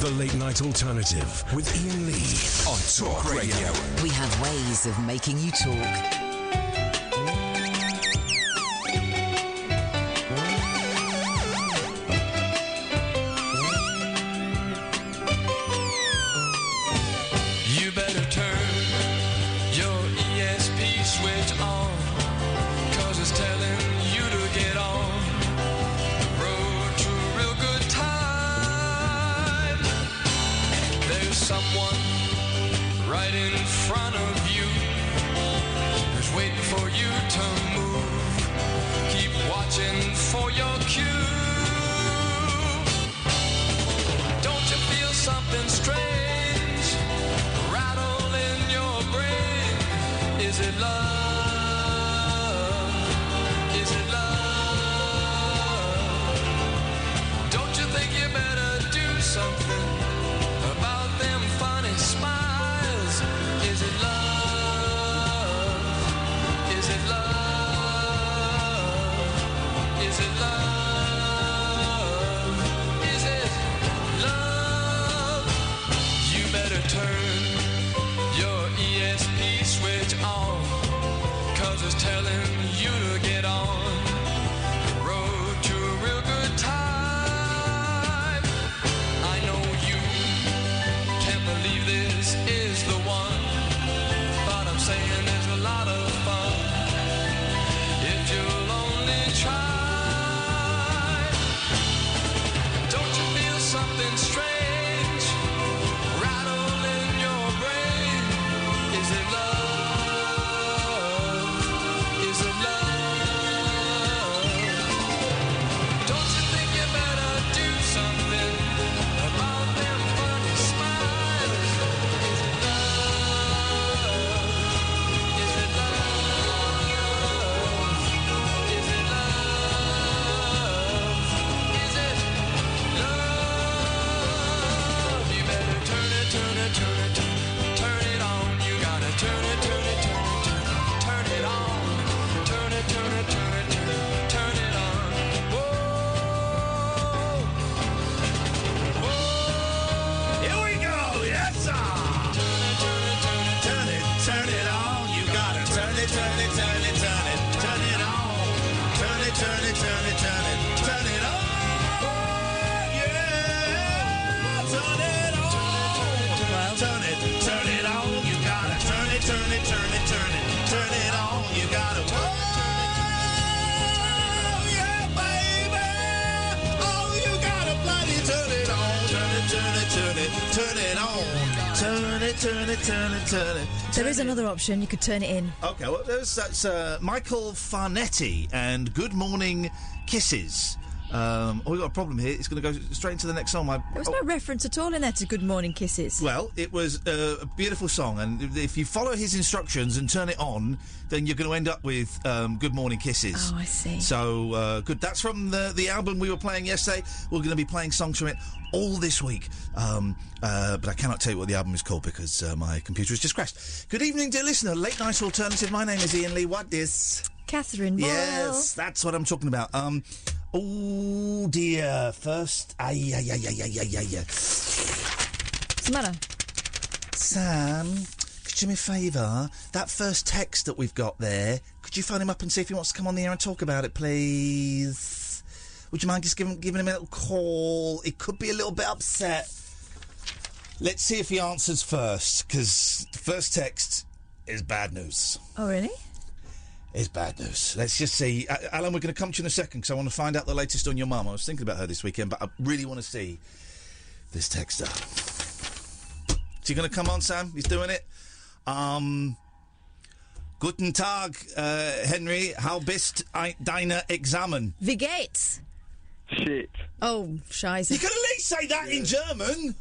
The Late Night Alternative with Iain Lee on Talk Radio. We have ways of making you talk. For your cue, don't you feel something strange rattle in your brain? Is it love? Is it love? Don't you think you better do something about them funny smiles? Is it love? Is it love? Is it love? Is it love? You better turn your ESP switch on, 'cause it's telling you to get on the road to a real good time. I know you can't believe this is the one, but I'm saying there's a lot of fun if you'll only try. Something strange rattle in your brain. Is it love? Is it love? Don't you think you better do something about them funny smiles? Is it love? Is it love? Is it love? Is it love? Turn it on, you gotta turn it on. Turn it on. Whoa. Whoa. Here we go, yes sir. Turn it on, you gotta turn it on. Turn it on. Turn it on, you gotta yeah, baby. Oh, you gotta bloody turn it on. Turn it. There is another option. You could turn it in. Okay, well, that's Michael Farnetti and Good Morning Kisses. We've got a problem here. It's going to go straight into the next song. There was no reference at all in there to Good Morning Kisses. Well, it was a beautiful song, and if you follow his instructions and turn it on, then you're going to end up with Good Morning Kisses. Oh, I see. So, good. That's from the album we were playing yesterday. We're going to be playing songs from it all this week. But I cannot tell you what the album is called because my computer has just crashed. Good evening, dear listener. Late Night Alternative. My name is Iain Lee. What is? Catherine Boyle. Yes, that's what I'm talking about. Oh dear. First, What's the matter? Sam, could you do me a favour? That first text that we've got there, could you phone him up and see if he wants to come on the air and talk about it, please? Would you mind just giving him a little call? He could be a little bit upset. Let's see if he answers first, because the first text is bad news. Oh, really? Is bad news. Let's just see. Alan, we're going to come to you in a second because I want to find out the latest on your mum. I was thinking about her this weekend, but I really want to see this texter. Is he going to come on, Sam? He's doing it. Guten Tag, Henry. How bist deine Examen? Wie geht's? Shit. Oh, scheiße. You could at least say that in German.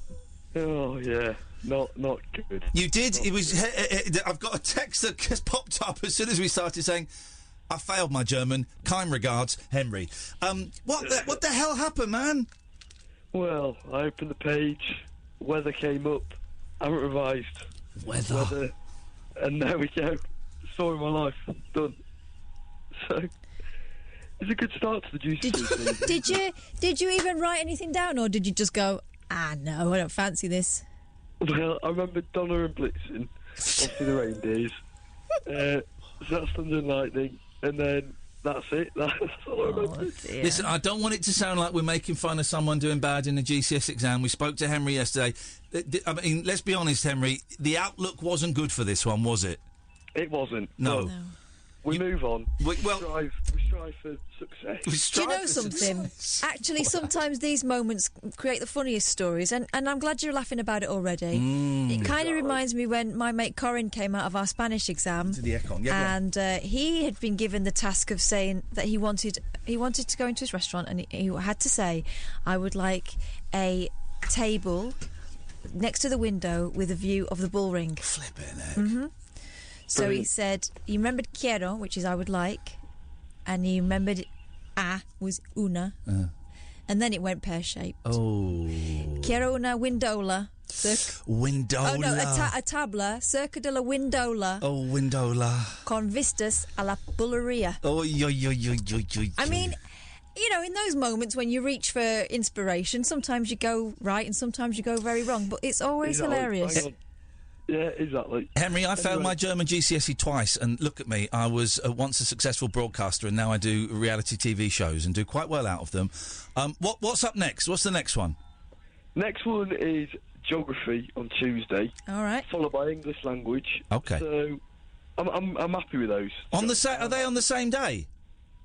Oh, yeah. Not good. You did. It was. I've got a text that just popped up as soon as we started saying, "I failed my German. Kind regards, Henry." What the hell happened, man? Well, I opened the page. Weather came up. I haven't revised. Weather. And there we go. Story of my life. Done. So it's a good start to the GCSE season. Did you even write anything down, or did you just go, No, I don't fancy this. Well, I remember Donna and Blitzen, obviously the reindeers. So that's Thunder and Lightning, and then that's it. That's all I remember. Listen, I don't want it to sound like we're making fun of someone doing bad in a GCSE exam. We spoke to Henry yesterday. I mean, let's be honest, Henry, the outlook wasn't good for this one, was it? It wasn't. No. We move on. We strive for success. Do you know something? Actually, sometimes these moments create the funniest stories, and I'm glad you're laughing about it already. It kind of reminds me when my mate Corin came out of our Spanish exam, To the Econ, yeah, and he had been given the task of saying that he wanted to go into his restaurant, and he had to say, "I would like a table next to the window with a view of the bull ring." Flipping heck. Mm-hmm. So he said, he remembered quiero, which is I would like, and he remembered a was una, and then it went pear-shaped. Oh. Quiero una windola. Windola. Oh, no, a tabla, cerca de la windola. Oh, windola. Con vistas a la bulleria. Oh, yo. I mean, you know, in those moments when you reach for inspiration, sometimes you go right and sometimes you go very wrong, but it's always hilarious. Yeah, exactly. Henry, I failed my German GCSE twice, and look at me. I was once a successful broadcaster, and now I do reality TV shows and do quite well out of them. What's up next? What's the next one? Next one is geography on Tuesday. All right. Followed by English language. Okay. So I'm happy with those. Are they on the same day?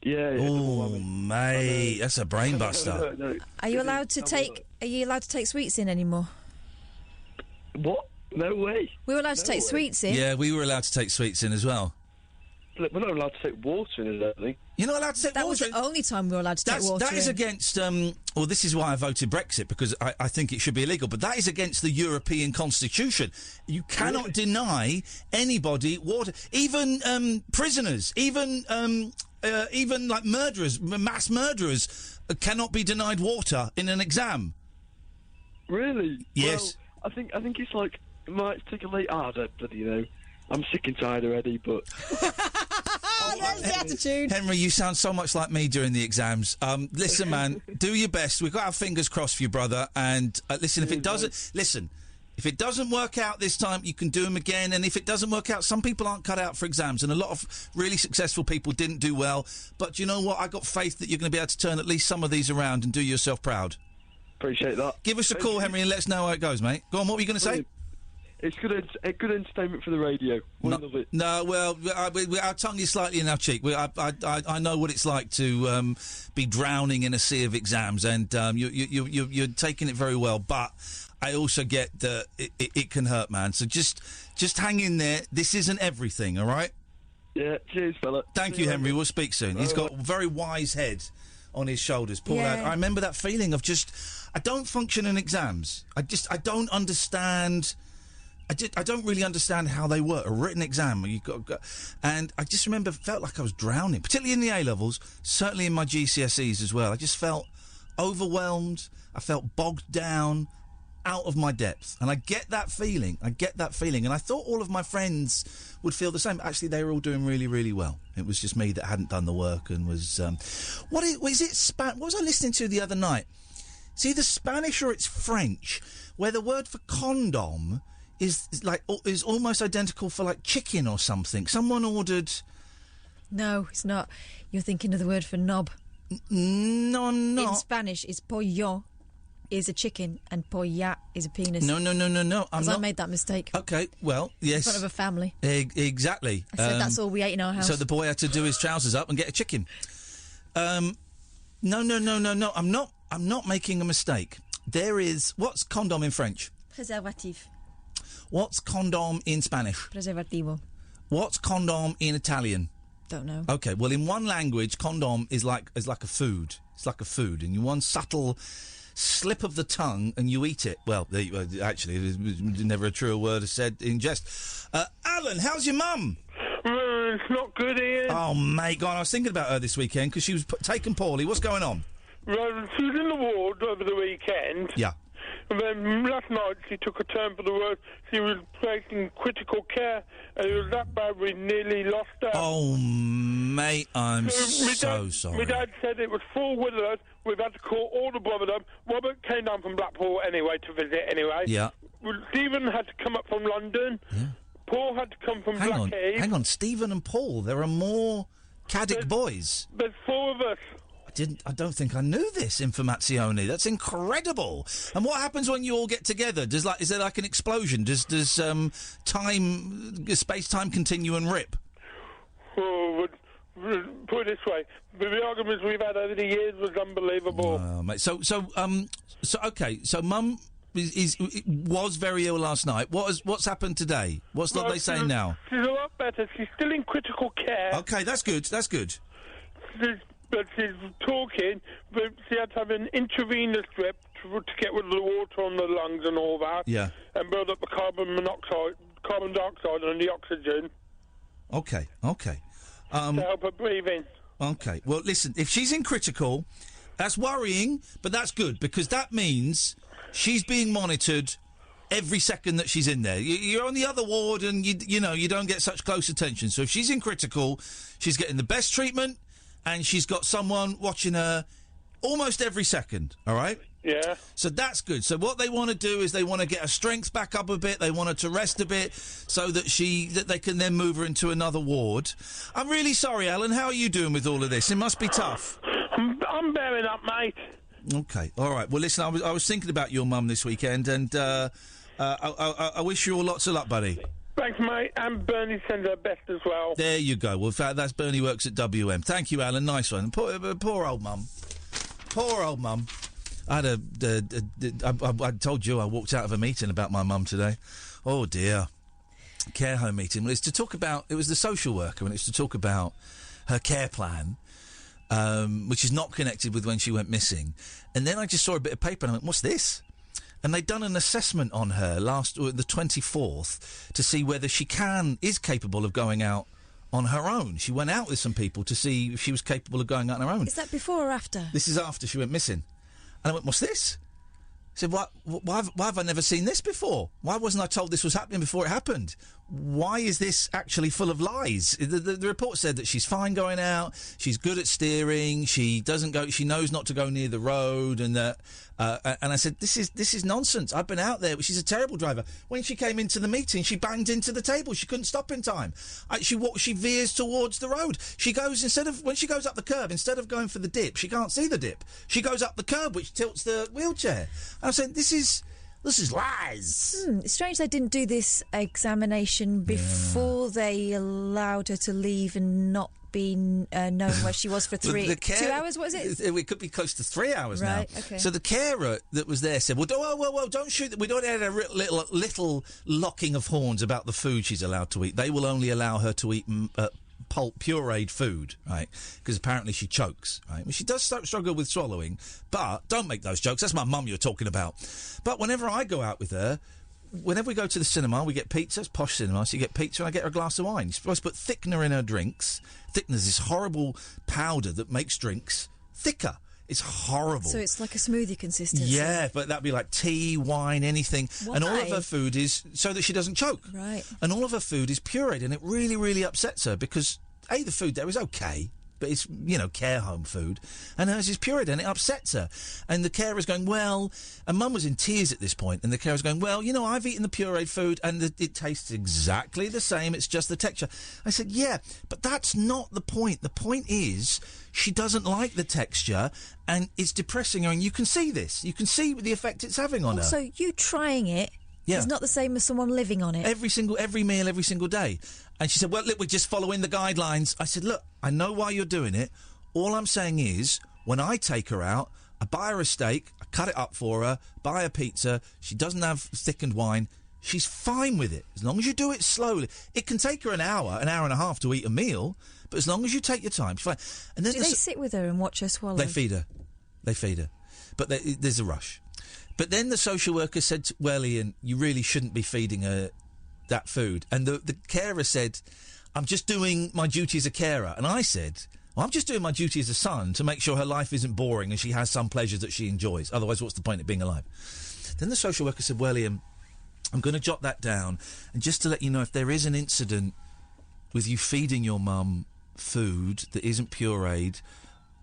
Yeah. Oh, mate, that's a brain buster. No. Are you allowed to take sweets in anymore? What? No way. We were allowed to take sweets in. Yeah, we were allowed to take sweets in as well. Look, we're not allowed to take water in, I think. You're not allowed to take That water was in? the only time we were allowed to take water That is in. against, well, this is why I voted Brexit, because I think it should be illegal, but that is against the European Constitution. You cannot deny anybody water. Even prisoners, even like murderers, mass murderers, cannot be denied water in an exam. Really? Yes. Well, I think it's like, it might take a late... I don't bloody know. I'm sick and tired already, but... There's the attitude. Henry, you sound so much like me during the exams. Listen, man, do your best. We've got our fingers crossed for you, brother. And listen, if it doesn't work out this time, you can do them again. And if it doesn't work out, some people aren't cut out for exams, and a lot of really successful people didn't do well. But you know what? I got faith that you're going to be able to turn at least some of these around and do yourself proud. Appreciate that. Give us a call, Henry, and let us know how it goes, mate. Go on, what were you going to say? It's good entertainment for the radio. We love it. No, well, our tongue is slightly in our cheek. I know what it's like to be drowning in a sea of exams, and you're taking it very well. But I also get that it can hurt, man. So just hang in there. This isn't everything, all right? Yeah, cheers, fella. Thank you, Henry. We'll speak soon. He's got a very wise head on his shoulders. Poor lad. I remember that feeling of I don't function in exams. I don't understand... I don't really understand how they work. A written exam, and I just remember felt like I was drowning, particularly in the A-levels, certainly in my GCSEs as well. I just felt overwhelmed. I felt bogged down, out of my depth. And I get that feeling. And I thought all of my friends would feel the same. Actually, they were all doing really, really well. It was just me that hadn't done the work and was... What was I listening to the other night? It's either Spanish or it's French, where the word for condom... is almost identical for like chicken or something. Someone ordered... No, it's not. You're thinking of the word for knob. No, I'm not. In Spanish, it's pollo is a chicken and polla is a penis. No. I made that mistake. Okay, well, yes. In front of a family. Exactly. I said that's all we ate in our house. So the boy had to do his trousers up and get a chicken. No. I'm not making a mistake. There is... What's condom in French? Préservatif. What's condom in Spanish? Preservativo. What's condom in Italian? Don't know. Okay, well, in one language, condom is like a food. It's like a food, and you one subtle slip of the tongue, and you eat it. Well, actually, there's never a truer word said in jest. Alan, how's your mum? It's not good, Ian. Oh, mate, God, I was thinking about her this weekend because she was taken poorly. What's going on? Well, she was in the ward over the weekend. Yeah. And then last night she took a turn for the worse. She was taking critical care, and it was that bad we nearly lost her. Oh, mate, I'm so sorry. My dad said it was full with us. We've had to call all the brothers up. Robert came down from Blackpool anyway to visit anyway. Yeah. Stephen had to come up from London. Yeah. Paul had to come from Blackheath. Hang on, Stephen and Paul. There are more Caddick boys. There's 4 of us. I don't think I knew this, Informazione. That's incredible. And what happens when you all get together? Is there like an explosion? Does space-time continue and rip? Oh, put it this way: the arguments we've had over the years was unbelievable. Mate. So okay. So Mum was very ill last night. What's happened today? What's they saying now? She's a lot better. She's still in critical care. Okay, that's good. That's good. But she's talking, but she had to have an intravenous drip to get rid of the water on the lungs and all that. Yeah. And build up the carbon dioxide and the oxygen. Okay. To help her breathe in. Okay. Well, listen, if she's in critical, that's worrying, but that's good, because that means she's being monitored every second that she's in there. You're on the other ward and, you don't get such close attention. So if she's in critical, she's getting the best treatment, and she's got someone watching her almost every second, all right? Yeah. So that's good. So what they want to do is they want to get her strength back up a bit. They want her to rest a bit so that they can then move her into another ward. I'm really sorry, Alan. How are you doing with all of this? It must be tough. I'm bearing up, mate. Okay. All right. Well, listen, I was thinking about your mum this weekend, and I wish you all lots of luck, buddy. Thanks, mate. And Bernie sends her best as well. There you go. Well, in fact, that's Bernie works at WM. Thank you, Alan. Nice one. Poor old mum. Poor old mum. I told you I walked out of a meeting about my mum today. Oh, dear. Care home meeting. Well, it was the social worker, and it's to talk about her care plan, which is not connected with when she went missing. And then I just saw a bit of paper, and I went, what's this? And they'd done an assessment on her the 24th to see whether she is capable of going out on her own. She went out with some people to see if she was capable of going out on her own. Is that before or after? This is after she went missing. And I went, what's this? I said, why have I never seen this before? Why wasn't I told this was happening before it happened? Why is this actually full of lies? The report said that she's fine going out, she's good at steering, she knows not to go near the road, and I said, this is nonsense. I've been out there. She's a terrible driver. When she came into the meeting, she banged into the table. She couldn't stop in time. She veers towards the road. When she goes up the curb, instead of going for the dip, she can't see the dip. She goes up the curb, which tilts the wheelchair. And I said, this is lies. It's strange they didn't do this examination before they allowed her to leave and not be known where she was for 2 hours. What is it? It could be close to 3 hours now. Right. Okay. So the carer that was there said, "Well, don't shoot. We don't have a little locking of horns about the food she's allowed to eat. They will only allow her to eat pulp pureed food, right? Because apparently she chokes, right? Well, she does struggle with swallowing, but don't make those jokes. That's my mum you're talking about. But whenever I go out with her, whenever we go to the cinema, we get pizza. It's posh cinema, so you get pizza, and I get her a glass of wine. You're supposed to put thickener in her drinks. Thickener's this horrible powder that makes drinks thicker. It's horrible. So it's like a smoothie consistency. Yeah, but that'd be like tea, wine, anything. Why? And all of her food is so that she doesn't choke. Right. And all of her food is pureed, and it really, really upsets her because, A, the food there is okay, but it's, care home food, and hers is pureed, and it upsets her. And the carer's going, well, and Mum was in tears at this point, and the carer's going, well, I've eaten the pureed food, and it tastes exactly the same, it's just the texture. I said, yeah, but that's not the point. The point is, she doesn't like the texture, and it's depressing her, and you can see this. You can see the effect it's having on her. Also, you trying it is not the same as someone living on it. Every meal, every single day. And she said, well, look, we're just following the guidelines. I said, look, I know why you're doing it. All I'm saying is, when I take her out, I buy her a steak, I cut it up for her, buy her pizza, she doesn't have thickened wine, she's fine with it. As long as you do it slowly. It can take her an hour and a half to eat a meal, but as long as you take your time, she's fine. And then do they sit with her and watch her swallow? They feed her. But there's a rush. But then the social worker said, well, Iain, you really shouldn't be feeding her that food. And the carer said, I'm just doing my duty as a carer. And I said, well, I'm just doing my duty as a son to make sure her life isn't boring and she has some pleasures that she enjoys. Otherwise, what's the point of being alive? Then the social worker said, well, Ian, I'm going to jot that down, and just to let you know, if there is an incident with you feeding your mum food that isn't pureed,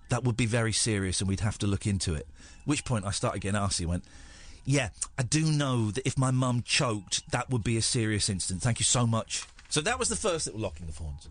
that would be very serious and we'd have to look into it. At which point I started getting arsey and went, yeah, I do know that if my mum choked, that would be a serious incident. Thank you so much. So that was the first little locking of horns.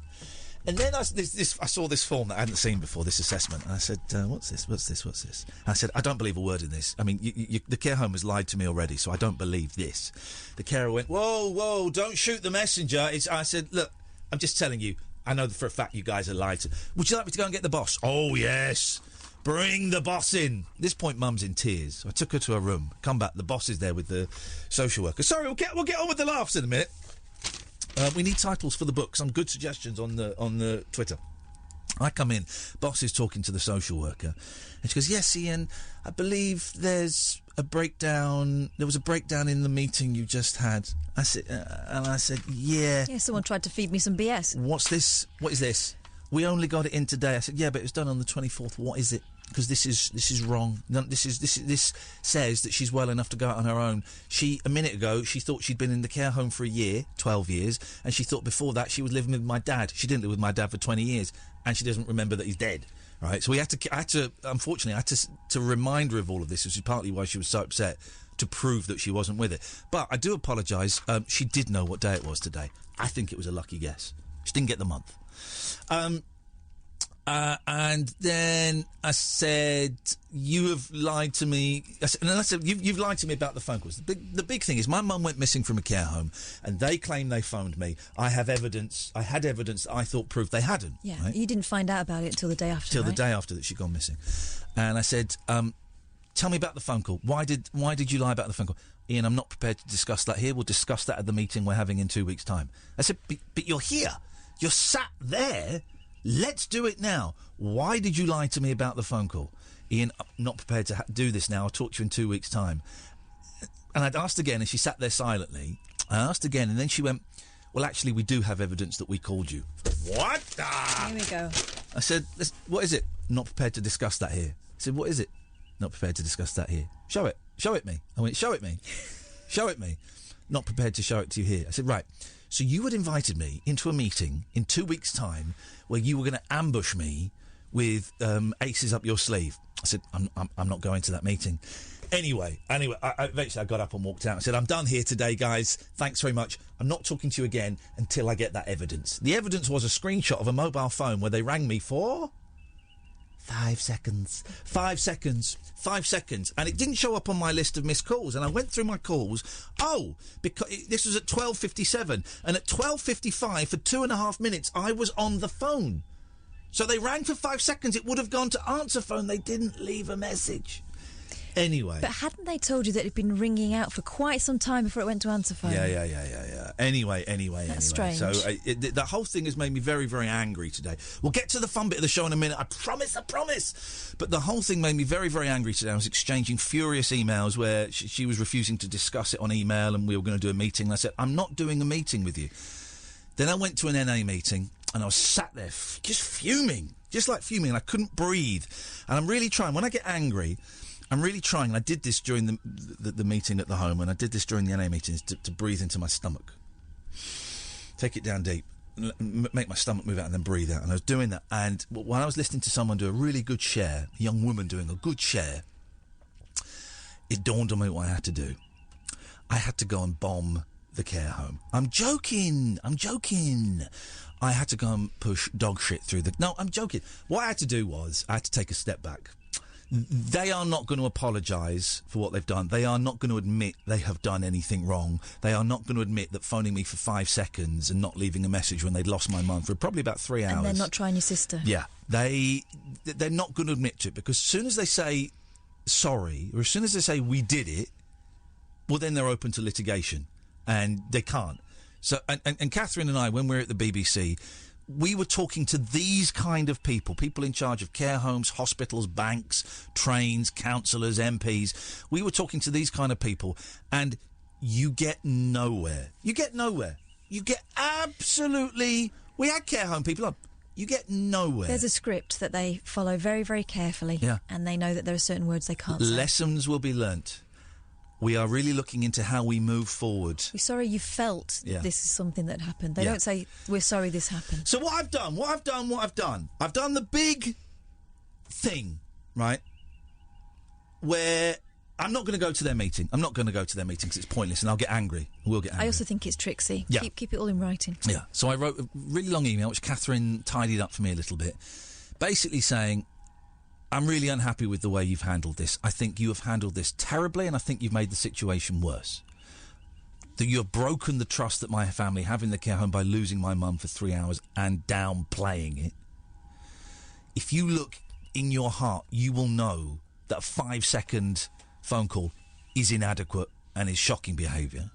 And then I saw this form that I hadn't seen before, this assessment, and I said, what's this? And I said, I don't believe a word in this. I mean, the care home has lied to me already, so I don't believe this. The carer went, whoa, don't shoot the messenger. I said, look, I'm just telling you, I know for a fact you guys are lied to. Would you like me to go and get the boss? Oh, yes. Bring the boss in. At this point, Mum's in tears. So I took her to her room. Come back, the boss is there with the social worker. Sorry, we'll get on with the laughs in a minute. We need titles for the book. Some good suggestions on the Twitter. I come in, boss is talking to the social worker, and she goes, yes, Ian, I believe there's a breakdown. There was a breakdown in the meeting you just had. I said, yeah. Yeah, someone tried to feed me some BS. What's this? What is this? We only got it in today. I said, yeah, but it was done on the 24th. What is it? Because this is wrong. No, this says that she's well enough to go out on her own. A minute ago, she thought she'd been in the care home for a year, 12 years, and she thought before that she was living with my dad. She didn't live with my dad for 20 years, and she doesn't remember that he's dead. Right? So unfortunately, I had to remind her of all of this, which is partly why she was so upset, to prove that she wasn't with it. But I do apologise. She did know what day it was today. I think it was a lucky guess. She didn't get the month. And then I said, you have lied to me. I said, you've lied to me about the phone calls. The big thing is my mum went missing from a care home and they claim they phoned me. I had evidence that I thought proved they hadn't. Yeah, right? You didn't find out about it until the day after, the day after that she'd gone missing. And I said, tell me about the phone call. Why did you lie about the phone call? Ian, I'm not prepared to discuss that here. We'll discuss that at the meeting we're having in 2 weeks' time. I said, but you're here. You're sat there. Let's do it now. Why did you lie to me about the phone call? Ian, I'm not prepared to do this now. I'll talk to you in 2 weeks' time. And I'd asked again, and she sat there silently. I asked again, and then she went, well, actually, we do have evidence that we called you. What? Here we go. I said, what is it? Not prepared to discuss that here. I said, what is it? Not prepared to discuss that here. Show it. Show it me. I went, show it me. Show it me. Not prepared to show it to you here. I said, right. So you had invited me into a meeting in 2 weeks' time where you were going to ambush me with aces up your sleeve. I said, I'm not going to that meeting. Anyway, eventually I got up and walked out. I said, I'm done here today, guys. Thanks very much. I'm not talking to you again until I get that evidence. The evidence was a screenshot of a mobile phone where they rang me for 5 seconds. 5 seconds. 5 seconds. And it didn't show up on my list of missed calls. And I went through my calls. Because this was at 12:57. And at 12:55, for 2.5 minutes, I was on the phone. So they rang for 5 seconds. It would have gone to answer phone. They didn't leave a message. Anyway. But hadn't they told you that it had been ringing out for quite some time before it went to answer phone? Yeah. Anyway. That's strange. So the whole thing has made me very, very angry today. We'll get to the fun bit of the show in a minute. I promise. But the whole thing made me very, very angry today. I was exchanging furious emails where she was refusing to discuss it on email and we were going to do a meeting. And I said, I'm not doing a meeting with you. Then I went to an NA meeting and I was sat there just fuming. And I couldn't breathe. And I'm really trying. When I get angry, I'm really trying, and I did this during the meeting at the home, and I did this during the NA meetings, to breathe into my stomach. Take it down deep, make my stomach move out, and then breathe out. And I was doing that, and while I was listening to someone do a really good share, a young woman doing a good share, it dawned on me what I had to do. I had to go and bomb the care home. I'm joking. I had to go and push dog shit through the... No, I'm joking. What I had to do was, I had to take a step back. They are not going to apologise for what they've done. They are not going to admit they have done anything wrong. They are not going to admit that phoning me for 5 seconds and not leaving a message when they'd lost my mum for probably about 3 hours. And they're not trying your sister. Yeah. They're not going to admit to it, because as soon as they say sorry, or as soon as they say we did it, well, then they're open to litigation. And they can't. So, and Catherine and I, when we were at the BBC... we were talking to these kind of people in charge of care homes, hospitals, banks, trains, councillors, MPs. We were talking to these kind of people, and you get nowhere. You get absolutely... We had care home people on. You get nowhere. There's a script that they follow very, very carefully, yeah. And they know that there are certain words they can't say. Lessons will be learnt. We are really looking into how we move forward. We're sorry you felt this is something that happened. They don't say, we're sorry this happened. So what I've done, I've done the big thing, right, where I'm not going to go to their meeting. I'm not going to go to their meeting because it's pointless and I'll get angry. We'll get angry. I also think it's tricksy. Yeah. Keep it all in writing. Yeah. So I wrote a really long email, which Catherine tidied up for me a little bit, basically saying, I'm really unhappy with the way you've handled this. I think you have handled this terribly, and I think you've made the situation worse. That you have broken the trust that my family have in the care home by losing my mum for 3 hours and downplaying it. If you look in your heart, you will know that a 5-second phone call is inadequate and is shocking behaviour.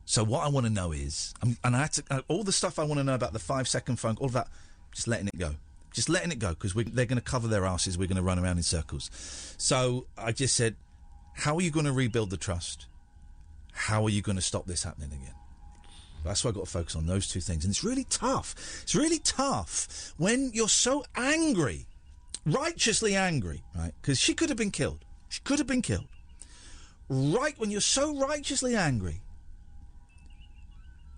So what I want to know is, and I had to, all the stuff I want to know about the 5-second phone call, all of that, just letting it go. Just letting it go, because they're going to cover their asses. We're going to run around in circles. So I just said, how are you going to rebuild the trust? How are you going to stop this happening again? That's why I've got to focus on those two things. And it's really tough. It's really tough when you're so angry, righteously angry, right? Because she could have been killed. She could have been killed. Right when you're so righteously angry,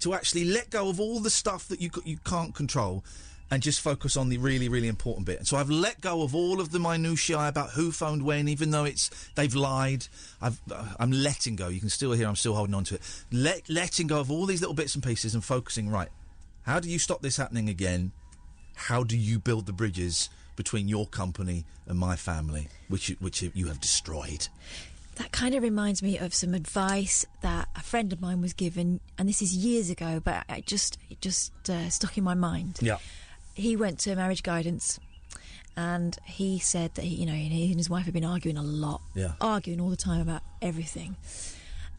to actually let go of all the stuff that you can't control and just focus on the really, really important bit. And so I've let go of all of the minutiae about who phoned when, even though they've lied. I'm letting go. You can still hear I'm still holding on to it. Letting go of all these little bits and pieces and focusing, right, how do you stop this happening again? How do you build the bridges between your company and my family, which you have destroyed? That kind of reminds me of some advice that a friend of mine was given, and this is years ago, but it just stuck in my mind. Yeah. He went to marriage guidance, and he said that he and his wife had been arguing a lot, arguing all the time about everything.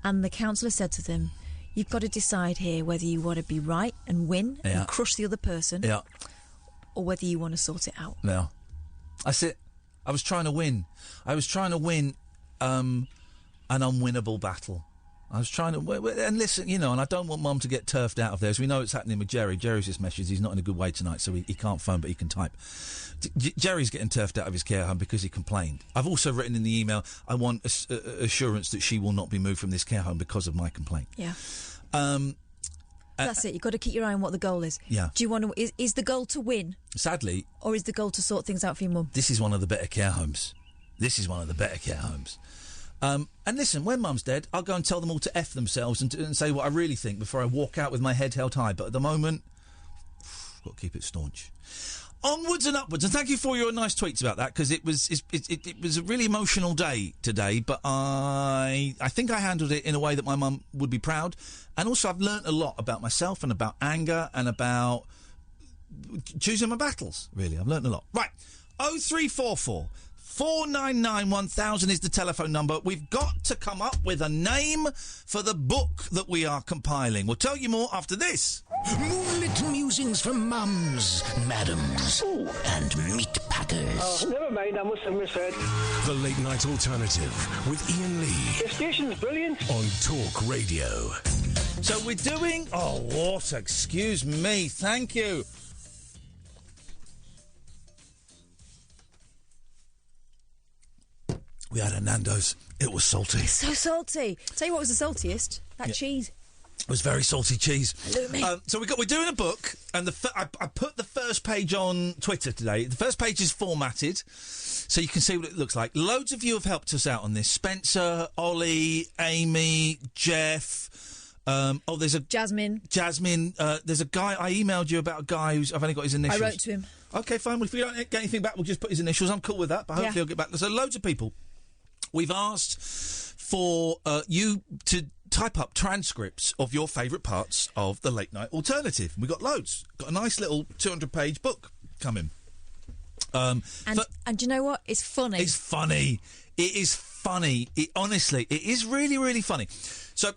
And the counsellor said to them, "You've got to decide here whether you want to be right and win and crush the other person, or whether you want to sort it out." No, that's it. I was trying to win. An unwinnable battle. I was trying to... And listen, and I don't want Mum to get turfed out of there. As we know it's happening with Jerry. Jerry's just messaged he's not in a good way tonight, so he can't phone, but he can type. Jerry's getting turfed out of his care home because he complained. I've also written in the email, I want assurance that she will not be moved from this care home because of my complaint. Yeah. That's it. You've got to keep your eye on what the goal is. Yeah. Do you want to... Is the goal to win? Sadly... Or is the goal to sort things out for your mum? This is one of the better care homes. And listen, when Mum's dead, I'll go and tell them all to F themselves and say what I really think before I walk out with my head held high. But at the moment, got to keep it staunch. Onwards and upwards. And thank you for your nice tweets about that, because it was a really emotional day today. But I think I handled it in a way that my mum would be proud. And also I've learnt a lot about myself and about anger and about choosing my battles, really. I've learnt a lot. Right. 0344 499 1000 is the telephone number. We've got to come up with a name for the book that we are compiling. We'll tell you more after this. Moonlit musings from mums, madams, and meat packers. Oh, never mind, I must have misheard. The Late Night Alternative with Iain Lee. The station's brilliant. On Talk Radio. So we're doing... Oh, water, excuse me, thank you. We had a Nando's. It was salty. It's so salty. Tell you what was the saltiest? That cheese. It was very salty cheese. Hello, so we're doing a book, and I put the first page on Twitter today. The first page is formatted, so you can see what it looks like. Loads of you have helped us out on this. Spencer, Ollie, Amy, Jeff. There's a... Jasmine. There's a guy... I emailed you about a guy who's... I've only got his initials. I wrote to him. OK, fine. Well, if we don't get anything back, we'll just put his initials. I'm cool with that, but hopefully he'll get back. So loads of people... We've asked for you to type up transcripts of your favourite parts of the Late Night Alternative. We've got loads. Got a nice little 200-page book coming. And do you know what? It's funny. It's funny. It is funny. Honestly, it is really, really funny. So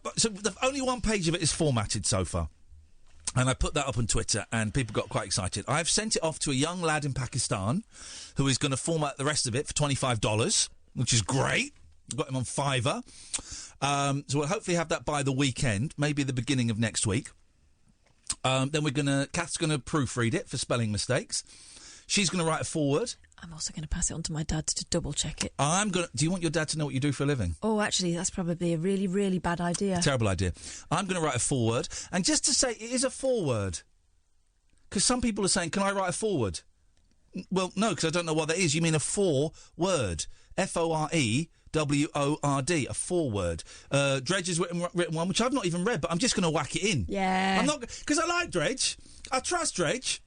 only one page of it is formatted so far. And I put that up on Twitter, and people got quite excited. I've sent it off to a young lad in Pakistan who is going to format the rest of it for $25. Which is great. Got him on Fiverr. So we'll hopefully have that by the weekend, maybe the beginning of next week. Then Kath's going to proofread it for spelling mistakes. She's going to write a foreword. I'm also going to pass it on to my dad to double check it. Do you want your dad to know what you do for a living? Oh, actually, that's probably a really, really bad idea. Terrible idea. I'm going to write a foreword. And just to say, it is a foreword. Because some people are saying, can I write a foreword? Well, no, because I don't know what that is. You mean a foreword. Foreword. A foreword. Dredge has written one, which I've not even read, but I'm just going to whack it in. Yeah. I'm not, because I like Dredge. I trust Dredge.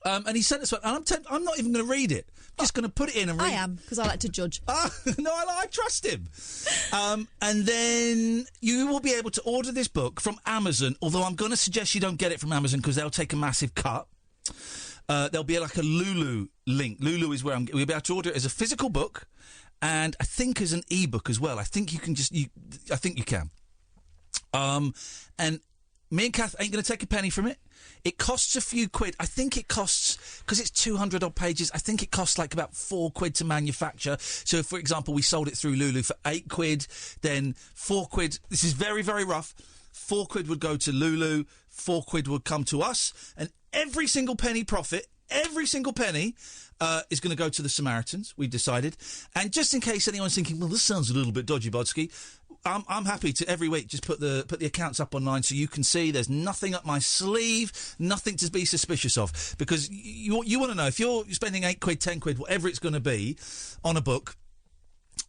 And he sent us one, and I'm not even going to read it. I'm just going to put it in and read it. I am, because I like to judge. No, I trust him. And then you will be able to order this book from Amazon, although I'm going to suggest you don't get it from Amazon because they'll take a massive cut. There'll be like a Lulu link. Lulu is where we'll be able to order it as a physical book, and I think as an ebook as well. I think you can I think you can. And me and Kath ain't going to take a penny from it. It costs a few quid. I think it costs, because it's 200 odd pages, I think it costs like about £4 to manufacture. So if, for example, we sold it through Lulu for £8, then £4, this is very, very rough, £4 would go to Lulu, £4 would come to us, and every single penny profit, every single penny is going to go to the Samaritans, we've decided. And just in case anyone's thinking, well, this sounds a little bit dodgy, Bodsky, I'm happy to every week just put the accounts up online so you can see there's nothing up my sleeve, nothing to be suspicious of. Because you want to know, if you're spending £8, £10, whatever it's going to be on a book,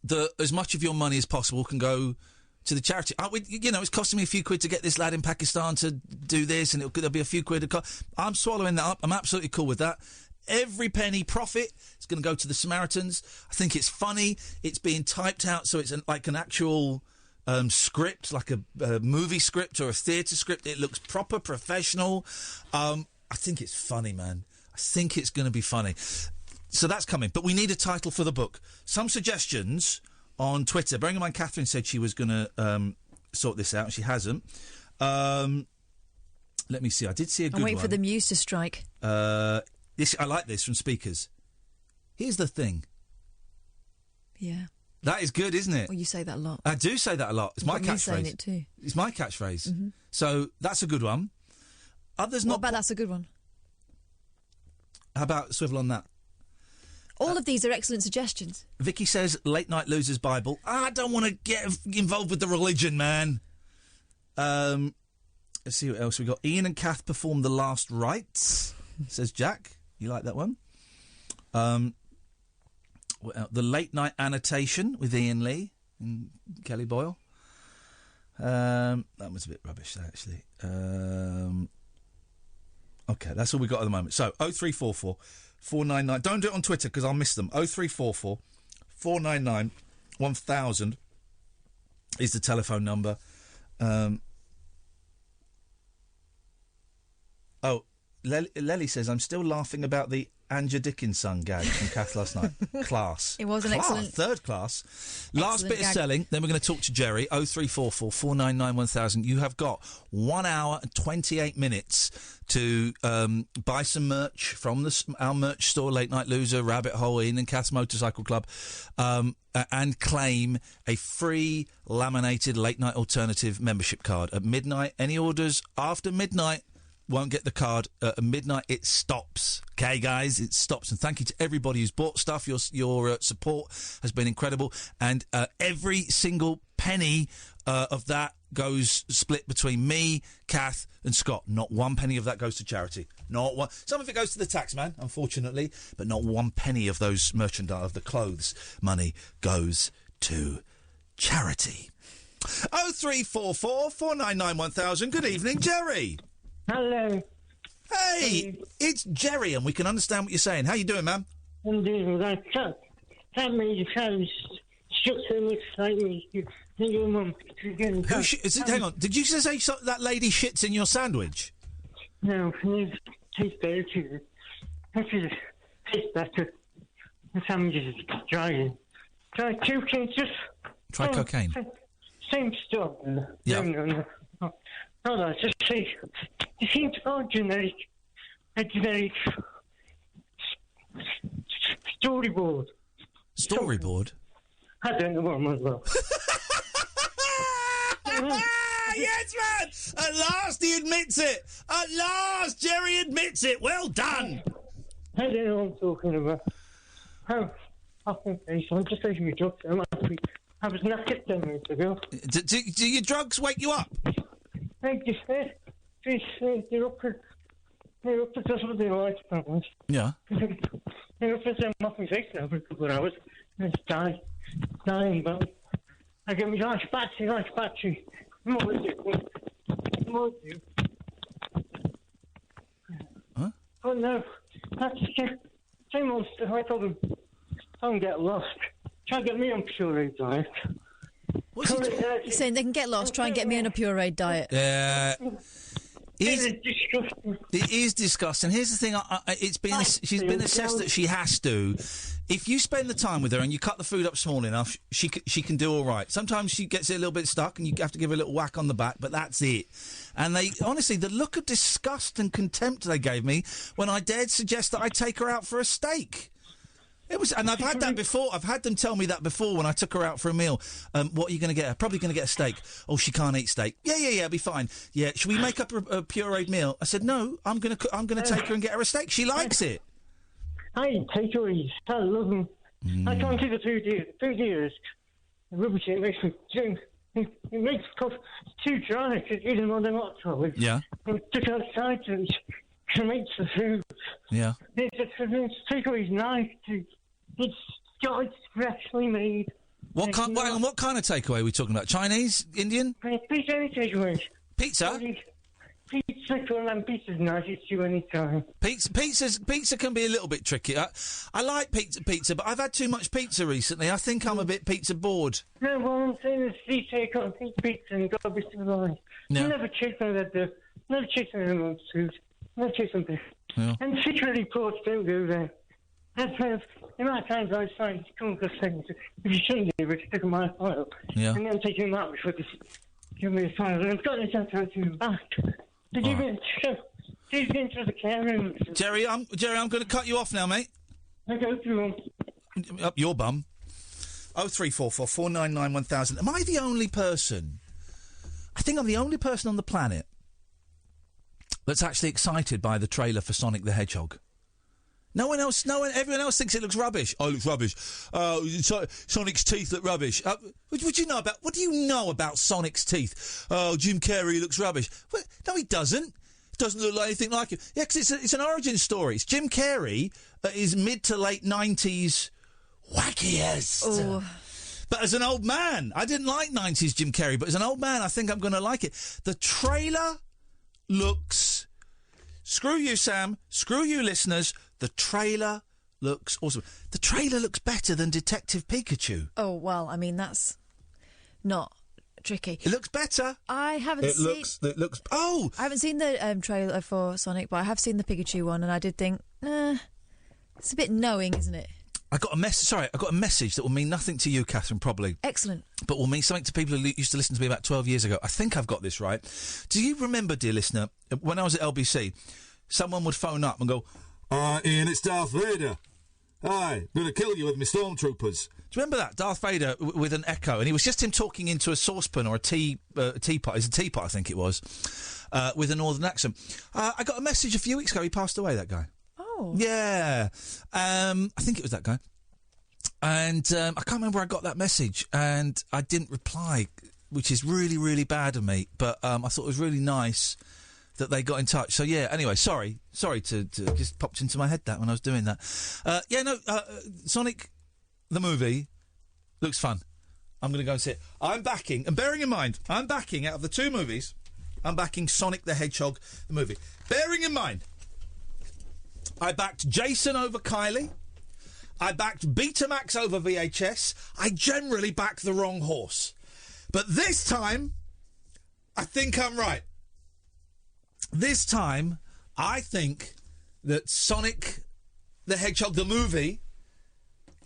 that as much of your money as possible can go to the charity. It's costing me a few quid to get this lad in Pakistan to do this, and there'll be a few quid. I'm swallowing that up. I'm absolutely cool with that. Every penny profit is going to go to the Samaritans. I think it's funny. It's being typed out, so it's like an actual script, like a movie script or a theatre script. It looks proper professional. I think it's funny, man. I think it's going to be funny. So that's coming. But we need a title for the book. Some suggestions on Twitter. Bearing in mind, Catherine said she was going to sort this out. She hasn't. Let me see. I did see a good one. I'm waiting for the muse to strike. I like this from speakers. Here's the thing. Yeah. That is good, isn't it? Well, you say that a lot. I do say that a lot. It's my catchphrase. Saying it too. It's my catchphrase. Mm-hmm. So that's a good one. Others not. What about that's a good one? How about swivel on that? All of these are excellent suggestions. Vicky says, Late Night Losers Bible. I don't want to get involved with the religion, man. Let's see what else we got. Iain and Kath perform The Last Rites, says Jack. You like that one? The Late Night Annotation with Iain Lee and Kelly Boyle. That was a bit rubbish, actually. Okay, that's all we got at the moment. So, 0344 499. Don't do it on Twitter because I'll miss them. 0344 499 1000 is the telephone number. Lely says, I'm still laughing about the Anja Dickinson gag from Kath last night. Class. It was an excellent... Third class. Last bit of gag. selling, then we're going to talk to Jerry. 0344 499 1000. You have got 1 hour and 28 minutes to buy some merch from our merch store, Late Night Loser, Rabbit Hole, Iain and Kath's Motorcycle Club, and claim a free laminated Late Night Alternative membership card. At midnight, any orders after midnight won't get the card. At midnight, it stops. Okay, guys, it stops. And thank you to everybody who's bought stuff. Your support has been incredible. And every single penny of that goes split between me, Kath, and Scott. Not one penny of that goes to charity. Not one. Some of it goes to the tax man, unfortunately, but not one penny of those merchandise, of the clothes money, goes to charity. 0344 499 1000. Good evening, Jerry. Hello. Hey, it's Jerry, and we can understand what you're saying. How you doing, man? I'm doing that. That many times stuck so much like me. Your mum. Hang on. Did you just say that lady shits in your sandwich? No, it tastes better too. It tastes better. The sandwich is drying. Try cocaine, just... Try cocaine? Same stuff. Yeah. No. Hold on, just say... It seems all generic. A generic... storyboard. Storyboard? I don't know what I'm about. Yes, man! At last he admits it! At last Jerry admits it! Well done! I don't know what I'm talking about. Oh, okay, so I'm just taking my drugs. I was knackered 10 minutes ago. Do your drugs wake you up? Hey, just they're up for that's what they like, probably. Yeah. They're up for them off my face now for a couple of hours. And it's dying, but I get me large battery. More do. Huh? Oh no, that's same old stuff. I told them, don't get lost. Try to get me on pureed diet. What's He's saying they can get lost. Try and get me on a pureed diet. Yeah. It's disgusting. It is disgusting. Here's the thing: she's been assessed that she has to. If you spend the time with her and you cut the food up small enough, she can do all right. Sometimes she gets it a little bit stuck, and you have to give her a little whack on the back. But that's it. And they honestly, the look of disgust and contempt they gave me when I dared suggest that I take her out for a steak. It was, and I've had that before. I've had them tell me that before when I took her out for a meal. What are you going to get her? Probably going to get a steak. Oh, she can't eat steak. Yeah, it'll be fine. Yeah, should we make up a pureed meal? I said no. I'm going to take her and get her a steak. She likes it. I eat takeaways. I love them. I can't do the food years. Rubbish. It makes me it makes it too dry. It's even more than hot chocolate. Yeah. I took outside to make the food. Yeah. It's takeaways nice too. It's freshly made. What kind of takeaway are we talking about? Chinese? Indian? Pizza, any takeaways. Pizza? Pizza, and pizza's nice. It's you any time. Pizza can be a little bit tricky. I like pizza, but I've had too much pizza recently. I think I'm a bit pizza bored. No, what I'm saying is you take on pizza and got to be civilized. No. You never chase on that. Never chase on anyone's food. Never chase on this. Yeah. And secret reports don't go there. That's the amount of times I find to come across things if you shouldn't do it, stick on my file. Yeah. And then take them out before they give me a file. And I've got this out to him back. Did you get into the care room? Jerry, I'm going to cut you off now, mate. I go through Up your bum. 0344 499 1000. Am I the only person? I think I'm the only person on the planet that's actually excited by the trailer for Sonic the Hedgehog. Everyone else thinks it looks rubbish. Oh, it looks rubbish. Sonic's teeth look rubbish. What do you know about Sonic's teeth? Oh, Jim Carrey looks rubbish. Well, no, he doesn't. Doesn't look like anything like him. Yeah, because it's an origin story. It's Jim Carrey is mid to late 90s wackiest. Oh. But as an old man, I didn't like 90s Jim Carrey, but as an old man, I think I'm going to like it. The trailer looks... Screw you, Sam. Screw you, listeners. The trailer looks awesome. The trailer looks better than Detective Pikachu. Oh, well, I mean, that's not tricky. It looks better. I haven't seen... It looks... Oh! I haven't seen the trailer for Sonic, but I have seen the Pikachu one, and I did think, it's a bit knowing, isn't it? I got a message that will mean nothing to you, Catherine, probably. Excellent. But will mean something to people who used to listen to me about 12 years ago. I think I've got this right. Do you remember, dear listener, when I was at LBC, someone would phone up and go, Iain, it's Darth Vader. Hi, I'm going to kill you with my stormtroopers. Do you remember that? Darth Vader with an echo, and he was just him talking into a saucepan or a teapot. It's a teapot, I think it was, with a northern accent. I got a message a few weeks ago. He passed away, that guy. Oh. Yeah. I think it was that guy. And I can't remember where I got that message, and I didn't reply, which is really, really bad of me. But I thought it was really nice that they got in touch. So, yeah, anyway, sorry to just popped into my head that when I was doing that. Sonic, the movie, looks fun. I'm going to go and see it. I'm backing, and bearing in mind, out of the two movies, I'm backing Sonic the Hedgehog, the movie. Bearing in mind, I backed Jason over Kylie. I backed Betamax over VHS. I generally back the wrong horse. But this time, I think I'm right. This time, I think that Sonic the Hedgehog, the movie,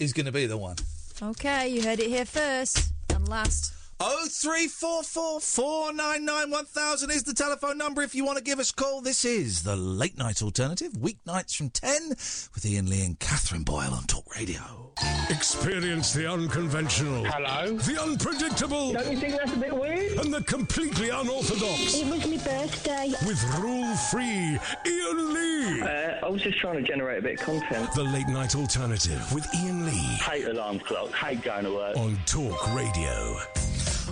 is going to be the one. Okay, you heard it here first and last. 0344 499 1000 is the telephone number if you want to give us a call. This is the Late Night Alternative, weeknights from 10 with Iain Lee and Catherine Boyle on Talk Radio. Experience the unconventional. Hello? The unpredictable. Don't you think that's a bit weird? And the completely unorthodox. It was my birthday. With rule-free Iain Lee. I was just trying to generate a bit of content. The Late Night Alternative with Iain Lee. Hate alarm clocks, hate going to work. On Talk Radio.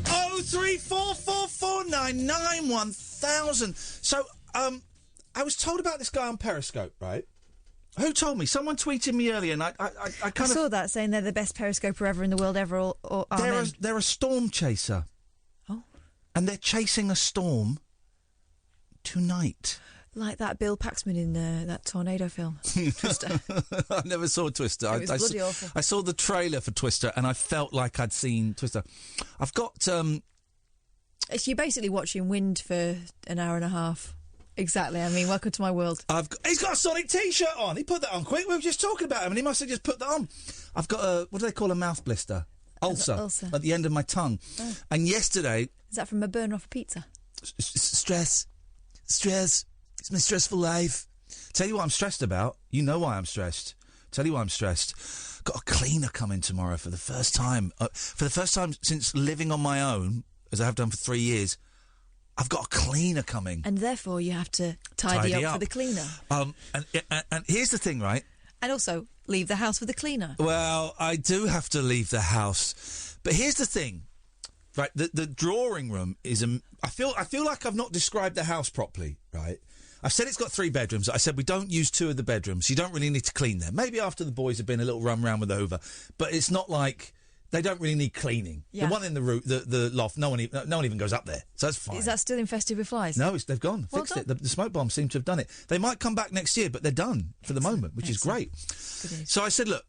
0344 499 1000. So, I was told about this guy on Periscope, right? Who told me? Someone tweeted me earlier, and I saw that, saying they're the best periscoper ever in the world ever. Or they're a storm chaser. Oh. And they're chasing a storm tonight. Like that Bill Paxman in that tornado film, Twister. I never saw Twister. It was bloody awful. I saw the trailer for Twister, and I felt like I'd seen Twister. I've got... You're basically watching Wind for an hour and a half. Exactly. I mean, welcome to my world. He's got a Sonic T-shirt on. He put that on quick. We were just talking about him, and he must have just put that on. I've got a... What do they call a mouth blister? Ulcer. At the end of my tongue. Oh. And yesterday... Is that from a burn off a pizza? Stress. It's my stressful life. Tell you what I'm stressed about. You know why I'm stressed. Tell you why I'm stressed. Got a cleaner coming tomorrow for the first time. For the first time since living on my own, as I have done for 3 years, I've got a cleaner coming. And therefore you have to tidy up for the cleaner. And here's the thing, right? And also leave the house for the cleaner. Well, I do have to leave the house. But here's the thing. Right, the drawing room is I feel like I've not described the house properly, right? I've said it's got 3 bedrooms. I said we don't use 2 of the bedrooms. You don't really need to clean them. Maybe after the boys have been a little run round with the Hoover. But it's not like they don't really need cleaning. Yeah. The one in the loft, no one even goes up there. So that's fine. Is that still infested with flies? No, they've gone. Well Fixed done. it. The smoke bombs seem to have done it. They might come back next year, but they're done for the moment, which is great. Good news. So I said, look,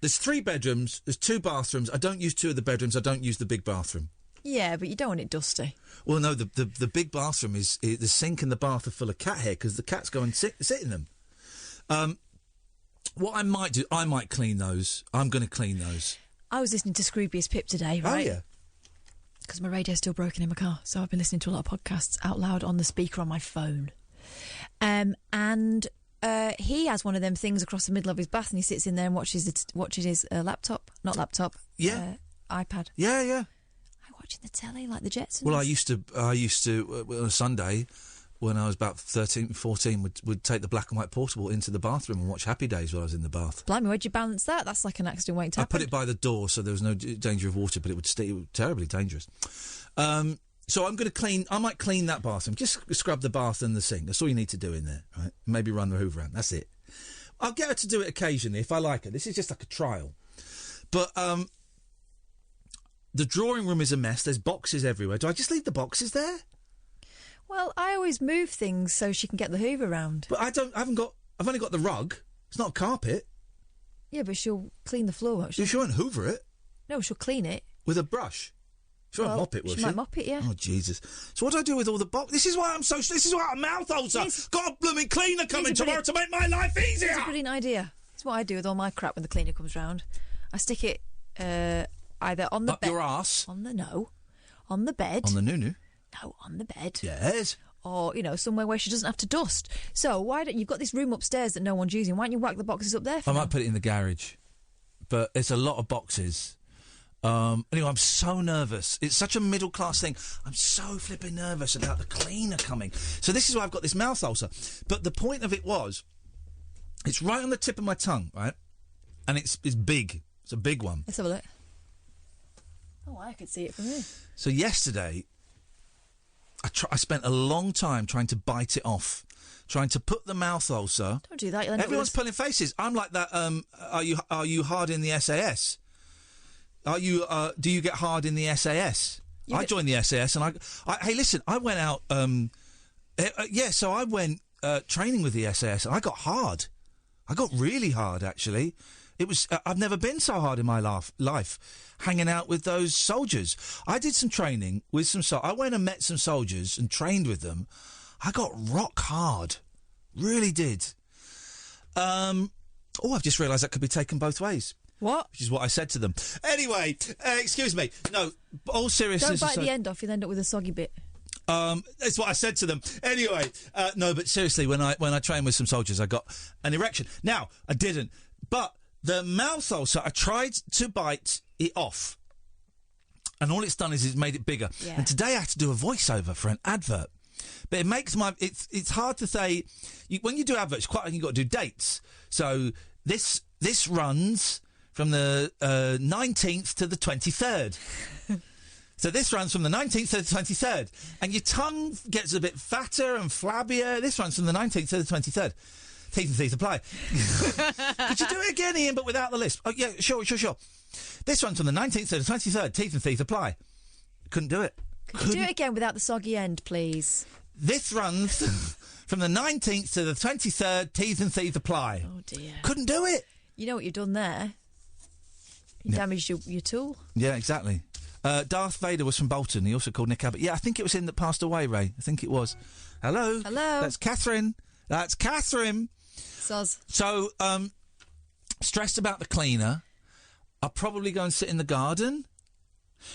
there's 3 bedrooms. There's 2 bathrooms. I don't use 2 of the bedrooms. I don't use the big bathroom. Yeah, but you don't want it dusty. Well, no, the big bathroom is the sink and the bath are full of cat hair because the cats go and sit in them. What I might do, I might clean those. I'm going to clean those. I was listening to Scroobius Pip today, right? Oh, yeah. Because my radio's still broken in my car, so I've been listening to a lot of podcasts out loud on the speaker on my phone. He has one of them things across the middle of his bath, and he sits in there and watches his laptop, not laptop, iPad. Yeah. Watching the telly like the Jetsons. Well, I used to on a Sunday when I was about 13, 14, would take the black and white portable into the bathroom and watch Happy Days while I was in the bath. Blimey, where'd you balance that? That's like an accident waiting to happen. I put it by the door so there was no danger of water, but it was terribly dangerous. So I'm going to clean. I might clean that bathroom. Just scrub the bath and the sink. That's all you need to do in there, right? Maybe run the Hoover around. That's it. I'll get her to do it occasionally if I like her. This is just like a trial. But the drawing room is a mess. There's boxes everywhere. Do I just leave the boxes there? Well, I always move things so she can get the Hoover round. But I've only got the rug. It's not a carpet. Yeah, but she'll clean the floor, won't she? She won't Hoover it. No, she'll clean it. With a brush. She won't mop it, will she? She might mop it, yeah. Oh, Jesus. So what do I do with all the boxes? This is why I'm mouth ulcer. Yes. Got a blooming cleaner coming tomorrow to make my life easier. It's a brilliant idea. It's what I do with all my crap when the cleaner comes round. I stick it either on the bed. Up your arse? On the bed. On the noo-noo? No, on the bed. Yes. Or, somewhere where she doesn't have to dust. So why don't you've got this room upstairs that no one's using? Why don't you whack the boxes up there for I now? might put it in the garage. But it's a lot of boxes. Anyway, I'm so nervous. It's such a middle-class thing. I'm so flipping nervous about the cleaner coming. So this is why I've got this mouth ulcer. But the point of it was, it's right on the tip of my tongue, right? And it's big. It's a big one. Let's have a look. Oh, I could see it from here. So yesterday, I spent a long time trying to bite it off, trying to put the mouth ulcer. Don't do that. Everyone's pulling faces. I'm like that. Are you hard in the SAS? Are you? Do you get hard in the SAS? I joined the SAS, and I hey, listen, I went out. So I went training with the SAS, and I got hard. I got really hard, actually. It was. I've never been so hard in my life, hanging out with those soldiers. I did some training with some. I went and met some soldiers and trained with them. I got rock hard, really did. I've just realised that could be taken both ways. What? Which is what I said to them. Anyway, excuse me. No, all seriousness. Don't bite the end off. You'll end up with a soggy bit. That's what I said to them. Anyway, no, but seriously, when I trained with some soldiers, I got an erection. Now, I didn't, but the mouth ulcer, I tried to bite it off, and all it's done is it's made it bigger. Yeah. And today I had to do a voiceover for an advert, but it makes it's hard to say when you do adverts. You've got to do dates. So this runs from the 19th to the 23rd. So this runs from the 19th to the 23rd. And your tongue gets a bit fatter and flabbier. This runs from the 19th to the 23rd. Teeth and teeth apply. Could you do it again, Ian, but without the lisp? Oh, yeah, sure. This runs from the 19th to the 23rd. Teeth and teeth apply. Couldn't do it. Could you do it again without the soggy end, please? This runs from the 19th to the 23rd. Teeth and teeth apply. Oh, dear. Couldn't do it. You know what you've done there? You damaged your tool. Yeah, exactly. Darth Vader was from Bolton. He also called Nick Abbott. Yeah, I think it was him that passed away, Ray. I think it was. Hello? That's Catherine. Soz. So, stressed about the cleaner. I'll probably go and sit in the garden.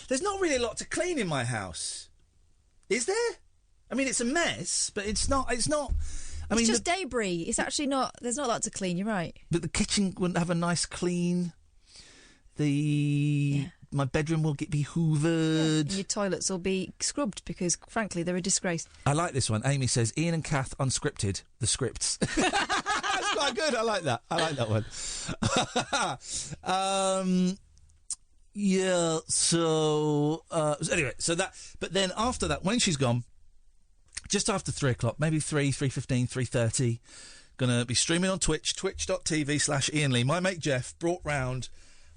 There's not really a lot to clean in my house. Is there? I mean, it's a mess, but it's not... It's just debris. It's actually not... There's not a lot to clean, you're right. But the kitchen wouldn't have a nice clean. My bedroom will be hoovered. Yeah, your toilets will be scrubbed because, frankly, they're a disgrace. I like this one. Amy says, Ian and Kath unscripted the scripts. That's quite good. I like that one. Yeah, so... anyway, so that... But then after that, when she's gone, just after 3 o'clock, maybe 3:15, 3:30, going to be streaming on Twitch, twitch.tv/Iain Lee. My mate Jeff brought round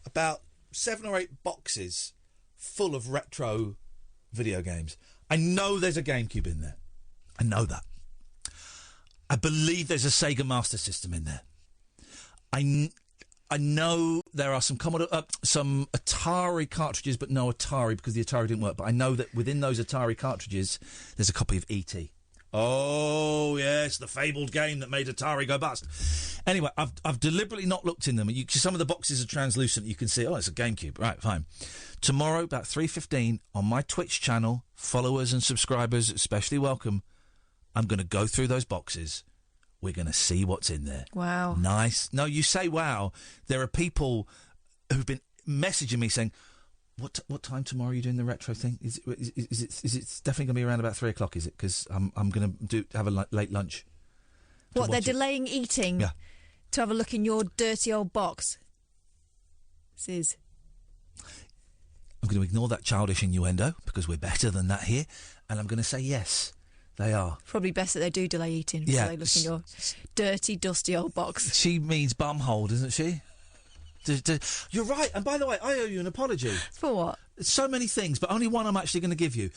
about 7 or 8 boxes full of retro video games. I know there's a GameCube in there. I know that. I believe there's a Sega Master System in there. I know there are some some Atari cartridges, but no Atari because the Atari didn't work. But I know that within those Atari cartridges, there's a copy of E.T. Oh, yes, the fabled game that made Atari go bust. Anyway, I've deliberately not looked in them. Some of the boxes are translucent. You can see, it's a GameCube. Right, fine. Tomorrow, about 3:15, on my Twitch channel, followers and subscribers, especially welcome, I'm going to go through those boxes. We're going to see what's in there. Wow. Nice. No, you say wow. There are people who've been messaging me saying, What time tomorrow are you doing the retro thing? Is it definitely going to be around about 3 o'clock? Is it? Because I'm going to have a late lunch. What, they're delaying eating to have a look in your dirty old box? Sis. I'm going to ignore that childish innuendo because we're better than that here, and I'm going to say yes, they are. Probably best that they do delay eating before they look in your dirty, dusty old box. She means bumhole, doesn't she? You're right. And by the way, I owe you an apology. For what? So many things, but only one I'm actually going to give you.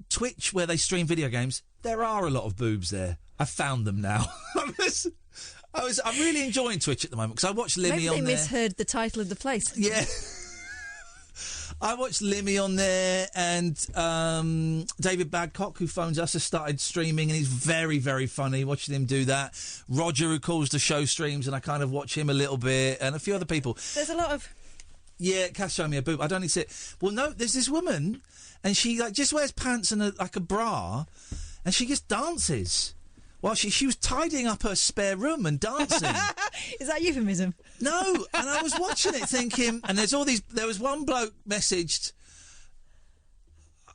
Twitch, where they stream video games, there are a lot of boobs there. I've found them now. I'm really enjoying Twitch at the moment because I watched Limmy on there. Maybe they misheard the title of the place. Yeah. I watched Limmy on there, and David Badcock, who phones us, has started streaming, and he's very, very funny. Watching him do that. Roger, who calls the show, streams, and I kind of watch him a little bit, and a few other people. There's a lot of... Yeah, Kath showed me a boob. I don't need to see it. Well, no, there's this woman, and she just wears pants and a bra, and she just dances. Well, she was tidying up her spare room and dancing. Is that euphemism? No, and I was watching it thinking, and there was one bloke messaged,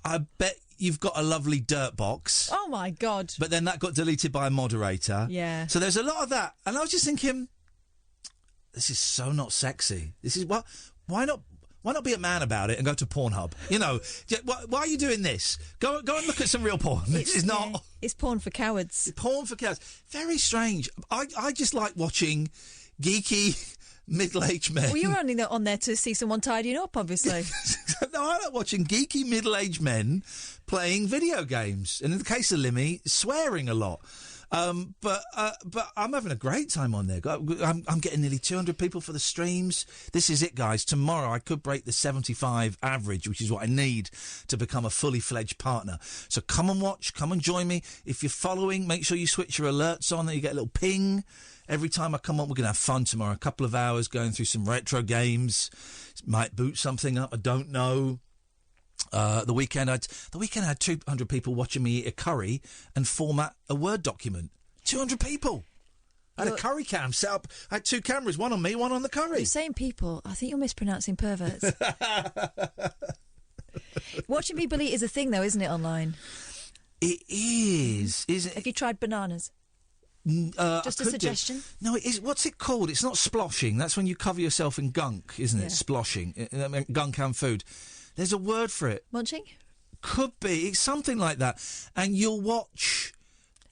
I bet you've got a lovely dirt box. Oh, my God. But then that got deleted by a moderator. Yeah. So there's a lot of that. And I was just thinking, this is so not sexy. This is why not be a man about it and go to Pornhub? You know, why are you doing this? Go and look at some real porn. This is not... Yeah, it's porn for cowards. Porn for cowards. Very strange. I just like watching geeky middle-aged men. Well, you're only on there to see someone tidying up, obviously. No, I like watching geeky middle-aged men playing video games. And in the case of Limmy, swearing a lot. But I'm having a great time on there. I'm getting nearly 200 people for the streams. This is it, guys. Tomorrow I could break the 75 average, which is what I need to become a fully fledged partner. So come and watch, come and join me. If you're following, make sure you switch your alerts on, that you get a little ping every time I come on. We're going to have fun tomorrow. A couple of hours going through some retro games. Might boot something up. I don't know. The weekend I had 200 people watching me eat a curry and format a Word document. 200 people. I had a curry cam set up. I had 2 cameras, one on me, one on the curry. You're saying people. I think you're mispronouncing perverts. Watching people eat is a thing, though, isn't it, online? It is. Is it? Have you tried bananas? Just a suggestion. No, it is. What's it called? It's not sploshing. That's when you cover yourself in gunk, isn't it? Sploshing. Gunk and food. There's a word for it. Munching? Could be. It's something like that. And you'll watch...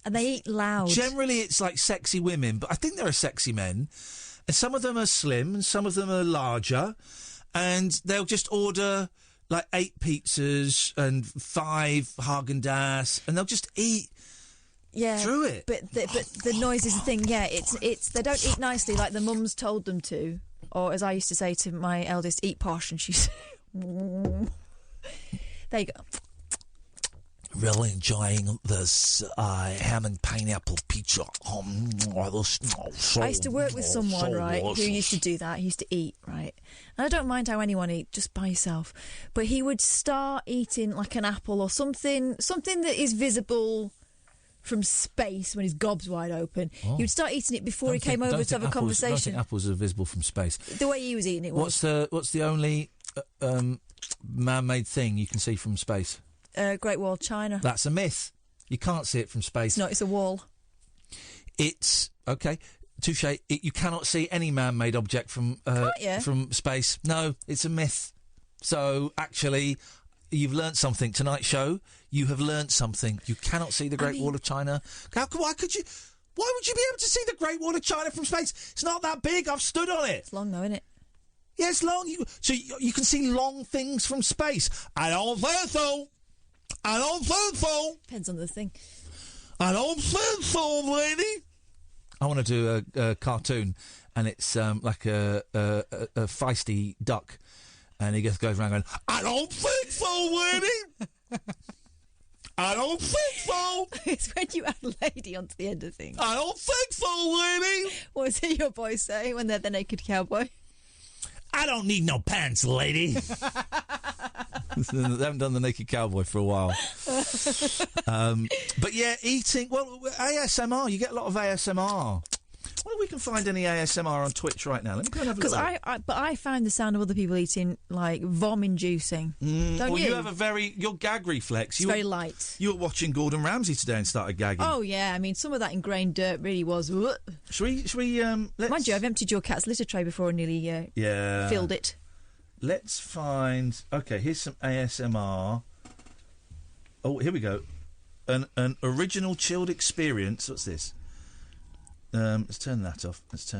And they eat loud. Generally, it's like sexy women, but I think there are sexy men. And some of them are slim, and some of them are larger. And they'll just order, like, 8 pizzas and 5 Haagen-Dazs, and they'll just eat... Yeah, through it. But the noise is the thing. Yeah, it's they don't eat nicely like the mums told them to, or as I used to say to my eldest, eat posh, and she's there you go. Really enjoying this ham and pineapple pizza. I used to work with someone, right, who used to do that. He used to eat, right? And I don't mind how anyone eats, just by yourself. But he would start eating like an apple or something that is visible from space when his gob's wide open. He would start eating it before he came over to have a conversation. I don't think apples are visible from space. The way he was eating it was. What's the only man-made thing you can see from space? Great Wall of China. That's a myth. You can't see it from space. No, it's a wall. It's okay. Touche. You cannot see any man-made object from space. No, it's a myth. So actually, you've learnt something. Tonight's show, you have learnt something. You cannot see the Great Wall of China. Why would you be able to see the Great Wall of China from space? It's not that big. I've stood on it. It's long, though, isn't it? Yeah, it's long. So you can see long things from space. I don't think so. Depends on the thing. I don't think so, lady. I want to do a cartoon, and it's like a feisty duck, and he just goes around going, I don't think so, lady. I don't think so. It's when you add lady onto the end of things. I don't think so, lady. What does your boys say when they're the naked cowboy? I don't need no pants, lady. They haven't done the naked cowboy for a while. But yeah, eating. Well, ASMR. You get a lot of ASMR. I wonder if we can find any ASMR on Twitch right now. Let me go and have a look. But I find the sound of other people eating like vom-inducing. Don't you? You have your gag reflex. It's very light. You were watching Gordon Ramsay today and started gagging. Oh yeah, I mean some of that ingrained dirt really was. Should we? Mind you, I've emptied your cat's litter tray before and nearly filled it. Let's find. Okay, here's some ASMR. Oh, here we go. An original chilled experience. What's this? Let's turn that off. Let's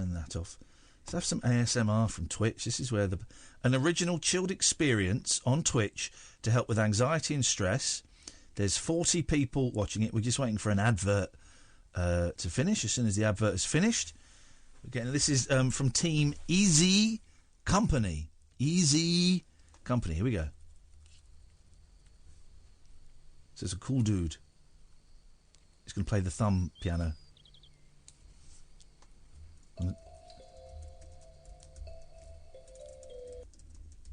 have some ASMR from Twitch. This is where an original chilled experience on Twitch to help with anxiety and stress. There's 40 people watching it. We're just waiting for an advert to finish. As soon as the advert is finished, again, this is from Team Easy Company. Easy Company. Here we go. So it's a cool dude. He's going to play the thumb piano.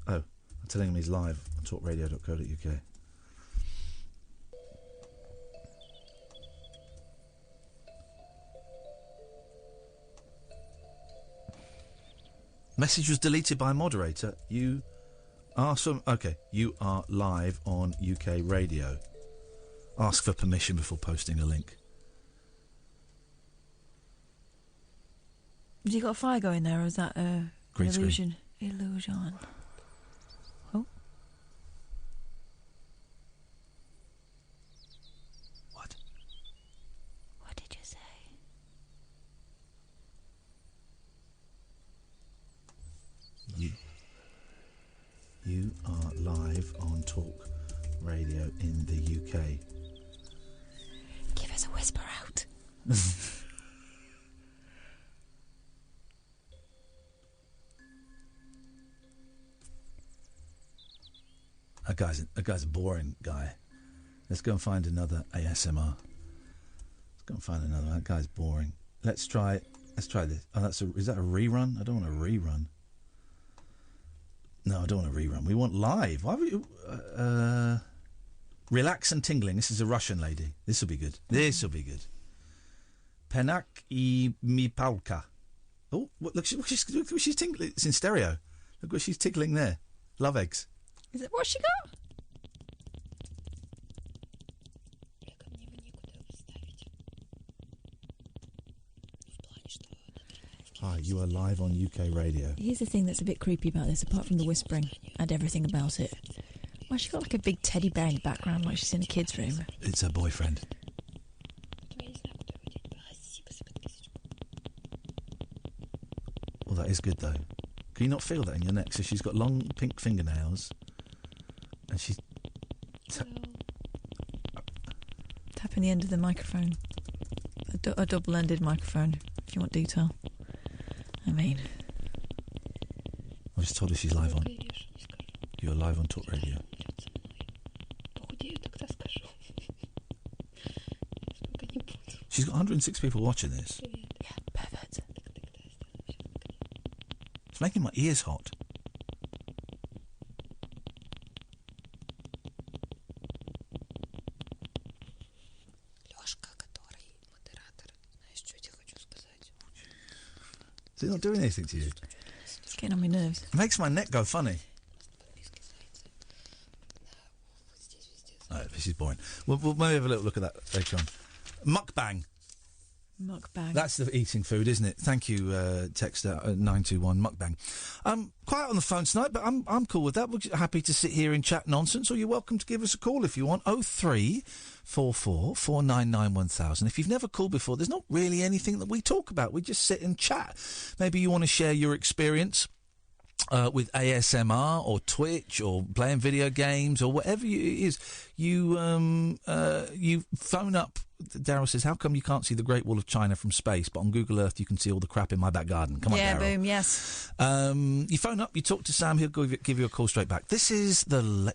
Oh, I'm telling him he's live on talkradio.co.uk. Message was deleted by a moderator. You are you are live on UK radio. Ask for permission before posting a link. Have you got a fire going there, or is that an illusion? Illusion. Oh. What? What did you say? You are live on Talk Radio in the UK. Give us a whisper out. A guy's a boring guy. Let's go and find another ASMR. Let's go and find another. That guy's boring. Let's try this. Oh, is that a rerun? I don't want a rerun. No, I don't want a rerun. We want live. Why would you... relax and tingling. This is a Russian lady. This will be good. This will be good. Penak I Mipalka. Oh, look, she's tingling. It's in stereo. Look what she's tickling there. Love eggs. Is it what she got? Hi, you are live on UK radio. Here's the thing that's a bit creepy about this, apart from the whispering and everything about it. Why she got like a big teddy bear in the background like she's in a kid's room? It's her boyfriend. Well, that is good, though. Can you not feel that in your neck? So she's got long pink fingernails, and she's... Tapping the end of the microphone. A double-ended microphone, if you want detail. I mean... I just told her she's live on. You're live on Talk Radio. She's got 106 people watching this. Yeah, perfect. It's making my ears hot. Is it not doing anything to you? It's getting on my nerves. It makes my neck go funny. Oh, this is boring. We'll maybe have a little look at that later on. Mukbang. Mukbang. That's the eating food, isn't it? Thank you, Texter 921 Mukbang. Quiet on the phone tonight, but I'm cool with that. We're happy to sit here and chat nonsense, or you're welcome to give us a call if you want. 0344 499 1000. If you've never called before, there's not really anything that we talk about. We just sit and chat. Maybe you want to share your experience with ASMR or Twitch or playing video games or whatever it is. You phone up. Daryl says, how come you can't see the Great Wall of China from space, but on Google Earth you can see all the crap in my back garden? Come on, Daryl. Yeah, boom, yes. You phone up, you talk to Sam, he'll give you a call straight back. This is the late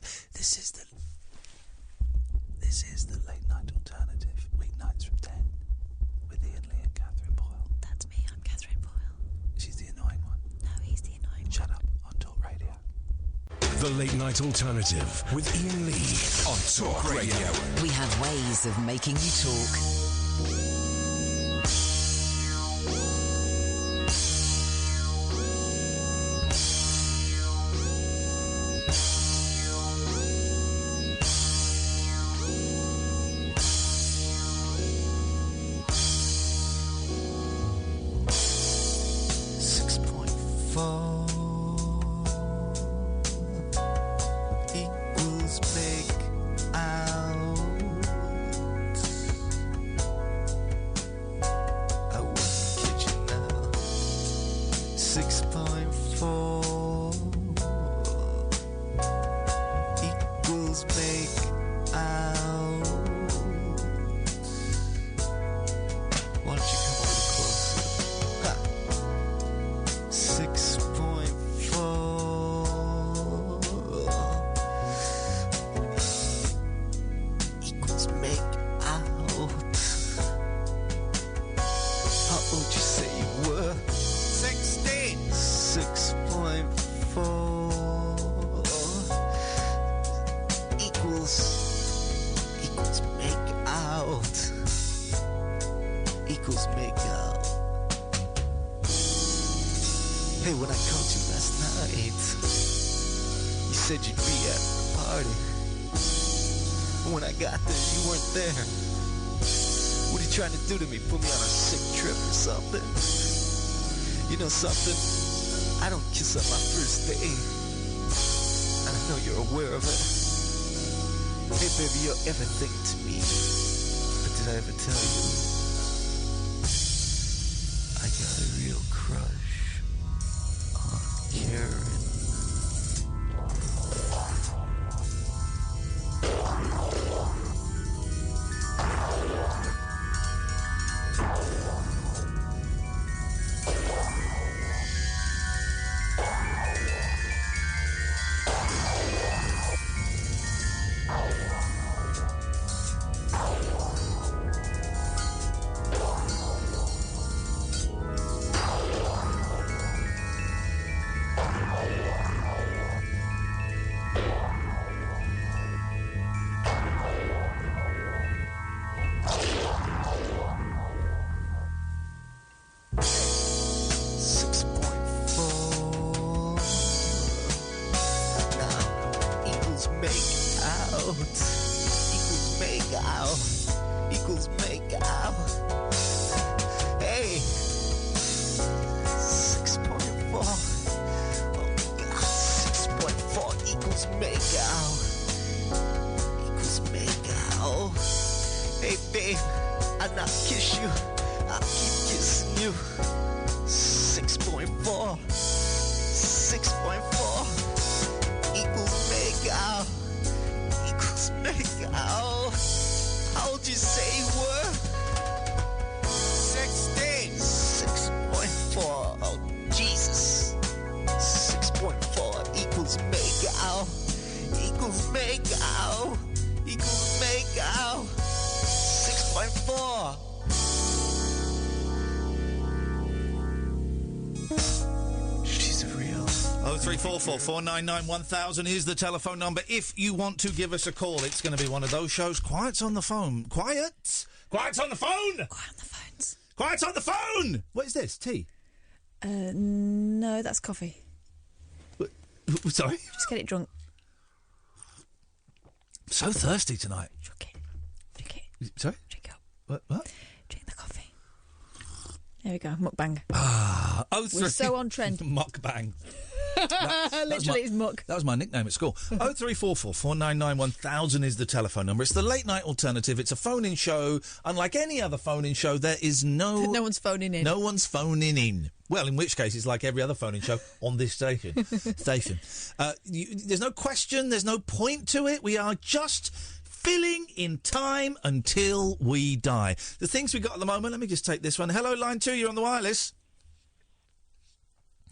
night alternative, weeknights from 10, with Iain Lee and Catherine Boyle. That's me, I'm Catherine Boyle. She's the annoying one. No, he's the annoying one. Shut up on Talk Radio. The Late Night Alternative with Iain Lee on Talk Radio. We have ways of making you talk. Something I don't kiss on my first day, and I know you're aware of it. Hey baby, you're everything to me, but did I ever tell you I got a real crush on Karen? out equals make out. Hey, 6.4. 6.4 equals make out. Equals make out. Hey, babe, I'll not kiss you. I'll keep kissing you. 6.4. 6.4 equals make out. Equals make out. How'd you say you were? 16. 6.4. Oh, Jesus. 6.4 equals make out. Equals make out. Equals make out. 6.4. She's a real. 0344 499 1000 is the telephone number. If you want to give us a call, it's going to be one of those shows. Quiet's on the phone. Quiet. Quiet's on the phone. Quiet on the phones. Quiet's on the phone. What is this? Tea? No, that's coffee. Sorry? Just get it drunk. I'm so thirsty tonight. Drink it. Sorry? Drink it up. What? Drink the coffee. There we go. Mukbang. We're so on trend. Mukbang. Literally, it's muck. That was my nickname at school. 0344 499 1000 is the telephone number. It's the late night alternative. It's a phone-in show. Unlike any other phone-in show, there is no... No one's phoning in. No one's phoning in. Well, in which case, it's like every other phone-in show on this station. There's no question. There's no point to it. We are just filling in time until we die. The things we got at the moment, let me just take this one. Hello, line 2, you're on the wireless.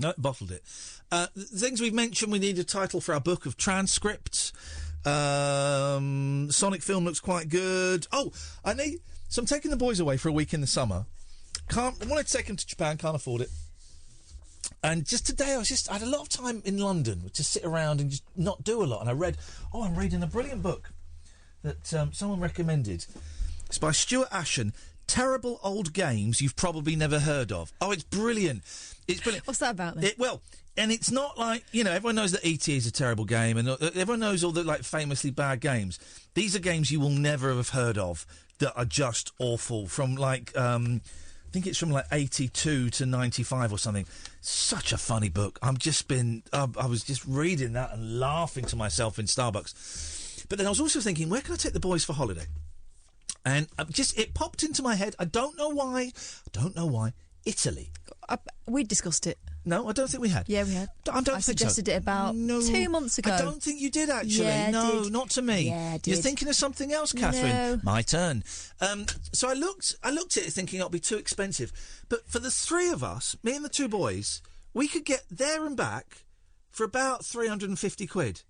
No, bottled it. The things we've mentioned, we need a title for our book of transcripts. Sonic film looks quite good. So I'm taking the boys away for a week in the summer. I wanted to take them to Japan, can't afford it. And just today, I had a lot of time in London to sit around and just not do a lot. And I'm reading a brilliant book that someone recommended. It's by Stuart Ashen. Terrible Old Games You've Probably Never Heard Of. Oh, it's brilliant. It's brilliant. What's that about then? And it's not like, everyone knows that E.T. is a terrible game and everyone knows all the, famously bad games. These are games you will never have heard of that are just awful from, I think it's from, 82 to 95 or something. Such a funny book. I was just reading that and laughing to myself in Starbucks. But then I was also thinking, where can I take the boys for holiday? And it popped into my head. I don't know why. Italy. We discussed it. No, I don't think we had. Yeah, we had. I suggested it about 2 months ago. I don't think you did, actually. Yeah, no, did. Not to me. Yeah, I did. You're thinking of something else, Catherine. No. My turn. So I looked at it thinking it'll be too expensive. But for the three of us, me and the two boys, we could get there and back for about 350 quid.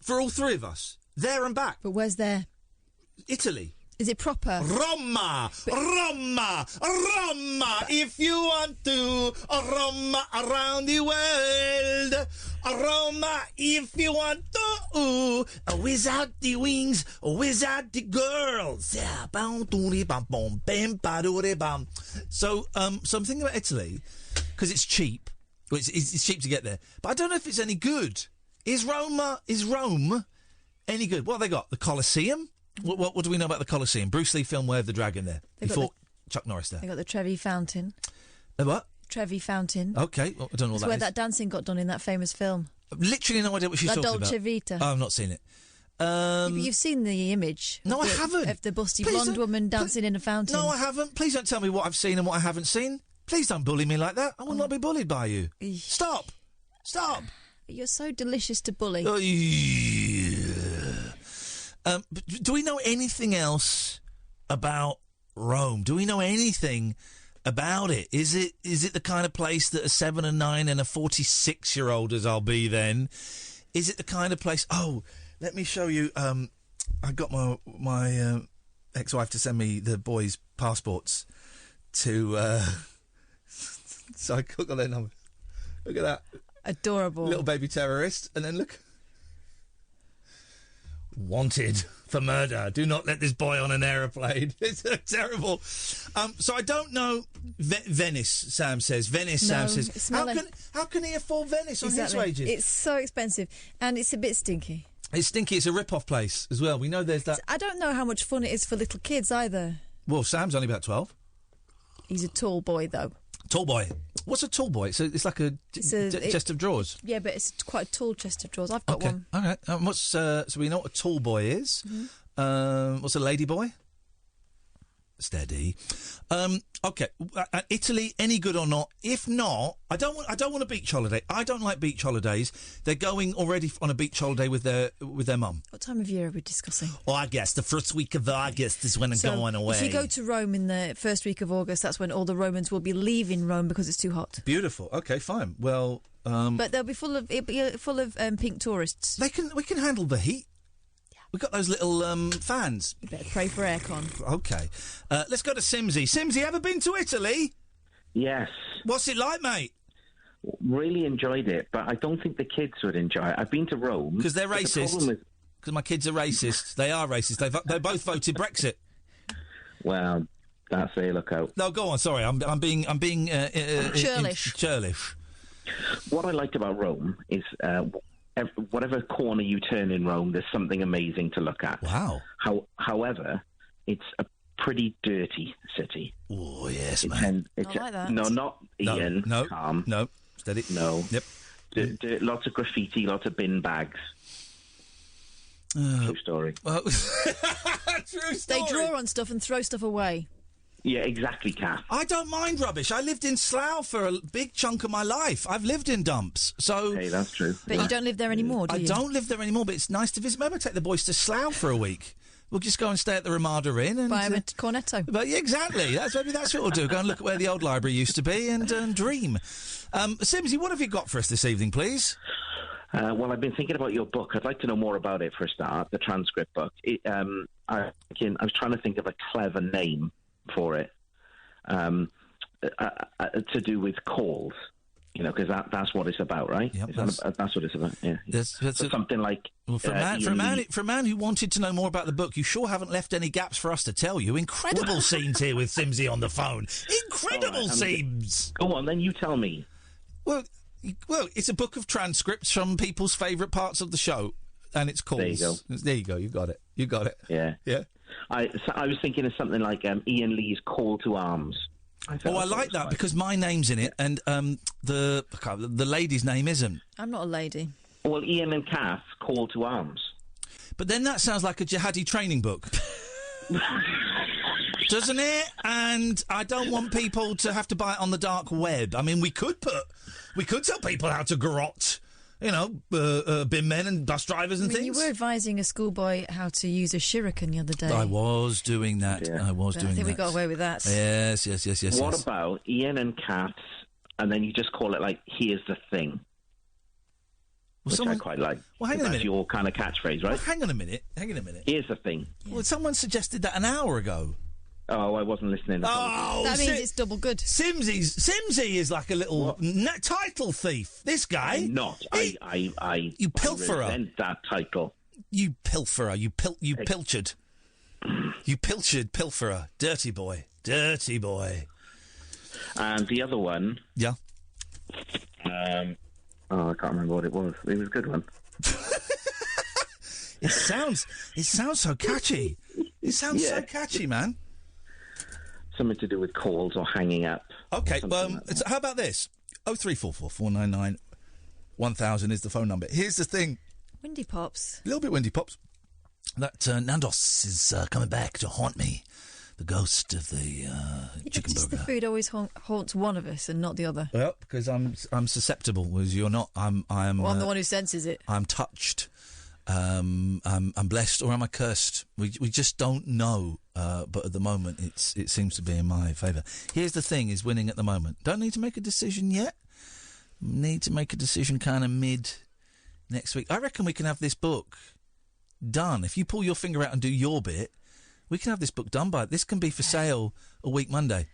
For all three of us. There and back. But where's there? Italy. Is it proper? Roma, if you want to, Roma around the world. Roma, if you want to, without the wings, without the girls. So I'm thinking about Italy, because it's cheap. Well, it's cheap to get there. But I don't know if it's any good. Is Rome any good? What have they got? The Colosseum? What do we know about the Colosseum? Bruce Lee filmed Way of the Dragon there. He fought Chuck Norris there. They got the Trevi Fountain. The what? Trevi Fountain. Okay, well, I don't know what that is. It's where that dancing got done in that famous film. Literally no idea what she's talking about. La Dolce Vita. Oh, I've not seen it. You've seen the image. No, I haven't. Of the busty blonde woman dancing in a fountain. No, I haven't. Please don't tell me what I've seen and what I haven't seen. Please don't bully me like that. I will not be bullied by you. Stop. You're so delicious to bully. Do we know anything else about Rome? Do we know anything about it? Is it the kind of place that a 7 and 9 and a 46-year-old, as I'll be then, is it the kind of place... Oh, let me show you. I got my ex-wife to send me the boys' passports to... so I got their number. Look at that. Adorable. Little baby terrorist. And then look... Wanted for murder. Do not let this boy on an aeroplane. It's terrible. So I don't know. Venice, Sam says. Sam says. How can he afford Venice on his wages? It's so expensive and it's a bit stinky. It's stinky. It's a rip-off place as well. We know there's that. I don't know how much fun it is for little kids either. Well, Sam's only about 12. He's a tall boy, though. Tall boy. What's a tall boy? It's like a chest of drawers. Yeah, but it's quite a tall chest of drawers. I've got one. Okay. What's so we know what a tall boy is. Mm-hmm. What's a lady boy? Steady. Okay. Italy, any good or not? If not, I don't want a beach holiday. I don't like beach holidays. They're going already on a beach holiday with their mum. What time of year are we discussing? Oh, I guess the first week of August is when I'm going away. If you go to Rome in the first week of August, that's when all the Romans will be leaving Rome because it's too hot. Beautiful. Okay, fine. Well, but they'll be full of pink tourists. We can handle the heat. We've got those little fans. You better pray for aircon. Okay. Let's go to Simsy. Simsy, ever been to Italy? Yes. What's it like, mate? Really enjoyed it, but I don't think the kids would enjoy it. I've been to Rome. Because they're racist. Because my kids are racist. They are racist. They both voted Brexit. Well, that's a look out. No, go on. Sorry, I'm being churlish. Churlish. What I liked about Rome is whatever corner you turn in Rome, there's something amazing to look at. Wow. However, it's a pretty dirty city. Oh, yes, man. I like that. No, not Iain. No. Calm. No. Steady. No. Yep. Lots of graffiti, lots of bin bags. True story. True story. They draw on stuff and throw stuff away. Yeah, exactly, Kath. I don't mind rubbish. I lived in Slough for a big chunk of my life. I've lived in dumps, so... Hey, that's true. But you don't live there anymore, do you? I don't live there anymore, but it's nice to visit. Maybe I'll take the boys to Slough for a week. We'll just go and stay at the Ramada Inn and... Buy them a cornetto. But yeah, exactly. Maybe that's what we'll do. Go and look at where the old library used to be and dream. Simsy, what have you got for us this evening, please? Well, I've been thinking about your book. I'd like to know more about it for a start, the transcript book. I was trying to think of a clever name for it. To do with calls, because that's what it's about, right? Yep, that's what it's about. Yeah, something like. Well, for a man who wanted to know more about the book, you sure haven't left any gaps for us to tell you. Incredible scenes here with Simsy on the phone. Incredible scenes. Go on, then you tell me. Well, it's a book of transcripts from people's favourite parts of the show, and it's calls. There you go. You got it. Yeah. I was thinking of something like Iain Lee's Call to Arms. I like that because my name's in it and the lady's name isn't. I'm not a lady. Well, Iain and Kath, Call to Arms. But then that sounds like a jihadi training book. Doesn't it? And I don't want people to have to buy it on the dark web. I mean, we could tell people how to garrote. Bin men and bus drivers and things. You were advising a schoolboy how to use a shuriken the other day. I was doing that. Yeah. I think we got away with that. Yes. What about Iain and Kath, and then you just call it like, here's the thing? Which I quite like. Well, hang on a minute. That's your kind of catchphrase, right? Well, hang on a minute. Here's the thing. Yeah. Well, someone suggested that an hour ago. Oh, I wasn't listening. That means it's double good. Simsy is like a little title thief. This guy. I'm not. You pilferer. I resent that title. You pilferer. You pilchard. You pilchard pilferer. Dirty boy. And the other one. Yeah. I can't remember what it was. It was a good one. It sounds so catchy. It sounds so catchy, man. Something to do with calls or hanging up. Okay, how about this? 0344 499 1000 is the phone number. Here's the thing. Windy pops. A little bit windy pops. That Nandos is coming back to haunt me. The ghost of the chicken burger. The food always haunts one of us and not the other. Well, because I'm susceptible, whereas you're not. I'm the one who senses it. I'm touched. I'm blessed, or am I cursed? We just don't know. But at the moment, it seems to be in my favour. Here's the thing: is winning at the moment. Don't need to make a decision yet. Need to make a decision kind of mid next week. I reckon we can have this book done. If you pull your finger out and do your bit, we can have this book done by. This can be for sale a week Monday.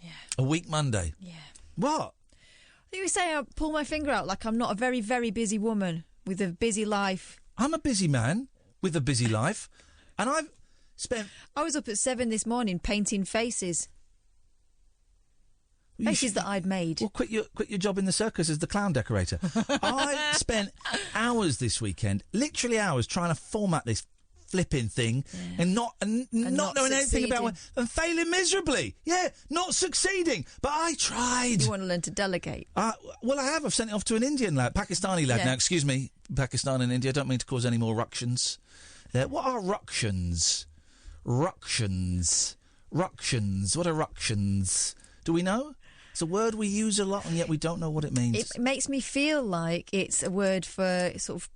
Yeah. A week Monday. Yeah. What? I think we say I pull my finger out like I'm not a very, very busy woman with a busy life. I'm a busy man with a busy life, and I've spent... I was up at 7 this morning painting faces. Faces that I'd made. Well, quit your job in the circus as the clown decorator. I spent hours this weekend, literally hours, trying to format this flipping thing and not knowing anything about it and failing miserably. Yeah, not succeeding. But I tried. You want to learn to delegate? Well, I have. I've sent it off to an Indian lad, Pakistani lad. Now, excuse me, Pakistan and India. I don't mean to cause any more ructions. What are ructions? Ructions. What are ructions? Do we know? It's a word we use a lot, and yet we don't know what it means. It makes me feel like it's a word for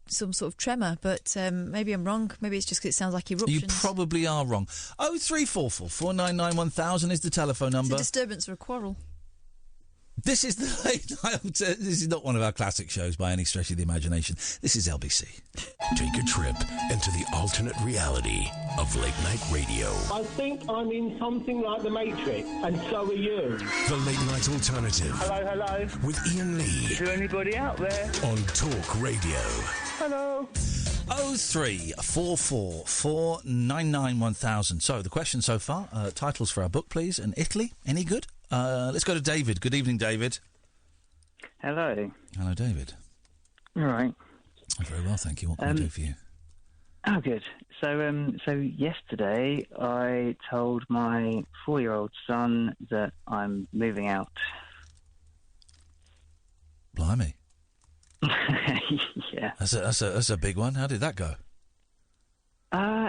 some sort of tremor, but maybe I'm wrong. Maybe it's just because it sounds like eruptions. You probably are wrong. 0344 499 1000 is the telephone number. It's a disturbance or a quarrel. This is the late night. This is not one of our classic shows by any stretch of the imagination. This is LBC. Take a trip into the alternate reality of late night radio. I think I'm in something like the Matrix, and so are you. The late night alternative. Hello. With Iain Lee. Is there anybody out there? On Talk Radio. Hello. 0344 499 1000. So the question so far, titles for our book, please. And Italy, any good? Let's go to David. Good evening, David. Hello. Hello, David. All right. I'm very well, thank you. What can I do for you? Oh, good. So yesterday I told my 4-year-old son that I'm moving out. Blimey. Yeah. That's a big one. How did that go?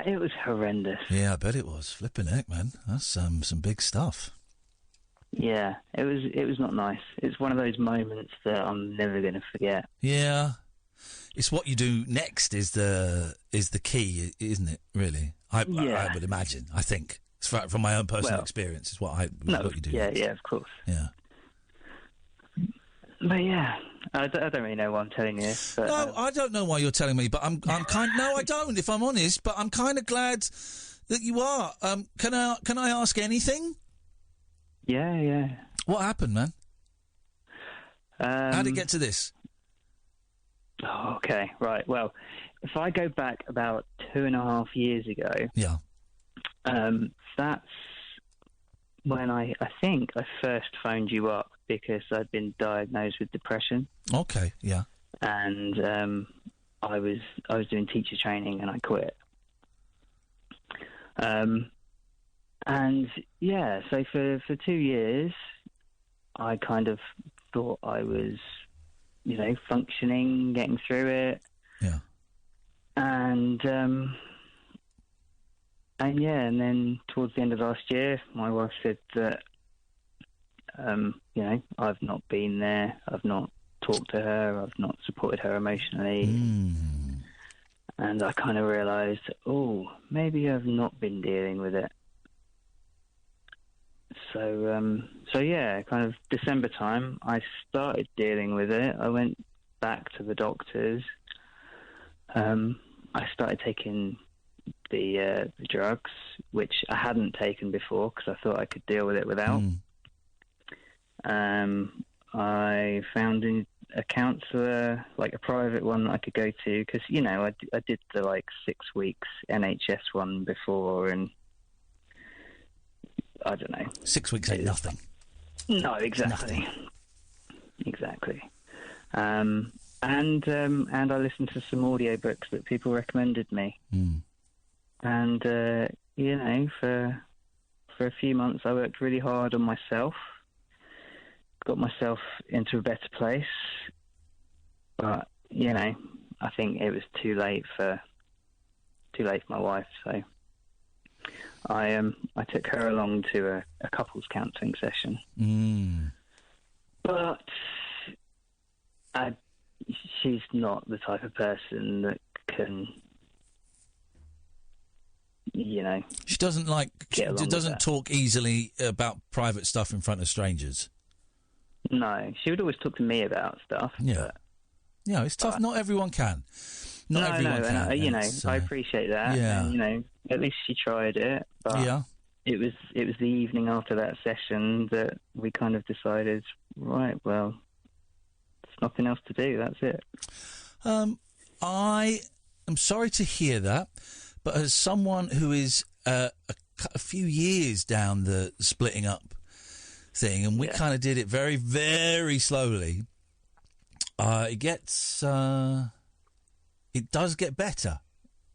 It was horrendous. Yeah, I bet it was. Flipping heck, man. That's some big stuff. Yeah, it was not nice. It's one of those moments that I'm never going to forget. Yeah. It's what you do next is the key, isn't it, really? I would imagine, I think. It's from my own personal experience, is what you do next. Yeah, of course. Yeah. But yeah, I don't really know why I'm telling you this. But, no, I don't know why you're telling me, but I'm kind. No, I don't. If I'm honest, but I'm kind of glad that you are. Can I ask anything? Yeah. What happened, man? How did it get to this? Oh, okay, right. Well, if I go back about 2.5 years ago, that's when I think I first phoned you up because I'd been diagnosed with depression. Okay, yeah. And I was doing teacher training and I quit. And yeah, so for 2 years, I kind of thought I was, functioning, getting through it. Yeah. And then towards the end of last year, my wife said that, I've not been there, I've not talked to her, I've not supported her emotionally. And I kind of realised, maybe I've not been dealing with it. So yeah, kind of December time, I started dealing with it. I went back to the doctors. I started taking the drugs, which I hadn't taken before because I thought I could deal with it without. I found a counsellor, like a private one that I could go to, because I did the 6 weeks NHS one before, and I don't know. 6 weeks ain't nothing. No, exactly. Nothing. Exactly. And I listened to some audiobooks that people recommended me. And for a few months I worked really hard on myself, got myself into a better place. But I think it was too late for my wife, so I took her along to a couples counselling session. But she's not the type of person that can, She doesn't talk easily about private stuff in front of strangers. No, she would always talk to me about stuff. Yeah. Yeah, it's tough. Not everyone can. Not everyone can. I appreciate that. Yeah. And, at least she tried it. But it was the evening after that session that we kind of decided, right, well, there's nothing else to do. That's it. I am sorry to hear that, but as someone who is a few years down the splitting up thing, and we kind of did it very, very slowly. It does get better.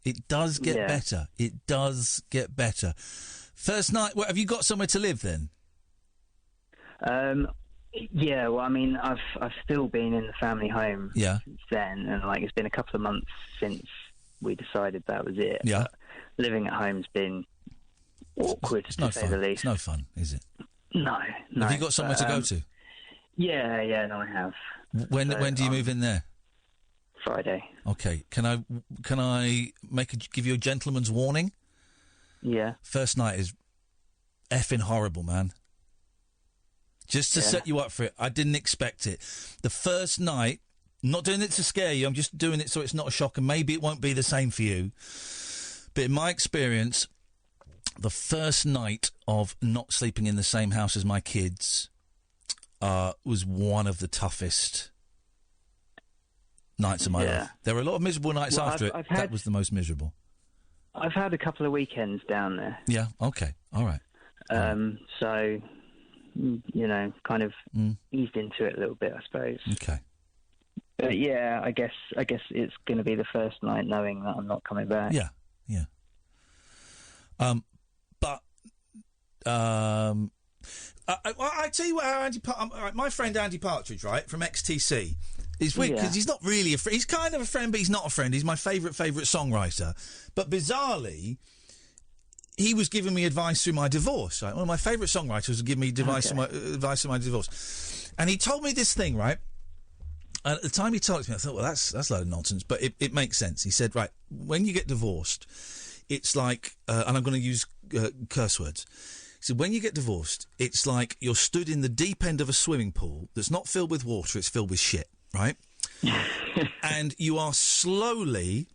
It does get better. It does get better. First night, have you got somewhere to live then? Yeah, well, I mean, I've still been in the family home since then, and like it's been a couple of months since we decided that was it. Yeah, but living at home's been awkward to say the least. It's no fun, is it? No. Have you got somewhere to go to? Yeah, no, I have. When do you move in there? Friday. Okay. Can I give you a gentleman's warning? Yeah. First night is effing horrible, man. Just to set you up for it, I didn't expect it. The first night, I'm not doing it to scare you, I'm just doing it so it's not a shock, and maybe it won't be the same for you. But in my experience, the first night of not sleeping in the same house as my kids was one of the toughest nights of my life. There were a lot of miserable nights after it. That was the most miserable. I've had a couple of weekends down there. Yeah, okay, all right. So, you know, kind of eased into it a little bit, I suppose. Okay. But yeah, I guess it's going to be the first night knowing that I'm not coming back. Yeah. I tell you what, my friend Andy Partridge, right, from XTC, is weird because he's not really a friend. He's kind of a friend, but he's not a friend. He's my favourite songwriter. But bizarrely, he was giving me advice through my divorce. Right? One of my favourite songwriters was giving me advice on my divorce. And he told me this thing, right? And at the time he told it to me, I thought, well, that's a load of nonsense. But it makes sense. He said, right, when you get divorced, it's like, and I'm going to use curse words. He said, when you get divorced, it's like you're stood in the deep end of a swimming pool that's not filled with water, it's filled with shit, right? And you are slowly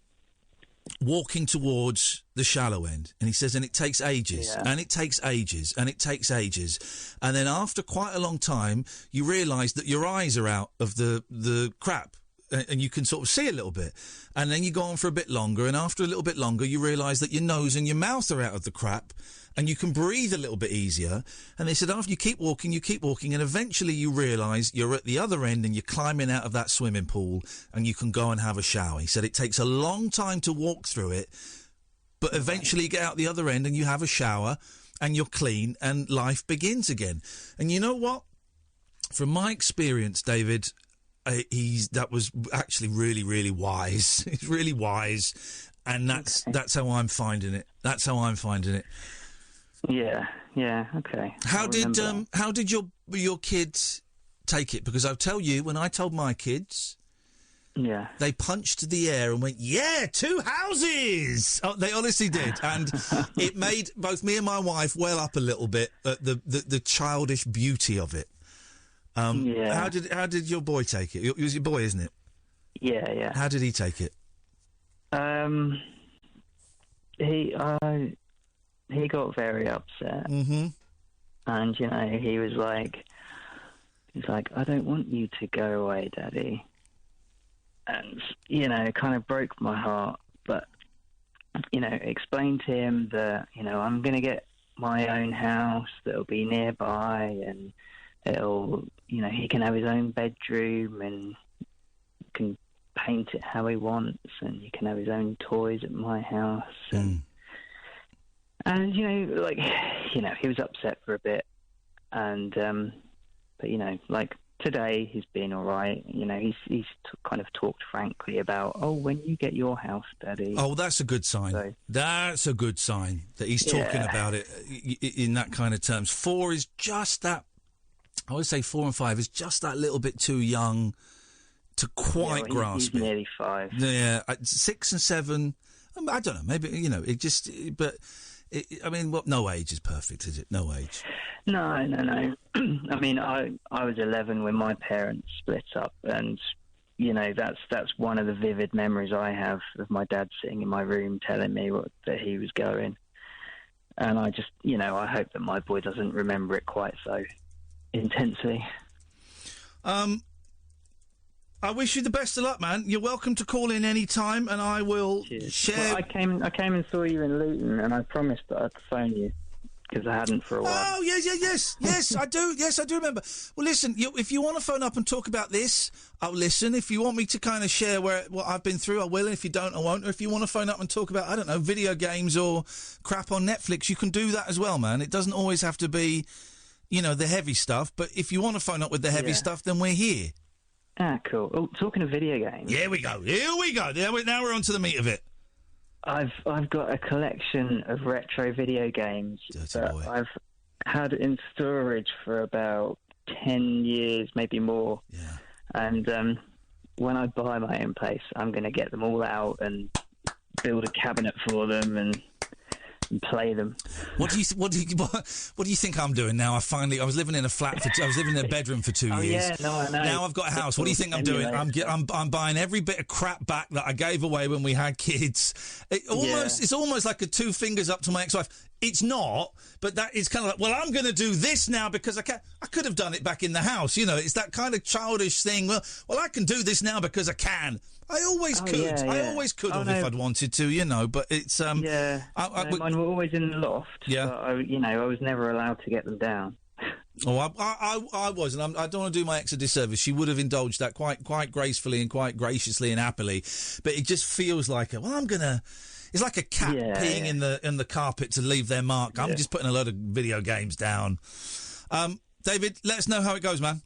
walking towards the shallow end. And he says, and it takes ages, and it takes ages, and it takes ages. And then after quite a long time, you realise that your eyes are out of the crap. And you can sort of see a little bit. And then you go on for a bit longer, and after a little bit longer, you realise that your nose and your mouth are out of the crap, and you can breathe a little bit easier. And they said after you keep walking, and eventually you realise you're at the other end and you're climbing out of that swimming pool and you can go and have a shower. He said it takes a long time to walk through it, but eventually you get out the other end and you have a shower and you're clean and life begins again. And you know what? From my experience, David, that was actually really, really wise. He's really wise, and that's how I'm finding it. That's how I'm finding it. Yeah, okay. How did your kids take it? Because I'll tell you, when I told my kids, they punched the air and went, "Yeah, 2 houses." Oh, they honestly did, and it made both me and my wife well up a little bit at the childish beauty of it. How did your boy take it? It was your boy, isn't it? Yeah. How did he take it? He got very upset. Mm-hmm. And, you know, he's like, I don't want you to go away, Daddy. And, you know, it kind of broke my heart. But, you know, explained to him that, you know, I'm going to get my own house that'll be nearby, and it'll, you know, he can have his own bedroom and can paint it how he wants, and he can have his own toys at my house. And you know, like, you know, he was upset for a bit, and but you know, like today he's been all right. You know, he's kind of talked frankly about, oh, when you get your house, Daddy. Oh, that's a good sign. So, that's a good sign that he's talking about it in that kind of terms. 4 is just that. I would say 4 and 5 is just that little bit too young to quite grasp he's nearly 5. Yeah, 6 and 7. I don't know. Maybe, you know, it just. But I mean, no age is perfect, is it? No age. No. I mean, I was 11 when my parents split up, and you know, that's one of the vivid memories I have of my dad sitting in my room telling me that he was going, and I just, you know, I hope that my boy doesn't remember it quite so intensely. I wish you the best of luck, man. You're welcome to call in any time, and I will share. Well, I came and saw you in Luton, and I promised that I'd phone you. because I hadn't for a while. Oh, yes, I do. Yes, I do remember. Well, listen, if you want to phone up and talk about this, I'll listen. If you want me to kind of share what I've been through, I will. And if you don't, I won't. Or if you want to phone up and talk about, I don't know, video games or crap on Netflix, you can do that as well, man. It doesn't always have to be, the heavy stuff. But if you want to phone up with the heavy stuff, then we're here. Ah, cool. Oh, talking of video games. Here we go. Now we're on to the meat of it. I've got a collection of retro video games that I've had in storage for about 10 years, maybe more. Yeah. And when I buy my own place, I'm going to get them all out and build a cabinet for them and play them. What do you think I'm doing now? I was living in a flat I was living in a bedroom for 2 years. Yeah, no, I know. Now I've got a house. What do you think I'm doing? I'm buying every bit of crap back that I gave away when we had kids. It's almost like a two fingers up to my ex-wife. It's not, but that is kind of like, well, I'm going to do this now because I can. I could have done it back in the house. It's that kind of childish thing. Well, I can do this now because I can. I always could. Yeah. I always could have if I'd wanted to, but it's... mine were always in the loft. Yeah. But I was never allowed to get them down. Oh, I wasn't. I don't want to do my ex a disservice. She would have indulged that quite gracefully and quite graciously and happily. But it just feels like, I'm going to... It's like a cat peeing in the carpet to leave their mark. I'm just putting a load of video games down. David, let us know how it goes, man.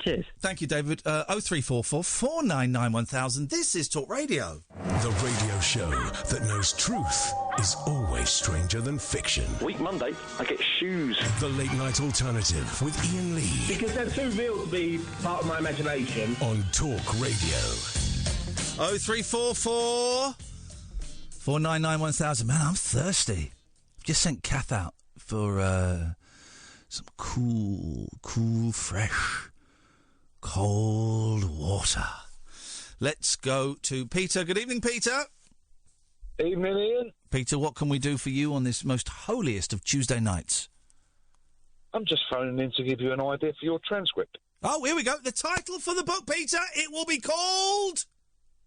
Cheers. Thank you, David. 0344 499 1000. This is Talk Radio. The radio show that knows truth is always stranger than fiction. Week Monday, I get shoes. The Late Night Alternative with Iain Lee. Because they're too real to be part of my imagination. On Talk Radio. 0344 499 1000. Man, I'm thirsty. Just sent Kath out for some cool, fresh, cold water. Let's go to Peter. Good evening, Peter. Evening, Ian. Peter, what can we do for you on this most holiest of Tuesday nights? I'm just phoning in to give you an idea for your transcript. Oh, here we go. The title for the book, Peter. It will be called...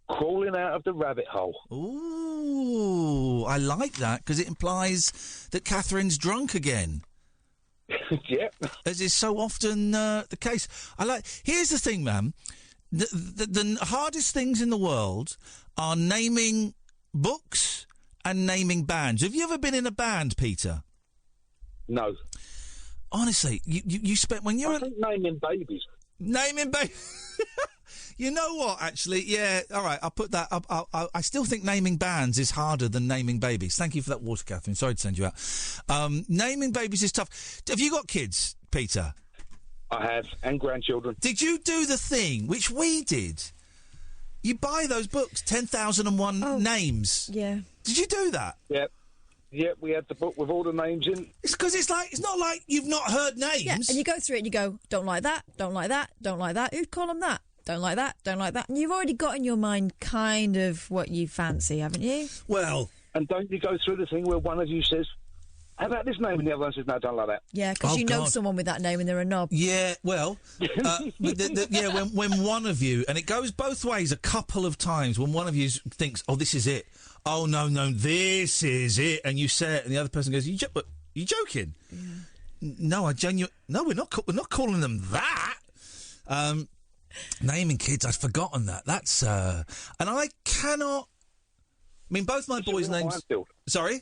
Crawling Out of the Rabbit Hole. Ooh, I like that, because it implies that Catherine's drunk again. Yeah. As is so often the case. Here's the thing, man. The hardest things in the world are naming books and naming bands. Have you ever been in a band, Peter? No. Honestly, you spent... when you're... I think naming babies. Naming babies... You know what, actually? Yeah, all right, I'll put that up. I still think naming bands is harder than naming babies. Thank you for that water, Catherine. Sorry to send you out. Naming babies is tough. Have you got kids, Peter? I have, and grandchildren. Did you do the thing, which we did? You buy those books, 10,001 Names. Yeah. Did you do that? Yep. Yep, we had the book with all the names in. It's because it's not like you've not heard names. Yeah, and you go through it and you go, don't like that, don't like that, don't like that. Who'd call them that? Don't like that, don't like that. And you've already got in your mind kind of what you fancy, haven't you? Well... And don't you go through the thing where one of you says, how about this name? And the other one says, no, don't like that. Yeah, because you know someone with that name and they're a knob. Yeah, well, when one of you... And it goes both ways a couple of times. When one of you thinks, oh, this is it. Oh, no, this is it. And you say it, and the other person goes, you joking? Yeah. No, No, we're not calling them that. Naming kids, I'd forgotten that. That's and I cannot. I mean, both my boys' names. Minefield. Sorry,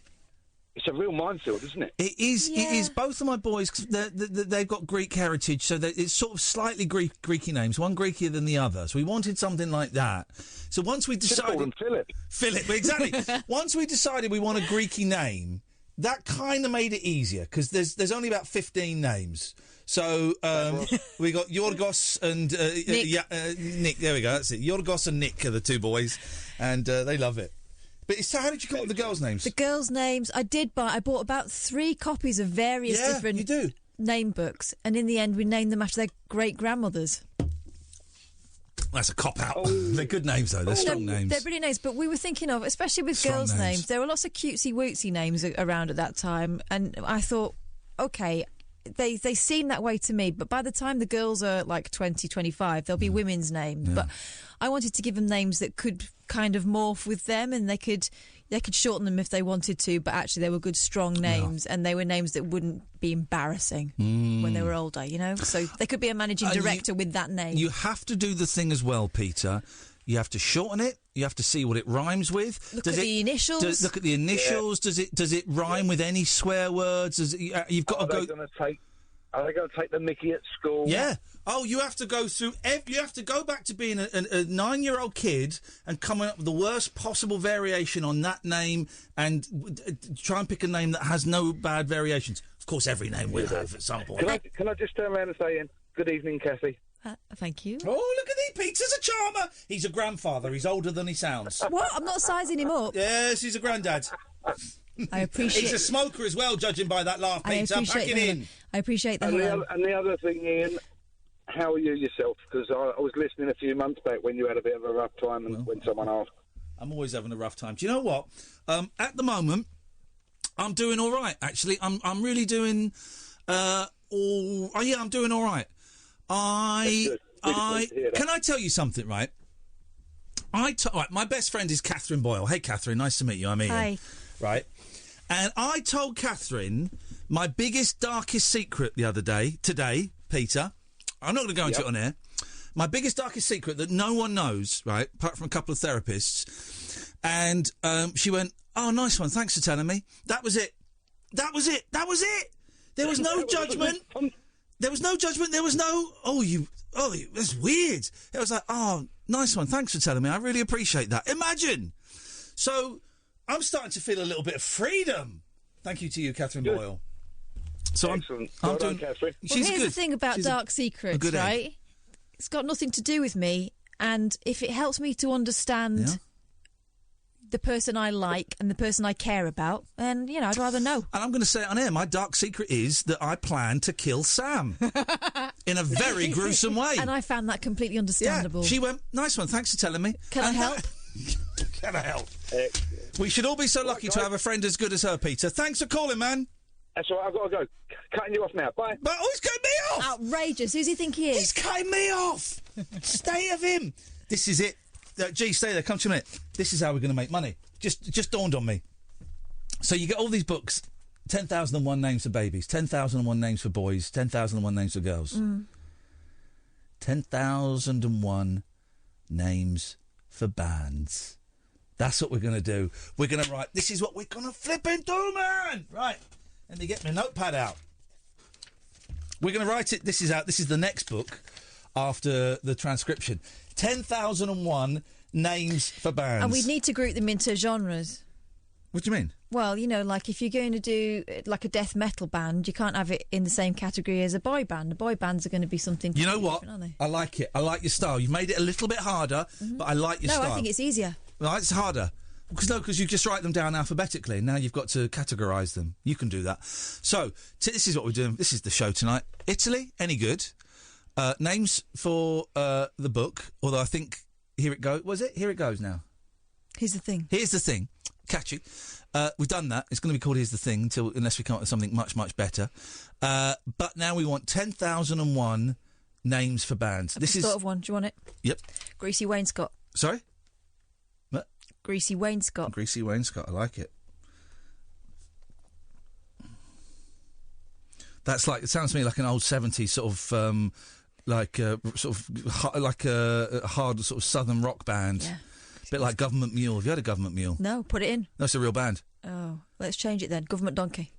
it's a real minefield, isn't it? It is. Yeah. It is. Both of my boys, they've got Greek heritage, so it's sort of slightly Greeky names. One Greekier than the other. So we wanted something like that. So once we decided, Philip, exactly. Once we decided we want a Greeky name, that kind of made it easier because there's only about 15 names. So we got Yorgos and Nick. There we go. That's it. Yorgos and Nick are the two boys, and they love it. But how did you come up with the girls' names? The girls' names, I bought about 3 copies of various different name books, and in the end we named them after their great-grandmothers. That's a cop-out. Oh. They're good names, though. They're strong names. They're really nice, but we were thinking of, especially with strong girls' names, there were lots of cutesy-wootsy names around at that time, and I thought, OK... They seem that way to me, but by the time the girls are like 20, 25, they'll be women's names. Yeah. But I wanted to give them names that could kind of morph with them, and they could They could shorten them if they wanted to, but actually they were good, strong names, and they were names that wouldn't be embarrassing when they were older, you know? So they could be a managing director with that name. You have to do the thing as well, Peter. You have to shorten it. You have to see what it rhymes with. Look at the initials. Look at the initials. Yeah. Does it rhyme with any swear words? You've got to go... Are they going to take the mickey at school? Yeah. Oh, you have to go through... you have to go back to being a 9-year-old kid and come up with the worst possible variation on that name and try and pick a name that has no bad variations. Of course, every name will have at some point. Can I just turn around and say, Ian, good evening, Kathy? Thank you. Oh, look at Peter's a charmer. He's a grandfather. He's older than he sounds. What? I'm not sizing him up. Yes, he's a granddad. I appreciate... He's a smoker as well, judging by that laugh, Peter. Pack it in. I appreciate that. And the other thing, Ian, how are you yourself? Because I was listening a few months back when you had a bit of a rough time and when someone asked. I'm always having a rough time. Do you know what? At the moment, I'm doing all right, actually. I'm really doing... I'm doing all right. Can I tell you something, right? Right, my best friend is Catherine Boyle. Hey, Catherine, nice to meet you. I'm Ian. Hi. Right. And I told Catherine my biggest, darkest secret today, Peter. I'm not going to go into it on air. My biggest, darkest secret that no one knows, right, apart from a couple of therapists. And she went, oh, nice one, thanks for telling me. That was it. That was it. There was no judgment. There was no judgment. There was no, that's weird. It was like, oh, nice one, thanks for telling me. I really appreciate that. Imagine. So... I'm starting to feel a little bit of freedom. Thank you to you, Catherine Boyle. So excellent. I'm doing. Catherine. Well, here's the thing about dark secrets, right? Egg. It's got nothing to do with me, and if it helps me to understand the person I like and the person I care about, then I'd rather know. And I'm going to say it on air. My dark secret is that I plan to kill Sam in a very gruesome way. And I found that completely understandable. Yeah. She went, nice one. Thanks for telling me. Can I help? Can I help? We should all be so lucky to have a friend as good as her, Peter. Thanks for calling, man. That's all right, I've got to go. Cutting you off now. Bye. But he's cutting me off! Outrageous. Who's he think he is? He's cutting me off! Stay of him! This is it. Gee, stay there. Come to a minute. This is how we're going to make money. Just dawned on me. So you get all these books. 10,001 names for babies. 10,001 names for boys. 10,001 names for girls. 10,001 names for bands. That's what we're going to do. We're going to write, this is what we're going to flipping do, man! Right. And they get my notepad out. We're going to write it. This is out. This is the next book after the transcription. 10,001 names for bands. And we need to group them into genres. What do you mean? Well, like if you're going to do like a death metal band, you can't have it in the same category as a boy band. The boy bands are going to be something You know what? different, aren't I like it. I like your style. You've made it a little bit harder, but I like your style. No, I think it's easier. Well, it's harder. Because you just write them down alphabetically. Now you've got to categorise them. You can do that. So, this is what we're doing. This is the show tonight. Italy, any good? Names for the book, although I think... Here it goes. Was it? Here it goes now. Here's the thing. Here's the thing. Catchy. We've done that. It's going to be called Here's the Thing unless we come up with something much, much better. But now we want 10,001 names for bands. This is... thought of one. Do you want it? Yep. Greasy Wainscot. Sorry? What? Greasy Wainscot. Greasy Wainscot. I like it. That's like... It sounds to me like an old 70s sort of... like a hard sort of southern rock band. Yeah. A bit like Government Mule. Have you heard of Government Mule? No, put it in. No, it's a real band. Oh, let's change it then. Government Donkey.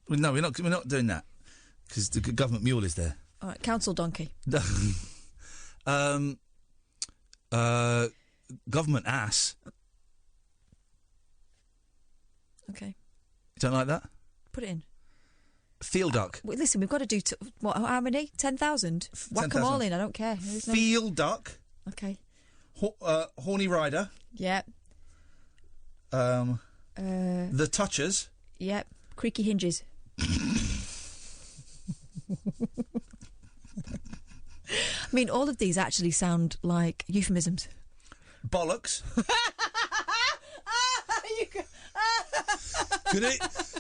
Well, no, we're not doing that because the Government Mule is there. All right, Council Donkey. Government Ass. Okay. You don't like that? Put it in. Field Duck. Listen, we've got to do... how many? 10,000? Whack them all in, I don't care. Field Duck. Okay. Horny Rider. Yep. The Touchers. Yep. Creaky Hinges. I mean, all of these actually sound like euphemisms. Bollocks.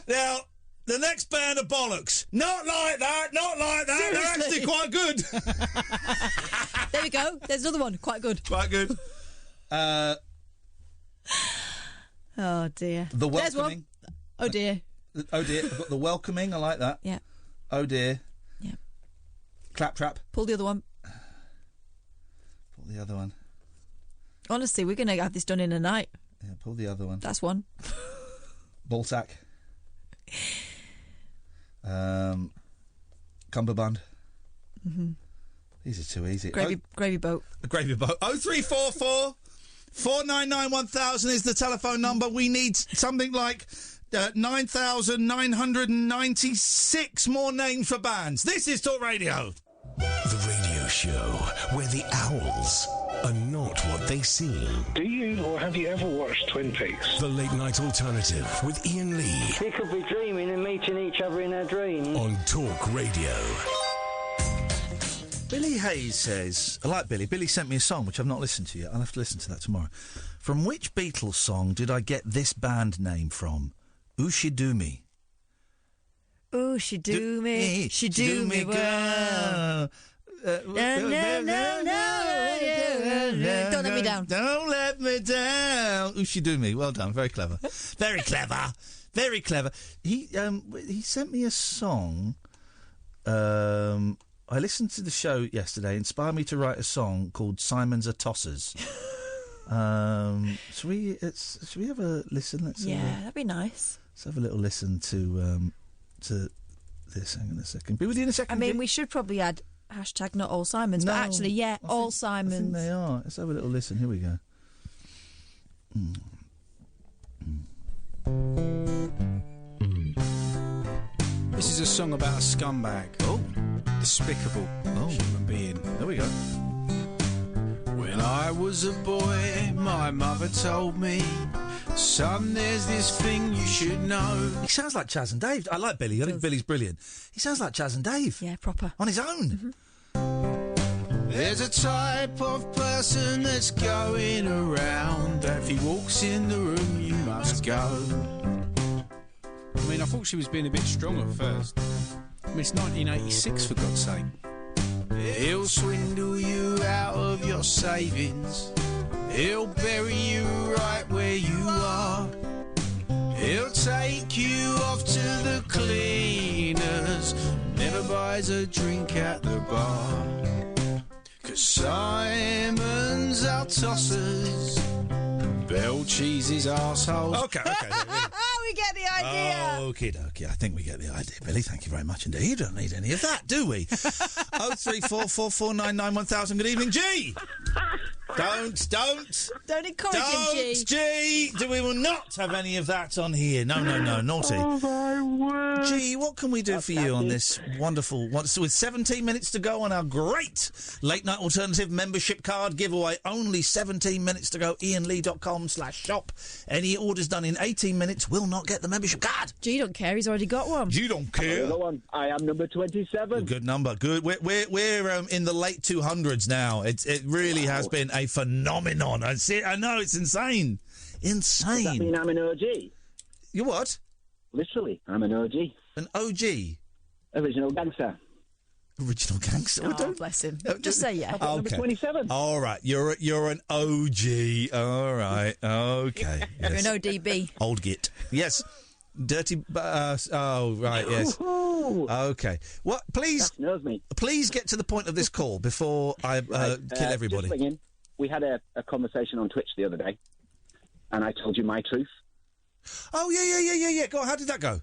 Now, the next band of Bollocks. Not like that. Seriously? They're actually quite good. There we go. There's another one. Quite good. Quite good. Oh, dear. The There's welcoming. one. Oh, dear. Oh, dear. I've got the welcoming. I like that. Yeah. Oh, dear. Yeah. Claptrap. Pull the other one. Pull the other one. Honestly, we're going to have this done in a night. Yeah, pull the other one. That's one. Ballsack. Cumberbund. Mm-hmm. These are too easy. Gravy boat. A gravy boat. 0344 499 1000 is the telephone number. We need something like 9,996 more names for bands. This is Talk Radio. The radio show where the owls are not what they seem. Do you or have you ever watched Twin Peaks? The Late Night Alternative with Iain Lee We could be dreaming and meeting each other in our dreams. on Talk Radio. Billy Hayes says, I like Billy. Billy sent me a song which I've not listened to yet. I'll have to listen to that tomorrow. From which Beatles song did I get this band name from? Ooh, She Do Me. Ooh, she do me. She do me well. No. Don't let me down. Don't let me down. Ooh, She Do Me. Well done. Very clever. Very clever. Very clever. He sent me a song. I listened to the show yesterday. Inspired me to write a song called "Simons Are Tossers." Should we have a listen? That'd be nice. Let's have a little listen to this. Hang on a second. Be with you in a second. I mean, we should probably add hashtag not all Simons, but actually, all Simons. I think they are. Let's have a little listen. Here we go. This is a song about a scumbag. Oh. Despicable human being. There we go. When I was a boy, my mother told me, son, there's this thing you should know. He sounds like Chaz and Dave. I like Billy. I think Billy's brilliant. He sounds like Chaz and Dave. Yeah, proper. On his own. Mm-hmm. There's a type of person that's going around that if he walks in the room, you must go. I mean, I thought she was being a bit strong at first. I mean, it's 1986, for God's sake. He'll swindle you out of your savings. He'll bury you right where you are. He'll take you off to the cleaners. Never buys a drink at the bar. 'Cause Simons are tossers. Bell cheese's arsehole. Okay. We get the idea. Okay. I think we get the idea, Billy. Thank you very much indeed. You don't need any of that, do we? 0344499 1000. Good evening, G. Don't encourage him, G. We will not have any of that on here. No, naughty. Oh, my word. G, what can we do for you on this wonderful... with 17 minutes to go on our great Late Night Alternative membership card giveaway. Only 17 minutes to go. IanLee.com/shop. Any orders done in 18 minutes will not get the membership card. G don't care. He's already got one. G don't care. I am number 27. Good number. Good. We're in the late 200s now. It really has been a phenomenon. I know, it's insane. Insane. Does that mean I'm an OG? You what? Literally, I'm an OG. An OG? Original gangster. Original gangster? Oh, bless him. Just say yeah. Okay. Number 27. All right. You're an OG. All right. Okay. Yes. You're an ODB. Old git. Yes. Dirty... oh, right, yes. Okay. What? Please... That knows me. Please get to the point of this call before I kill everybody. Just ringing. We had a conversation on Twitch the other day, and I told you my truth. Oh, yeah. Go on, how did that go?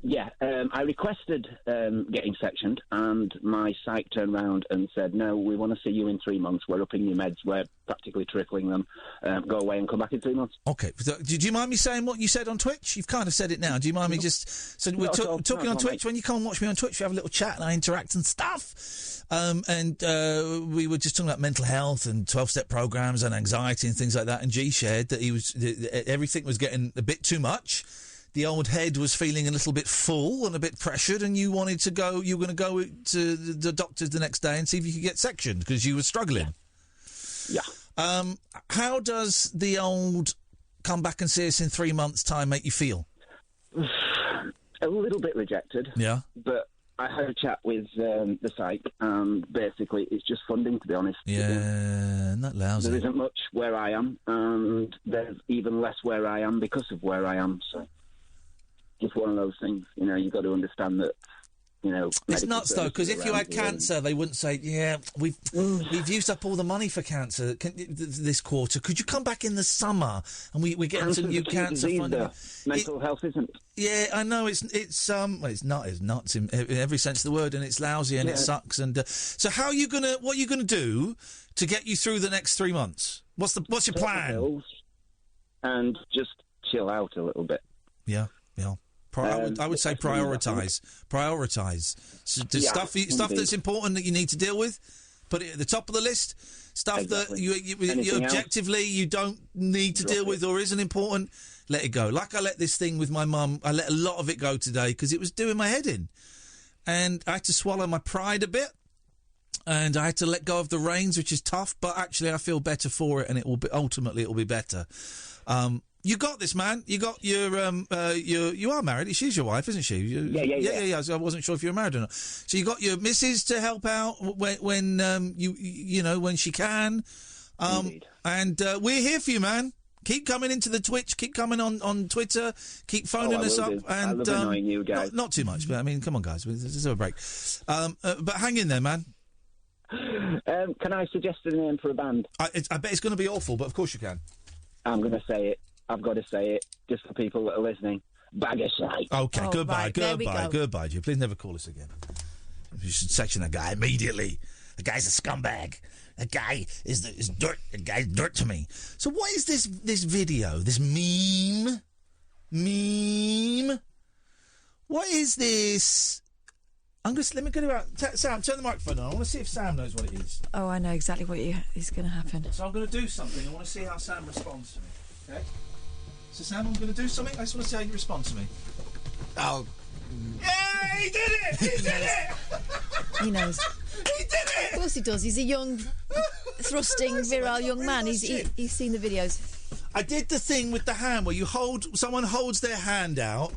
Yeah, I requested getting sectioned, and my psych turned round and said, no, we want to see you in 3 months. We're upping your meds. We're practically trickling them. Go away and come back in 3 months. Okay. So, do you mind me saying what you said on Twitch? You've kind of said it now. Do you mind me just... So we're talking on Twitch. Mate. When you come and watch me on Twitch, we have a little chat and I interact and stuff. We were just talking about mental health and 12-step programs and anxiety and things like that. And G shared that everything was getting a bit too much. The old head was feeling a little bit full and a bit pressured, and you wanted to go. You were going to go to the doctors the next day and see if you could get sectioned because you were struggling. Yeah. How does the old come back and see us in 3 months' time make you feel? A little bit rejected. Yeah. But I had a chat with the psych, and basically it's just funding, to be honest. Yeah, not lousy. There isn't much where I am, and there's even less where I am because of where I am. So, just one of those things. You know, you've got to understand that. You know, it's nuts though, because if you had cancer, they wouldn't say, "Yeah, we've used up all the money for cancer this quarter. Could you come back in the summer and we're getting some new cancer funding?" Mental health isn't. Yeah, I know it's well, it's nuts in every sense of the word, and it's lousy and it sucks. And so, what are you gonna do to get you through the next 3 months? What's your plan? And just chill out a little bit. Yeah. I would say prioritise. Stuff that's important that you need to deal with. Put it at the top of the list. Stuff that you objectively you don't need to deal with or isn't important. Let it go. Like I let this thing with my mum. I let a lot of it go today because it was doing my head in, and I had to swallow my pride a bit, and I had to let go of the reins, which is tough. But actually, I feel better for it, and ultimately it will be better. You got this, man. You got you are married. She's your wife, isn't she? Yeah. So I wasn't sure if you were married or not. So you got your missus to help out when when she can. And we're here for you, man. Keep coming into the Twitch. Keep coming on Twitter. Keep phoning us up. And I love annoying you guys. Not too much, but I mean, come on, guys. Let's have a break. But hang in there, man. Can I suggest a name for a band? I bet it's going to be awful, but of course you can. I'm going to say it. I've got to say it, just for people that are listening. Bag of shite. Okay, goodbye, right, goodbye, Jim. Please never call us again. You should section that guy immediately. The guy's a scumbag. That guy is dirt. The guy's dirt to me. So what is this video? This meme? What is this? Let me go out. Sam, turn the microphone on. I want to see if Sam knows what it is. Oh, I know exactly what is going to happen. So I'm going to do something. I want to see how Sam responds to me. Okay? So, Sam, I'm going to do something. I just want to see how you respond to me. Oh. Yeah, he did it! He did it! He knows. He did it! Of course he does. He's a young, thrusting, virile young man. He's seen the videos. I did the thing with the hand where someone holds their hand out,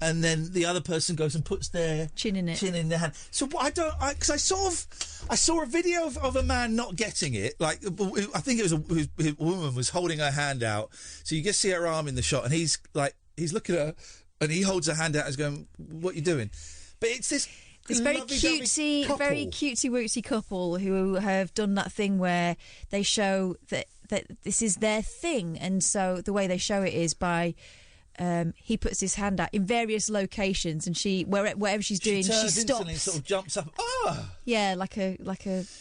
and then the other person goes and puts their chin in their hand. So because I saw a video of a man not getting it. Like I think it was a woman was holding her hand out, so you just see her arm in the shot, and he's looking at her, and he holds her hand out, and is going, "What are you doing?" But it's this. This very cutesy wootsy couple who have done that thing where they show that this is their thing, and so the way they show it is by. He puts his hand out in various locations, and wherever she's doing, she stops. And sort of jumps up. Oh, yeah, like a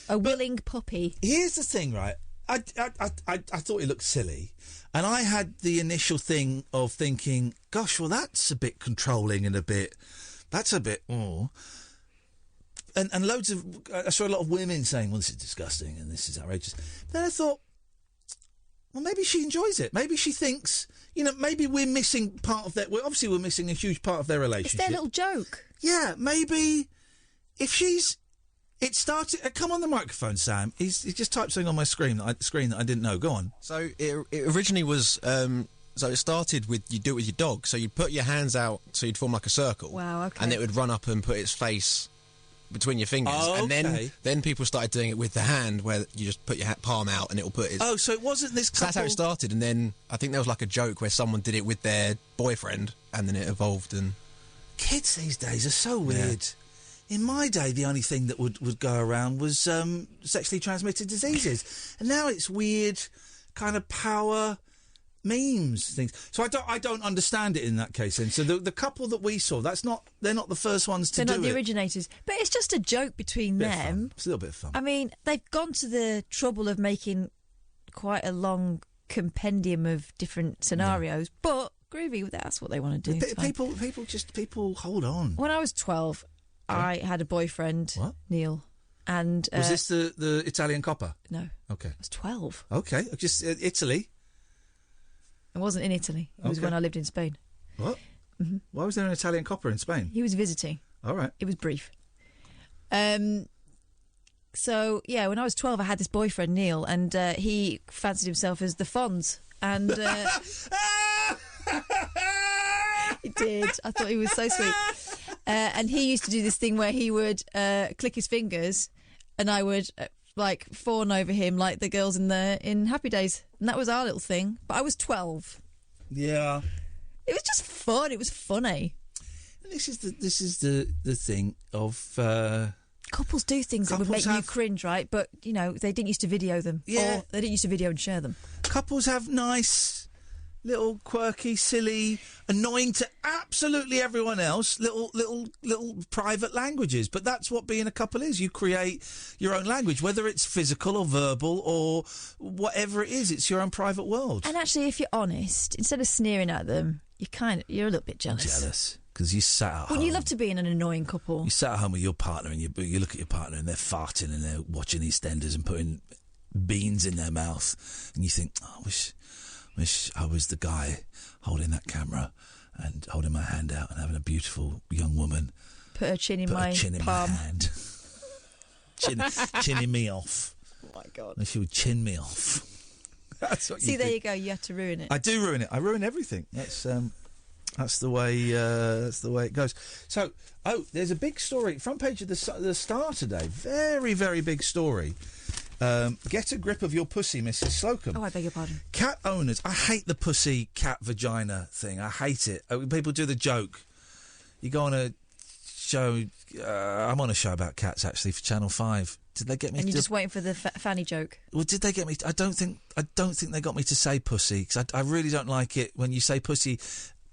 willing puppy. Here's the thing, right? I thought it looked silly, and I had the initial thing of thinking, "Gosh, well, that's a bit controlling and that's a bit." Oh. And I saw a lot of women saying, "Well, this is disgusting and this is outrageous." Then I thought, well, maybe she enjoys it. Maybe she thinks, maybe we're missing part of that. Obviously, we're missing a huge part of their relationship. It's their little joke. Yeah, maybe if she's... It started... come on the microphone, Sam. He's just typed something on my screen that I didn't know. Go on. So it originally was... so it started with you do it with your dog. So you'd put your hands out so you'd form like a circle. Wow, okay. And it would run up and put its face... between your fingers, and then people started doing it with the hand, where you just put your palm out and it will put its... Oh, so it wasn't this couple... So that's how it started, and then I think there was like a joke where someone did it with their boyfriend, and then it evolved, and... Kids these days are so weird. Yeah. In my day, the only thing that would go around was sexually transmitted diseases, and now it's weird kind of power... memes things. So I don't understand it in that case then. So the couple that we saw, they're not the first ones to do it. They're not the originators. But it's just a joke between them. It's a little bit of fun. I mean, they've gone to the trouble of making quite a long compendium of different scenarios, but groovy, that's what they want to do. People hold on. When I was 12, I had a boyfriend, Neil. And was this the Italian copper? No. Okay. I was 12. Okay. Just Italy. It wasn't in Italy. It was when I lived in Spain. What? Mm-hmm. Why was there an Italian copper in Spain? He was visiting. All right. It was brief. So, yeah, when I was 12, I had this boyfriend, Neil, and he fancied himself as the Fonz. And he did. I thought he was so sweet. And he used to do this thing where he would click his fingers, and I would fawn over him like the girls in Happy Days, and that was our little thing. But I was 12. Yeah, it was just fun. It was funny. And this is the thing of couples do things that would make you cringe, right? But they didn't used to video them. Yeah, or they didn't used to video and share them. Couples have nice, little quirky, silly, annoying to absolutely everyone else, little private languages. But that's what being a couple is. You create your own language, whether it's physical or verbal or whatever it is. It's your own private world. And actually, if you're honest, instead of sneering at them, you're a little bit jealous. Because you sat at home. Wouldn't you love to be in an annoying couple? You sat at home with your partner and you look at your partner and they're farting and they're watching EastEnders and putting beans in their mouth, and you think, oh, I wish I was the guy holding that camera and holding my hand out and having a beautiful young woman put her chin in my palm. My hand, chinning me off. Oh my God! And she would chin me off. That's what. See, there you go. You had to ruin it. I do ruin it. I ruin everything. That's the way. That's the way it goes. So, there's a big story. Front page of the Star today. Very, very big story. Get a grip of your pussy, Mrs. Slocum. Oh, I beg your pardon. Cat owners. I hate the pussy cat vagina thing. I hate it. People do the joke. You go on a show. I'm on a show about cats actually for Channel 5. Did they get me? And you're just waiting for the fanny joke. Well, did they get me? I don't think they got me to say pussy, because I really don't like it when you say pussy.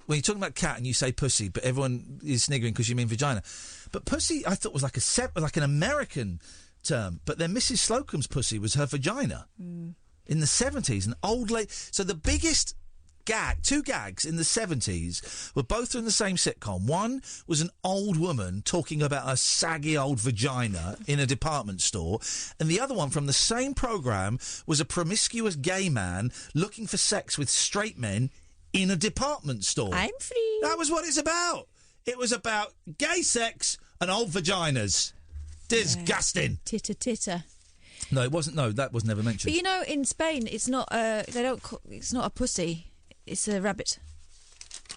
When you're talking about cat and you say pussy, but everyone is sniggering because you mean vagina. But pussy, I thought was like an American term. But then Mrs. Slocum's pussy was her vagina in the 70s. An old lady. So the biggest two gags in the 70s were both in the same sitcom. One was an old woman talking about a saggy old vagina in a department store, and the other one from the same programme was a promiscuous gay man looking for sex with straight men in a department store. I'm free. That was what it's about. It was about gay sex and old vaginas. Disgusting. Titter. No, it wasn't. No, that was never mentioned. But in Spain, it's not. It's not a pussy. It's a rabbit.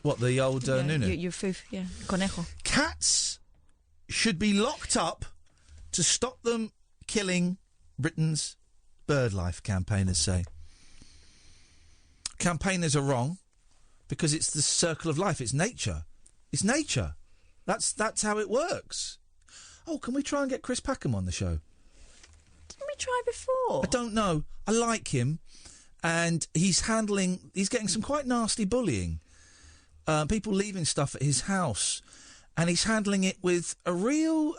What, the old Nunu? Your foof, yeah, conejo. Cats should be locked up to stop them killing Britain's bird life, campaigners say. Campaigners are wrong, because it's the circle of life. It's nature. It's nature. That's how it works. Oh, can we try and get Chris Packham on the show? Didn't we try before? I don't know. I like him, and he's getting some quite nasty bullying. People leaving stuff at his house, and he's handling it with a real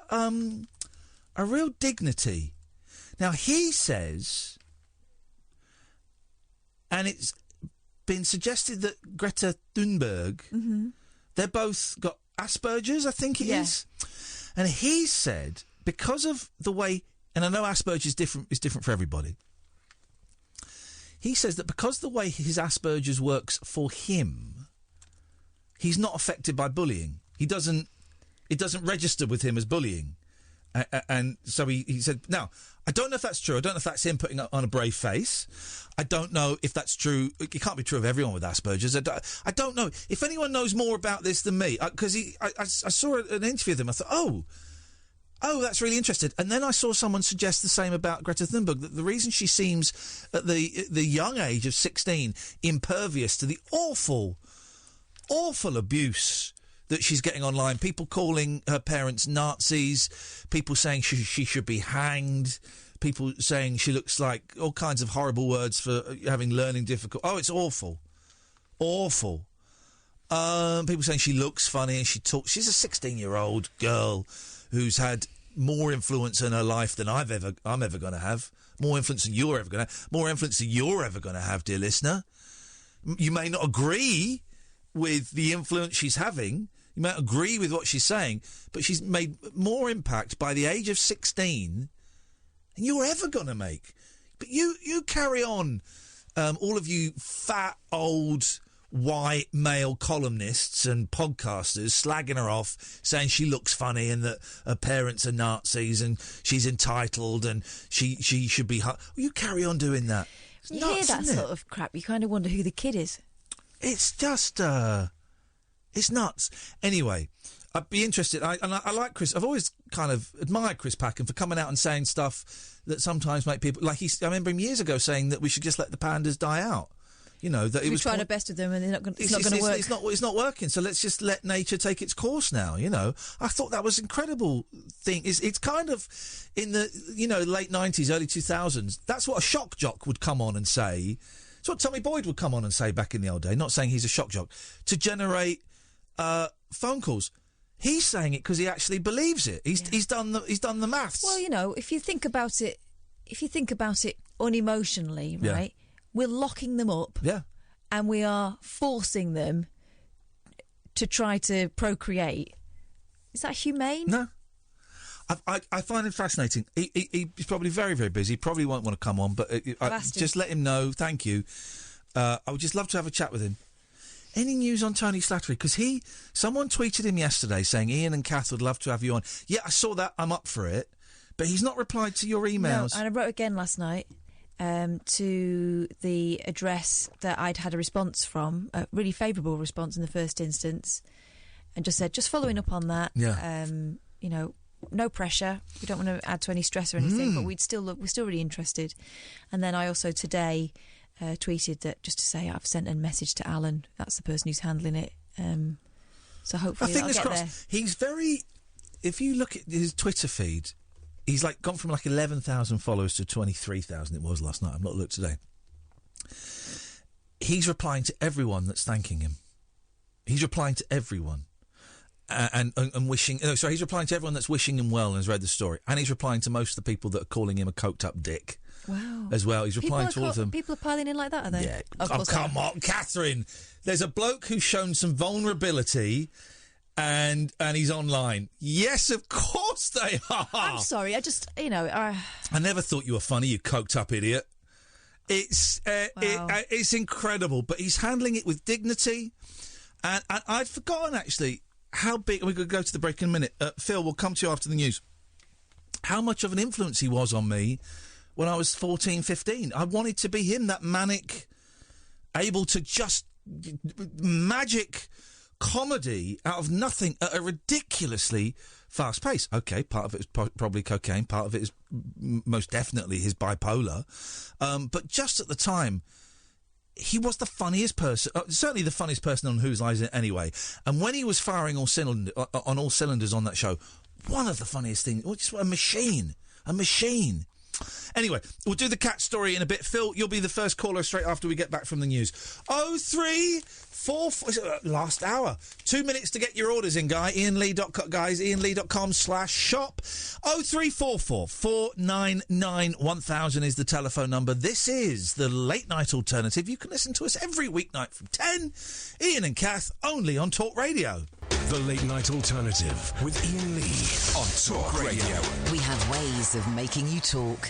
dignity. Now, he says, and it's been suggested that Greta Thunberg, they're both got Asperger's, I think it is. And he said, because of the way, and I know Asperger's is different for everybody. He says that because the way his Asperger's works for him, he's not affected by bullying. It doesn't register with him as bullying. And so he said, now, I don't know if that's true. I don't know if that's him putting on a brave face. I don't know if that's true. It can't be true of everyone with Asperger's. I don't know. If anyone knows more about this than me, because I saw an interview with him, I thought, oh, that's really interesting. And then I saw someone suggest the same about Greta Thunberg, that the reason she seems, at the young age of 16, impervious to the awful abuse that she's getting online, people calling her parents Nazis, people saying she should be hanged, people saying she looks like all kinds of horrible words for having learning difficulty. Oh, it's awful. Awful. People saying she looks funny and she talks. She's a 16-year-old girl who's had more influence in her life than I'm ever going to have. More influence than you're ever going to have. More influence than you're ever going to have, dear listener. You may not agree with the influence she's having. You might agree with what she's saying, but she's made more impact by the age of 16 than you're ever going to make. But you carry on, all of you fat, old, white male columnists and podcasters slagging her off, saying she looks funny and that her parents are Nazis and she's entitled and she should be... You carry on doing that. It's you nuts, hear that isn't sort it? of crap, you kind of wonder who the kid is. It's just... it's nuts. Anyway, I'd be interested. I like Chris. I've always kind of admired Chris Packham for coming out and saying stuff that sometimes make people... I remember him years ago saying that we should just let the pandas die out. You know, that we've tried our best with them and it's not going to work. It's not working, so let's just let nature take its course now, you know. I thought that was an incredible thing. It's kind of in the, late 90s, early 2000s, that's what a shock jock would come on and say. It's what Tommy Boyd would come on and say back in the old day, not saying he's a shock jock, to generate phone calls. He's saying it because he actually believes it. He's done the maths. Well, if you think about it unemotionally, right? We're locking them up. Yeah. And we are forcing them to try to procreate. Is that humane? No. I find him fascinating. He's probably very, very busy. Probably won't want to come on, but just let him know. Thank you. I would just love to have a chat with him. Any news on Tony Slattery? Because someone tweeted him yesterday saying Iain and Kath would love to have you on. Yeah, I saw that. I'm up for it. But he's not replied to your emails. No, and I wrote again last night to the address that I'd had a response from, a really favourable response in the first instance, and just said, just following up on that, no pressure. We don't want to add to any stress or anything, but we're still really interested. And then I also today tweeted that just to say I've sent a message to Alan. That's the person who's handling it. So hopefully I'll get there. He's very... If you look at his Twitter feed, he's gone from 11,000 followers to 23,000 it was last night. I've not looked today. He's replying to everyone that's thanking him. He's replying to everyone. And wishing... he's replying to everyone that's wishing him well and has read the story. And he's replying to most of the people that are calling him a coked-up dick. Wow. As well. He's replying to all of them. People are piling in like that, are they? Yeah. Oh, come on, Catherine. There's a bloke who's shown some vulnerability and he's online. Yes, of course they are. I'm sorry. I just, I never thought you were funny, you coked-up idiot. It's incredible, but he's handling it with dignity. And I'd forgotten, actually, how big... We could go to the break in a minute. Phil, we'll come to you after the news. How much of an influence he was on me when I was 14, 15. I wanted to be him, that manic, able to just magic comedy out of nothing at a ridiculously fast pace. Okay, part of it is probably cocaine, part of it is most definitely his bipolar. But just at the time, he was the funniest person, certainly the funniest person on Whose Line Is It Anyway. And when he was firing on all cylinders on that show, one of the funniest things, just a machine. Anyway, we'll do the cat story in a bit. Phil, you'll be the first caller straight after we get back from the news. 0344... Last hour. 2 minutes to get your orders in, guys. IainLee.com/shop. 0344 499 1000 is the telephone number. This is the Late Night Alternative. You can listen to us every weeknight from 10. Iain and Kath, only on Talk Radio. The Late Night Alternative with Iain Lee on Talk Radio. We have ways of making you talk.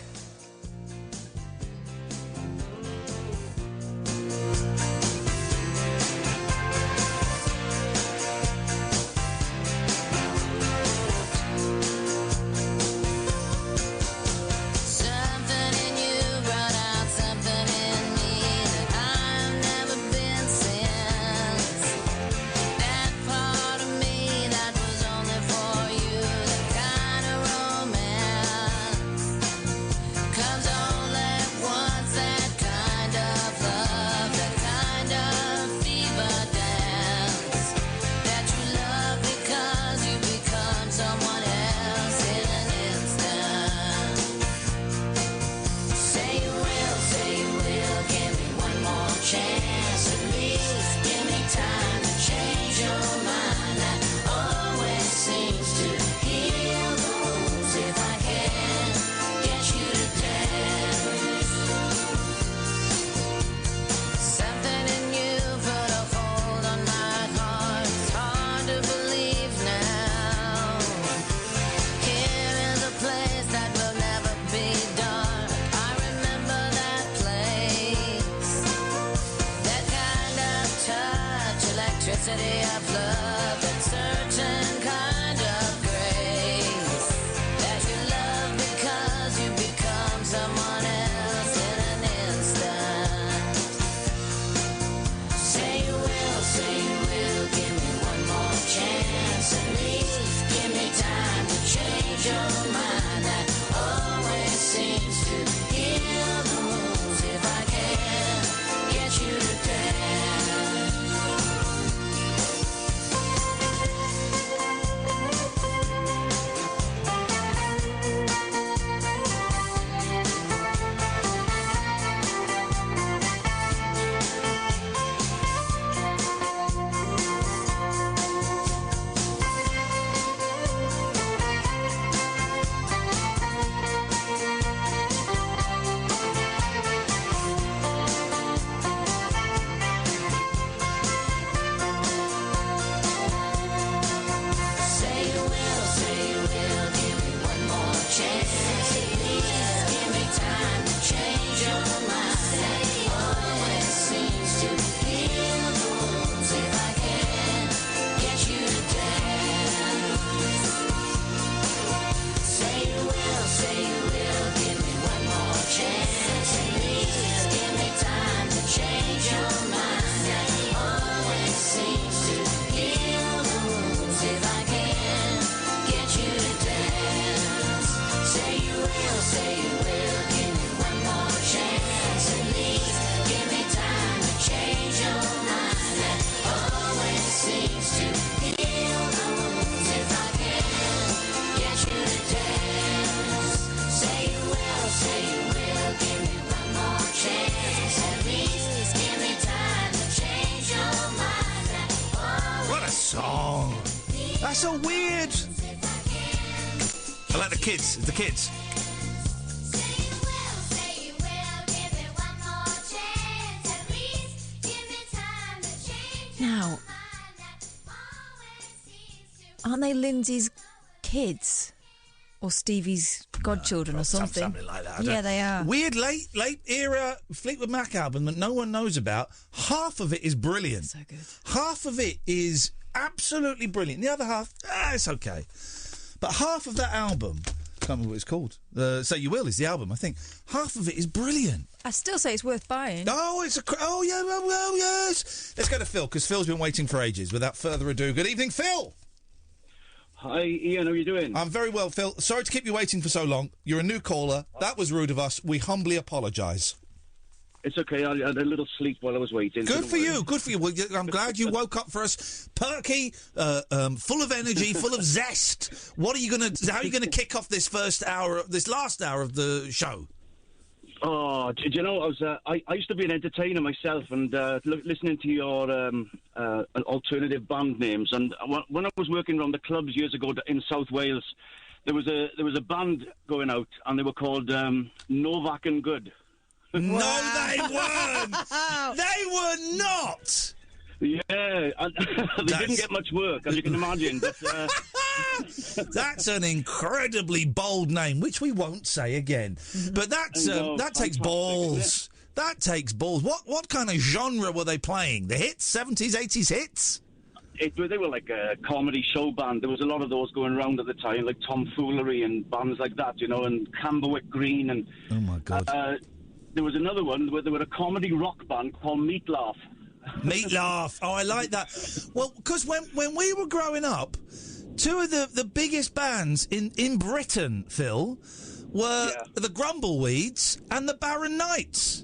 so weird. I like the kids. It's the kids. Now, aren't they Lindsay's kids? Or Stevie's godchildren or something? Something like that. Yeah, they are. Weird late era Fleetwood Mac album that no one knows about. Half of it is brilliant. So good. Half of it is absolutely brilliant. The other half, it's okay. But half of that album, I can't remember what it's called. So You Will is the album, I think. Half of it is brilliant. I still say it's worth buying. Oh, yeah, well, yes. Let's go to Phil, because Phil's been waiting for ages. Without further ado, good evening, Phil. Hi, Ian, how are you doing? I'm very well, Phil. Sorry to keep you waiting for so long. You're a new caller. That was rude of us. We humbly apologise. It's okay. I had a little sleep while I was waiting. Good for you. Good for you. Well, I'm glad you woke up for us, perky, full of energy, full of zest. How are you going to kick off this last hour of the show? Oh, do you know, I used to be an entertainer myself, and listening to your alternative band names. And when I was working around the clubs years ago in South Wales, there was a band going out, and they were called Novak and Good. No, they weren't. They were not. Yeah, they didn't get much work, as you can imagine. But, that's an incredibly bold name, which we won't say again. But that takes balls. That takes balls. What kind of genre were they playing? The hits, 70s, 80s hits? They were like a comedy show band. There was a lot of those going around at the time, like Tomfoolery and bands like that, you know, and Camberwick Green. And oh my God! There was another one where they were a comedy rock band called Meat Laugh. Meat Laugh. Oh, I like that. Well, because when we were growing up, two of the biggest bands in Britain, Phil, were the Grumbleweeds and the Barron Knights.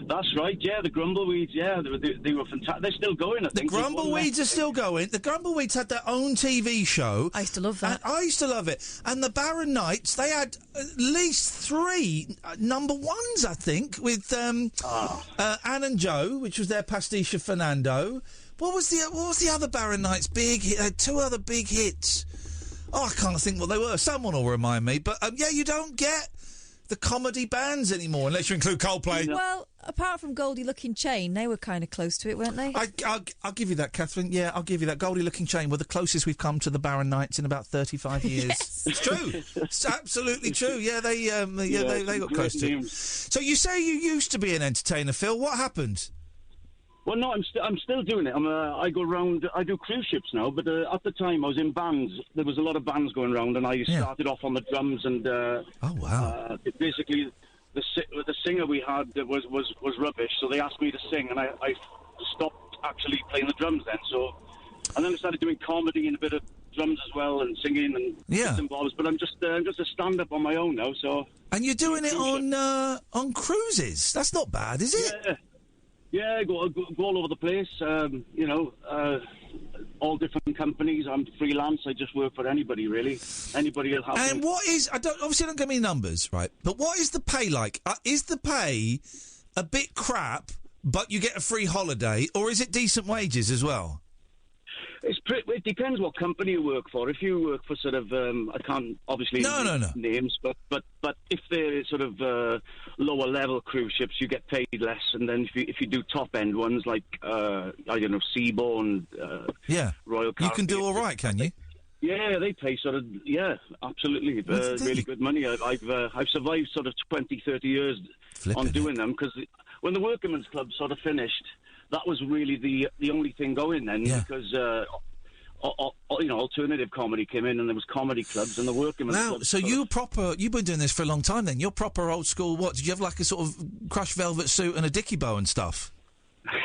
That's right, yeah, the Grumbleweeds, yeah, they were fantastic. They're still going, I think. The Grumbleweeds are still going. The Grumbleweeds had their own TV show. I used to love that. I used to love it. And the Barron Knights, they had at least 3 number ones, I think, with Anne and Joe, which was their pastiche of Fernando. What was the other Barron Knights big hit? They had 2 other big hits. Oh, I can't think what they were. Someone will remind me. But, yeah, you don't get the comedy bands anymore, unless you include Coldplay. Well, apart from Goldie Looking Chain, they were kind of close to it, weren't they? I'll give you that, Catherine. Yeah, I'll give you that. Goldie Looking Chain were the closest we've come to the Barron Knights in about 35 years. Yes. It's true. It's absolutely true. Yeah, they got close to it. So you say you used to be an entertainer, Phil. What happened? Well, no, I'm still doing it. I go around. I do cruise ships now, but at the time I was in bands. There was a lot of bands going around, and I started off on the drums. And oh wow! Basically, the singer we had was rubbish, so they asked me to sing, and I stopped actually playing the drums then. And then I started doing comedy and a bit of drums as well, and singing and bits and bobs. But I'm just a stand-up on my own now. So. And you're doing it on cruises. That's not bad, is it? Yeah. Yeah, go all over the place. All different companies. I'm freelance. I just work for anybody, really. Anybody will help me. And what is? Obviously, don't give me numbers, right? But what is the pay like? Is the pay a bit crap, but you get a free holiday, or is it decent wages as well? It depends what company you work for. If you work for sort of, I can't obviously names, but if they're sort of lower level cruise ships, you get paid less. And then if you do top end ones like I don't know, Seabourn, Royal Caribbean, you can do all right, can you? Yeah, they pay sort of absolutely really good money. I've survived sort of 20, 30 years on doing them because when the Workingmen's Club sort of finished. That was really the only thing going then, because alternative comedy came in, and there was comedy clubs and the Workingmen's Club. So you've been doing this for a long time then. You're proper old school. What did you have, like a sort of crushed velvet suit and a dicky bow and stuff?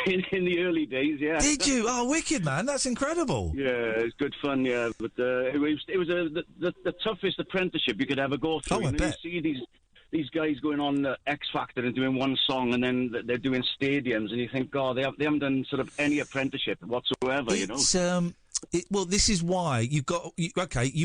in the early days, yeah. Did you? Oh, wicked, man! That's incredible. Yeah, it was good fun. Yeah, but it was the toughest apprenticeship you could ever go through. Oh, I bet. You see these guys going on X Factor and doing one song, and then they're doing stadiums, and you think, God, they haven't done sort of any apprenticeship whatsoever, you know. Well, this is why you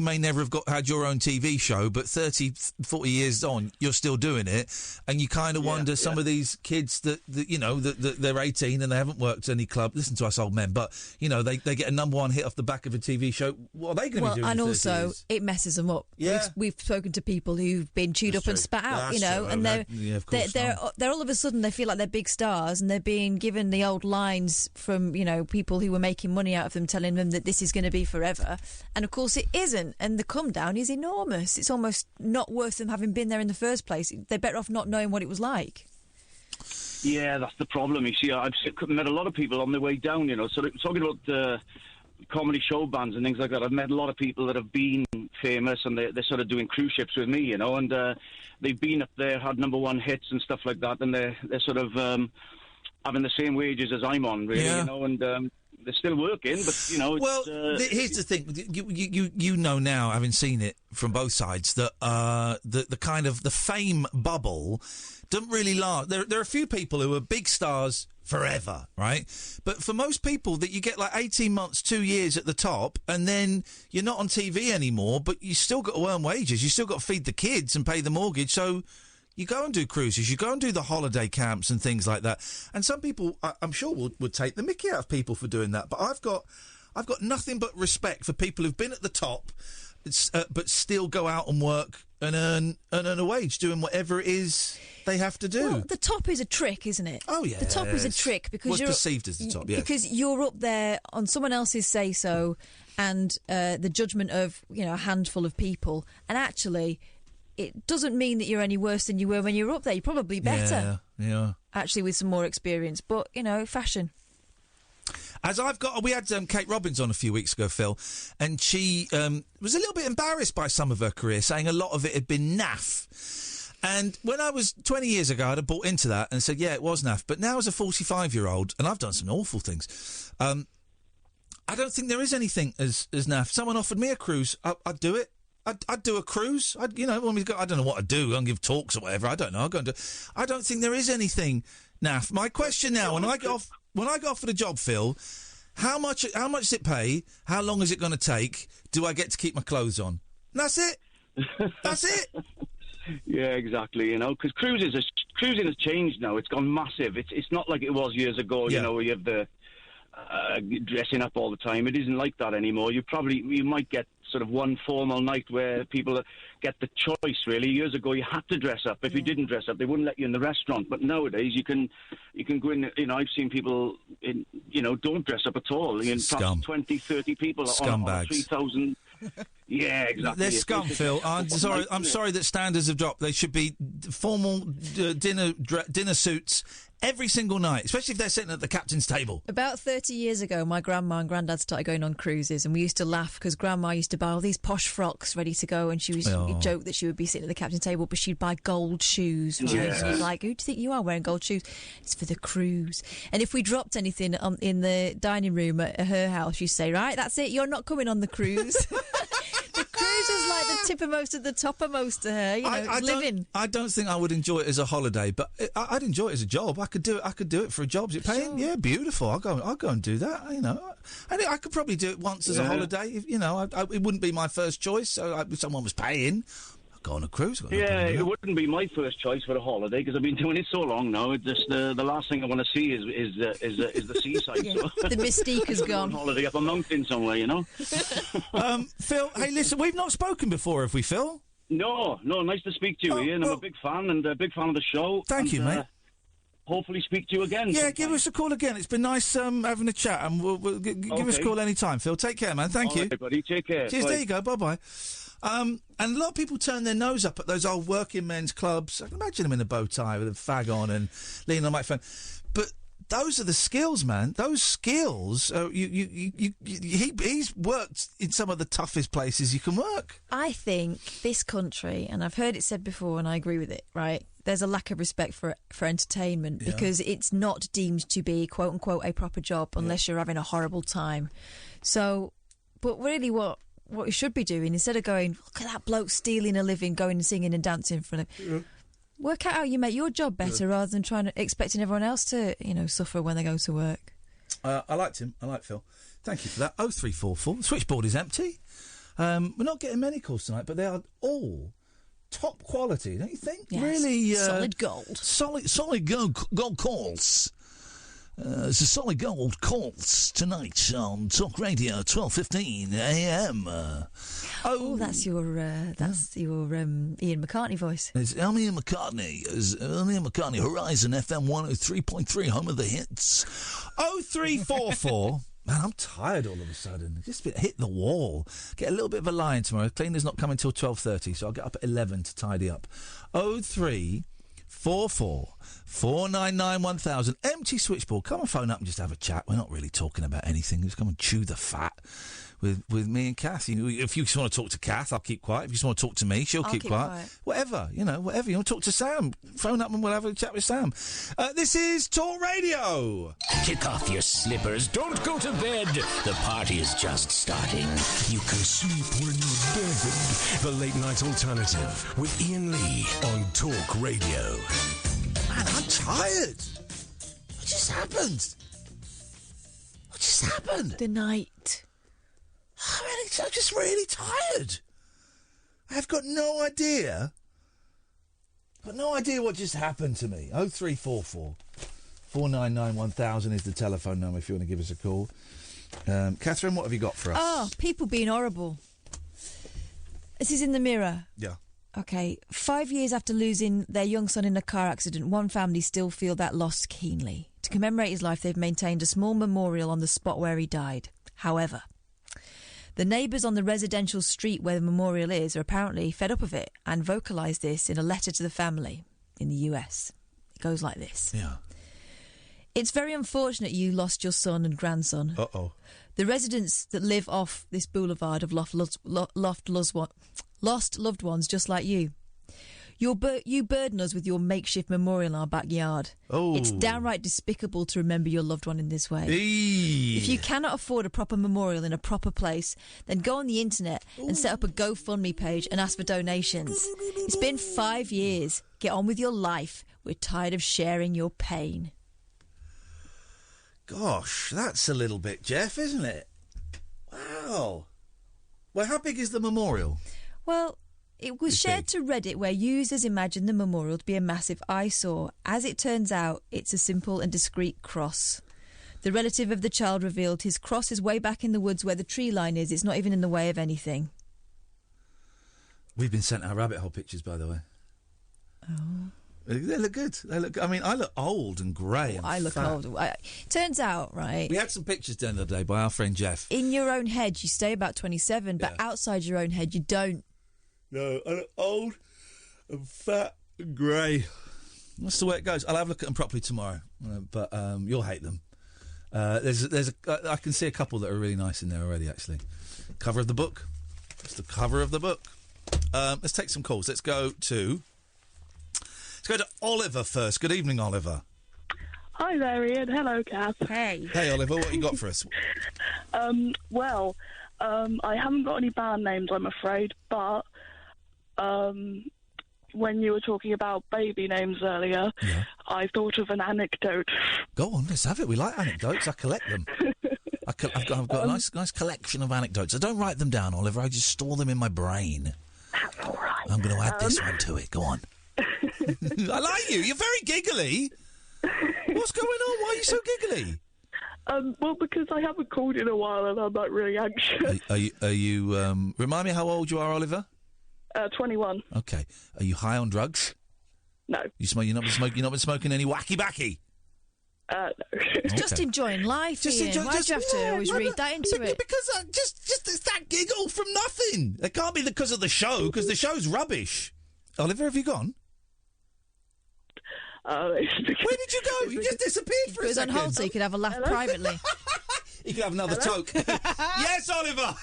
may never have had your own TV show, but 30, 40 years on, you're still doing it, and you kind of wonder some of these kids that they're 18 and they haven't worked any club. Listen to us old men, but they get a number one hit off the back of a TV show. What are they going to be doing? And in 30 also years? it messes them up. Yeah. We've spoken to people who've been chewed up and spat out, and they're all of a sudden they feel like they're big stars, and they're being given the old lines from people who were making money out of them, telling them that this is going to be forever, and of course it isn't, and the come down is enormous. It's almost not worth them having been there in the first place. They're better off not knowing what it was like. Yeah, that's the problem. You see, I've met a lot of people on their way down, sort of talking about comedy show bands and things like that. I've met a lot of people that have been famous, and they're sort of doing cruise ships with me, and they've been up there, had number one hits and stuff like that, and they're sort of having the same wages as I'm on, really, and they're still working, but here's the thing: you know now, having seen it from both sides, that the kind of the fame bubble doesn't really last. There are a few people who are big stars forever, right? But for most people, that you get like 18 months, 2 years at the top, and then you're not on TV anymore, but you still got to earn wages. You still got to feed the kids and pay the mortgage. So you go and do cruises, you go and do the holiday camps and things like that. And some people, I'm sure, would take the mickey out of people for doing that. But I've got nothing but respect for people who've been at the top, but still go out and work and earn a wage doing whatever it is they have to do. Well, the top is a trick, isn't it? Oh, yeah. The top is a trick because you're perceived as the top, yes. Because you're up there on someone else's say-so and the judgment of, a handful of people. And actually, it doesn't mean that you're any worse than you were when you were up there. You're probably better. Yeah. Actually, with some more experience. But, fashion. We had Kate Robbins on a few weeks ago, Phil, and she was a little bit embarrassed by some of her career, saying a lot of it had been naff. And when I was 20 years ago, I'd have bought into that and said, yeah, it was naff. But now as a 45-year-old, and I've done some awful things, I don't think there is anything as naff. Someone offered me a cruise, I'd do it. I'd do a cruise. I don't know what I'd do. I'd give talks or whatever. I don't know. I don't think there is anything naff. My question now, when I get offered a job, Phil, how much does it pay? How long is it going to take? Do I get to keep my clothes on? And that's it. That's it. Yeah, exactly. Because cruising has changed now. It's gone massive. It's not like it was years ago. Where you have the dressing up all the time. It isn't like that anymore. You might get sort of one formal night where people get the choice, really. Years ago, you had to dress up. If you didn't dress up, they wouldn't let you in the restaurant. But nowadays, you can go in. I've seen people don't dress up at all. Scum. 20, 30 people Scumbags. on 3,000. Yeah, exactly. They're scum, Phil. I'm sorry that standards have dropped. They should be formal dinner suits every single night, especially if they're sitting at the captain's table. About 30 years ago, my grandma and granddad started going on cruises, and we used to laugh because grandma used to buy all these posh frocks ready to go, and she was joke that she would be sitting at the captain's table, but she'd buy gold shoes. Right? Yeah. She was like, who do you think you are wearing gold shoes? It's for the cruise. And if we dropped anything in the dining room at her house, she'd say, right, that's it, you're not coming on the cruise. The cruise was like the tippermost of the toppermost to her, living. I don't think I would enjoy it as a holiday, but I'd enjoy it as a job. I could do it for a job. Is it paying? Sure. Yeah, beautiful. I'll go and do that. And I could probably do it once as a holiday. If, it wouldn't be my first choice. So if someone was paying, I'd go on a cruise. It wouldn't be my first choice for a holiday because I've been doing it so long now. It's just the last thing I want to see is the seaside. Yeah. So. The mystique has gone. On holiday up a mountain somewhere, Phil, hey, listen, we've not spoken before, have we, Phil? No, nice to speak to you, Ian. I'm a big fan and a big fan of the show. Thank you, mate. Hopefully speak to you again. Yeah, sometime. Give us a call again. It's been nice having a chat, and we'll give us a call any time, Phil. Take care, man. Thank you. All right, buddy. Take care. Cheers. Bye. There you go. Bye-bye. And a lot of people turn their nose up at those old working men's clubs. I can imagine them in a bow tie with a fag on and leaning on the microphone. But those are the skills, man. Those skills. He's worked in some of the toughest places you can work. I think this country, and I've heard it said before, and I agree with it. Right, there's a lack of respect for entertainment because it's not deemed to be quote unquote a proper job unless you're having a horrible time. So, but really, what you should be doing instead of going, look at that bloke stealing a living, going and singing and dancing in front of. Work out how you make your job better rather than expecting everyone else to, suffer when they go to work. I liked him. I like Phil. Thank you for that. 0344. The switchboard is empty. We're not getting many calls tonight, but they are all top quality, don't you think? Yes. Really Solid gold. Solid gold calls. It's a solid gold calls tonight on Talk Radio 12:15 a.m. That's your Ian McCartney voice. It's Ian McCartney. Horizon FM 103.3, home of the hits. 0344. Man, I'm tired all of a sudden. Just hit the wall. Get a little bit of a lie in tomorrow. Cleaner's not coming till 12:30, so I'll get up at 11 to tidy up. 0344 499 1000. Empty switchboard. Come and phone up and just have a chat. We're not really talking about anything. Just come and chew the fat with me and Kath. If you just want to talk to Kath, I'll keep quiet. If you just want to talk to me, she'll keep quiet. Whatever. Whatever. You want to talk to Sam, phone up and we'll have a chat with Sam. This is Talk Radio. Kick off your slippers. Don't go to bed. The party is just starting. You can sleep when you're dead. The Late Night Alternative with Iain Lee on Talk Radio. Man, I'm tired. What just happened? The night. I'm just really tired. I've got no idea. What just happened to me. 0344 499 1000 is the telephone number if you want to give us a call. Catherine, what have you got for us? Oh, people being horrible. This is in the Mirror. Yeah. Okay, 5 years after losing their young son in a car accident, one family still feel that loss keenly. To commemorate his life, they've maintained a small memorial on the spot where he died. However, the neighbours on the residential street where the memorial is are apparently fed up of it and vocalised this in a letter to the family in the US. It goes like this. Yeah. It's very unfortunate you lost your son and grandson. Uh-oh. The residents that live off this boulevard have lost loved ones just like you. You burden us with your makeshift memorial in our backyard. Oh. It's downright despicable to remember your loved one in this way. Eee. If you cannot afford a proper memorial in a proper place, then go on the internet and set up a GoFundMe page and ask for donations. It's been 5 years. Get on with your life. We're tired of sharing your pain. Gosh, that's a little bit Jeff, isn't it? Wow. Well, how big is the memorial? Well, it was shared to Reddit where users imagined the memorial to be a massive eyesore. As it turns out, it's a simple and discreet cross. The relative of the child revealed his cross is way back in the woods where the tree line is. It's not even in the way of anything. We've been sent our rabbit hole pictures, by the way. Oh. They look good. I mean, I look old and grey and I look fat. old. Turns out, right... We had some pictures done the other day by our friend Jeff. In your own head, you stay about 27, but outside your own head, you don't. No, I look old and fat and grey. That's the way it goes. I'll have a look at them properly tomorrow, but you'll hate them. I can see a couple that are really nice in there already, actually. Cover of the book. It's the cover of the book. Let's take some calls. Let's go to Oliver first. Good evening, Oliver. Hi there, Ian. Hello, Kath. Hey. Hey, Oliver. What you got for us? I haven't got any band names, I'm afraid, but when you were talking about baby names earlier, I thought of an anecdote. Go on, let's have it. We like anecdotes. I collect them. I've got a nice collection of anecdotes. I don't write them down, Oliver. I just store them in my brain. That's all right. I'm going to add this one to it. Go on. I like you. You're very giggly. What's going on? Why are you so giggly? Well, because I haven't called in a while and I'm like really anxious. Are you? Remind me how old you are, Oliver. 21. Okay. Are you high on drugs? No. You're not been smoking any wacky backy? No. Okay. Just enjoying life, Ian. Why do you have to always read that into it? Because just it's that giggle from nothing. It can't be because of the show, because the show's rubbish. Oliver, have you gone? Where did you go? You just disappeared for a second. It was on hold so you could have a laugh privately. You could have another toke. Yes, Oliver.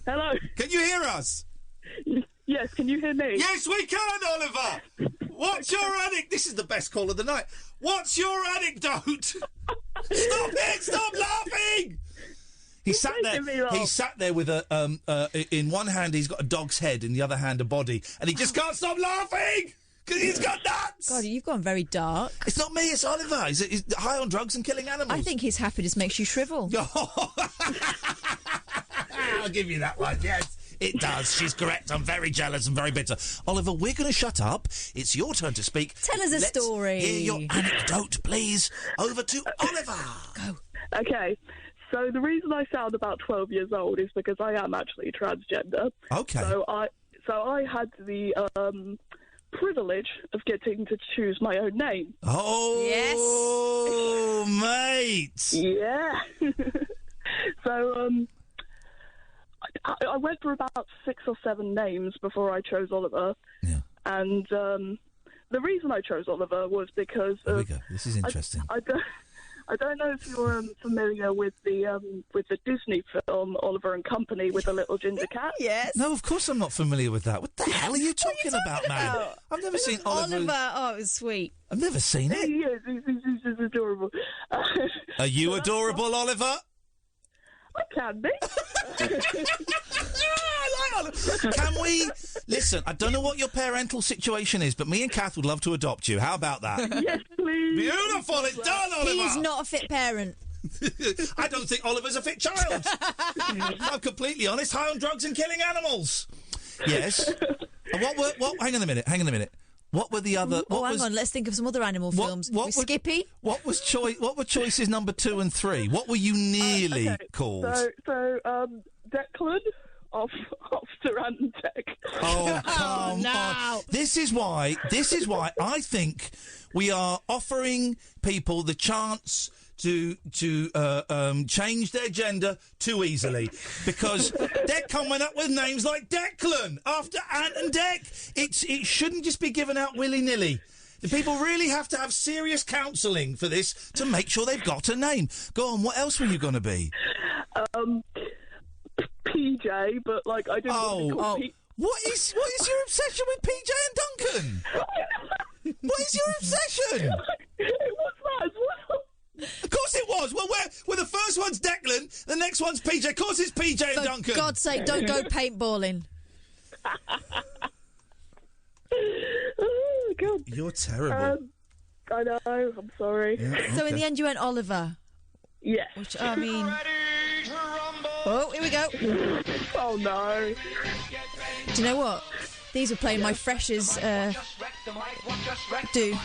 Hello. Can you hear us? Yes, can you hear me? Yes, we can, Oliver. What's your anecdote? This is the best call of the night. What's your anecdote? Stop it! Stop laughing! He sat there with a in one hand he's got a dog's head, in the other hand a body, and he just can't stop laughing. Because he's got nuts! God, you've gone very dark. It's not me, it's Oliver. He's high on drugs and killing animals. I think his happiness makes you shrivel. I'll give you that one, yes. It does. She's correct. I'm very jealous and very bitter. Oliver, we're going to shut up. It's your turn to speak. Tell us a story. Hear your anecdote, please. Over to Oliver. Go. Okay. So the reason I sound about 12 years old is because I am actually transgender. Okay. So I had the privilege of getting to choose my own name. Oh, yes. Mate. Yeah. So I went for about 6 or 7 names before I chose Oliver. Yeah. And the reason I chose Oliver was because Here we go. This is interesting. I don't know if you're familiar with the Disney film Oliver and Company with the little ginger cat. Yes. No, of course I'm not familiar with that. What the hell are you talking about, man? I've never seen Oliver. Oh, it was sweet. I've never seen it. Yes, he's adorable. Are you adorable, Oliver? I can be. Can we... Listen, I don't know what your parental situation is, but me and Kath would love to adopt you. How about that? Yes, please. Beautiful. It's done, Oliver. He is not a fit parent. I don't think Oliver's a fit child. I'm completely honest. High on drugs and killing animals. Yes. What? Hang on a minute. What were the other... hang on. Let's think of some other animal films. Skippy? What were choices number 2 and 3? What were you nearly called? So Declan off Durantech. Oh, come on. This is why I think we are offering people the chance to change their gender too easily, because they're coming up with names like Declan after Ant and Dec. It shouldn't just be given out willy-nilly. The people really have to have serious counselling for this to make sure they've got a name. Go on, what else were you going to be? PJ, but like I didn't want to be called What is your obsession with PJ and Duncan? What is your obsession? It was that as well. Of course it was. Well, the first one's Declan, the next one's PJ. Of course it's PJ and Duncan. For God's sake, don't go paintballing. Oh, God. You're terrible. I know, I'm sorry. Yeah, okay. So in the end you went Oliver? Yes. Which, I mean... Oh, here we go. Oh, no. Do you know what? These were playing my freshers do.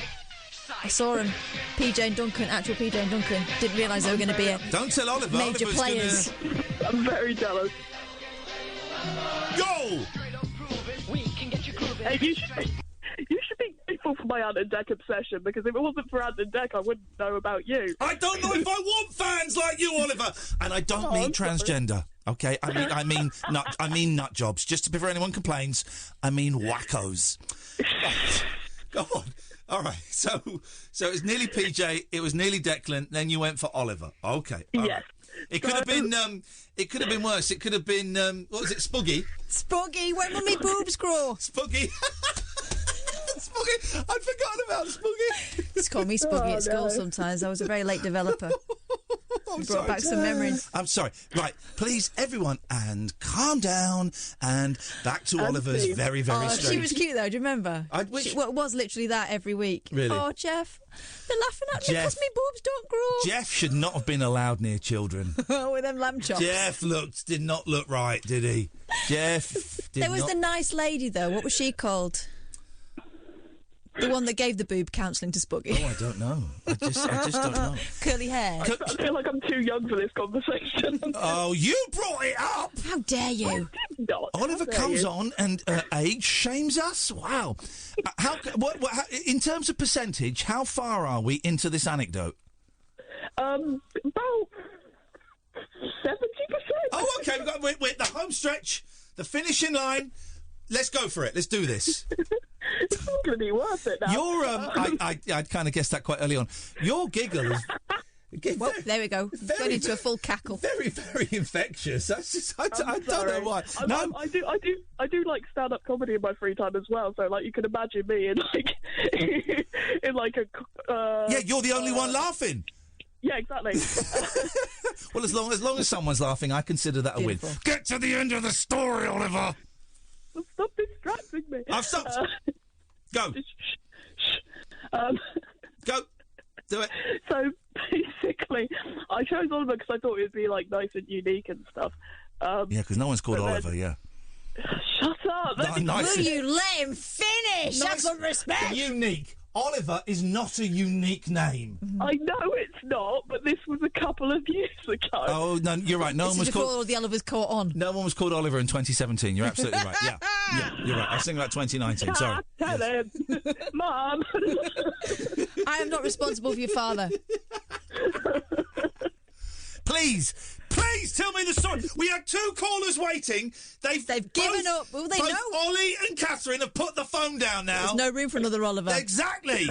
I saw them. PJ and Duncan, actual PJ and Duncan. Didn't realise they were going to be a Don't tell Oliver. major Oliver's players. I'm very jealous. Yo! Hey, you should be grateful for my Ant and Dec obsession, because if it wasn't for Ant and Dec, I wouldn't know about you. I don't know if I want fans like you, Oliver. And I don't mean transgender. Okay, I mean nut jobs. Just before anyone complains, I mean wackos. Right. Go on. All right. So it was nearly PJ. It was nearly Declan. Then you went for Oliver. Okay. All right. It could have been. It could have been worse. It could have been. What was it? Spuggy. Spuggy. When will me boobs grow? Spuggy. Spuggy. I'd forgotten about Spuggy. Just call me Spuggy at school sometimes. I was a very late developer. Brought back some memories. I'm sorry. Right, please, everyone, and calm down, and back to Oliver's very, very strange... She was cute, though, do you remember? It was literally that every week. Really? Oh, Jeff, they're laughing at me because my boobs don't grow. Jeff should not have been allowed near children. With them lamb chops. Jeff did not look right, did he? Jeff did There was the nice lady, though. What was she called? The one that gave the boob counselling to Spuggy. Oh, I don't know. I just don't know. Curly hair. I feel like I'm too young for this conversation. Oh, you brought it up! How dare you? Oliver comes on and age shames us? Wow. How in terms of percentage, how far are we into this anecdote? About 70%. Oh, okay. We're at the home stretch, the finishing line. Let's go for it. Let's do this. It's not going to be worth it now. I'd kind of guessed that quite early on. Your giggle is... Well, there we go. Going into a full cackle. Very, very infectious. That's just... I don't know why. I do like stand-up comedy in my free time as well. So, like, you can imagine me in like a. Yeah, you're the only one laughing. Yeah, exactly. Well, as long as someone's laughing, I consider that a win. Get to the end of the story, Oliver. Stop distracting me. I've stopped. Go. Go. Do it. So basically, I chose Oliver because I thought it would be like nice and unique and stuff. Yeah, because no one's called Oliver. Yeah. Shut up! Nice. Will you let him finish? Have some respect. Unique. Oliver is not a unique name. I know it's not, but this was a couple of years ago. Oh no, you're right. No This one is was before called. all the Olivers caught on. No one was called Oliver in 2017. You're absolutely right. Yeah, you're right. I was thinking about 2019. Sorry. Tell him, Mum. I am not responsible for your father. Please tell me the story. We had two callers waiting. They've given up. Well, they both know. Ollie and Catherine have put the phone down now. There's no room for another Oliver. Exactly.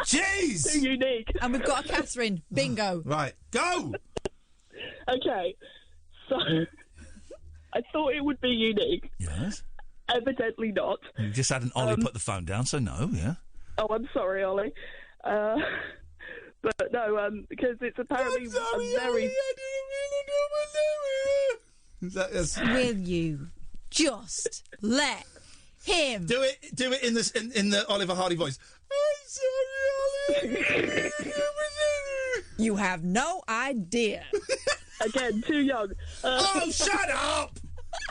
Jeez. Too unique. And we've got a Catherine. Bingo. Right. Go. Okay. So I thought it would be unique. Yes. Evidently not. You just had an Ollie put the phone down, so no. Yeah. Oh, I'm sorry, Ollie. But no, because it's apparently a very. Will you just let him do it in the Oliver Hardy voice? I'm sorry, Ollie. You have no idea. Again, too young. Oh, shut up!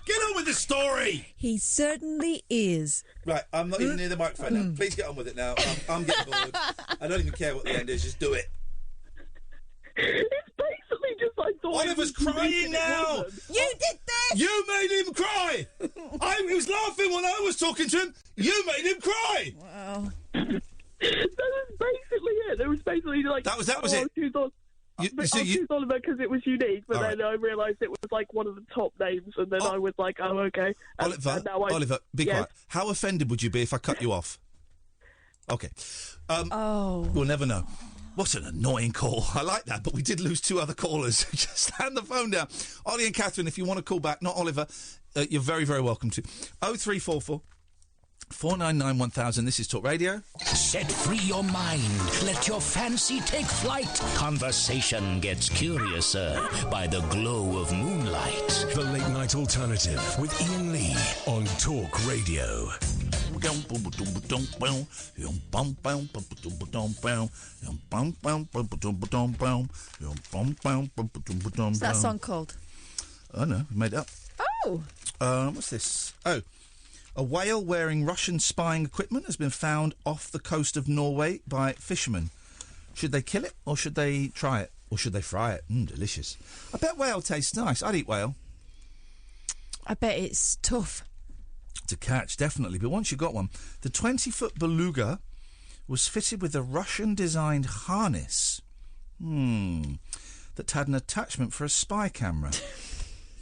Get on with the story. He certainly is. Right, I'm not even near the microphone now. Please get on with it now. I'm getting bored. I don't even care what the end is. Just do it. It's basically just I thought. Oliver's crying now. You did this. You made him cry. He was laughing when I was talking to him. You made him cry. Wow. That was basically it. It was basically like that was it. I'll choose Oliver because it was unique, but then I realised it was like one of the top names, and then I was like, oh, okay. Oliver, be quiet. How offended would you be if I cut you off? Okay. We'll never know. What an annoying call. I like that, but we did lose two other callers. Just hand the phone down. Ollie and Catherine, if you want to call back, not Oliver, you're very, very welcome to. 0344 499 1000. This is Talk Radio. Set free your mind. Let your fancy take flight. Conversation gets curiouser by the glow of moonlight. The Late Night Alternative with Iain Lee on Talk Radio. What's that song called? Oh, no, we made it up. Oh. What's this? Oh. A whale wearing Russian spying equipment has been found off the coast of Norway by fishermen. Should they kill it, or should they try it, or should they fry it? Delicious. I bet whale tastes nice. I'd eat whale. I bet it's tough to catch, definitely. But once you got one, the 20-foot beluga was fitted with a Russian-designed harness that had an attachment for a spy camera.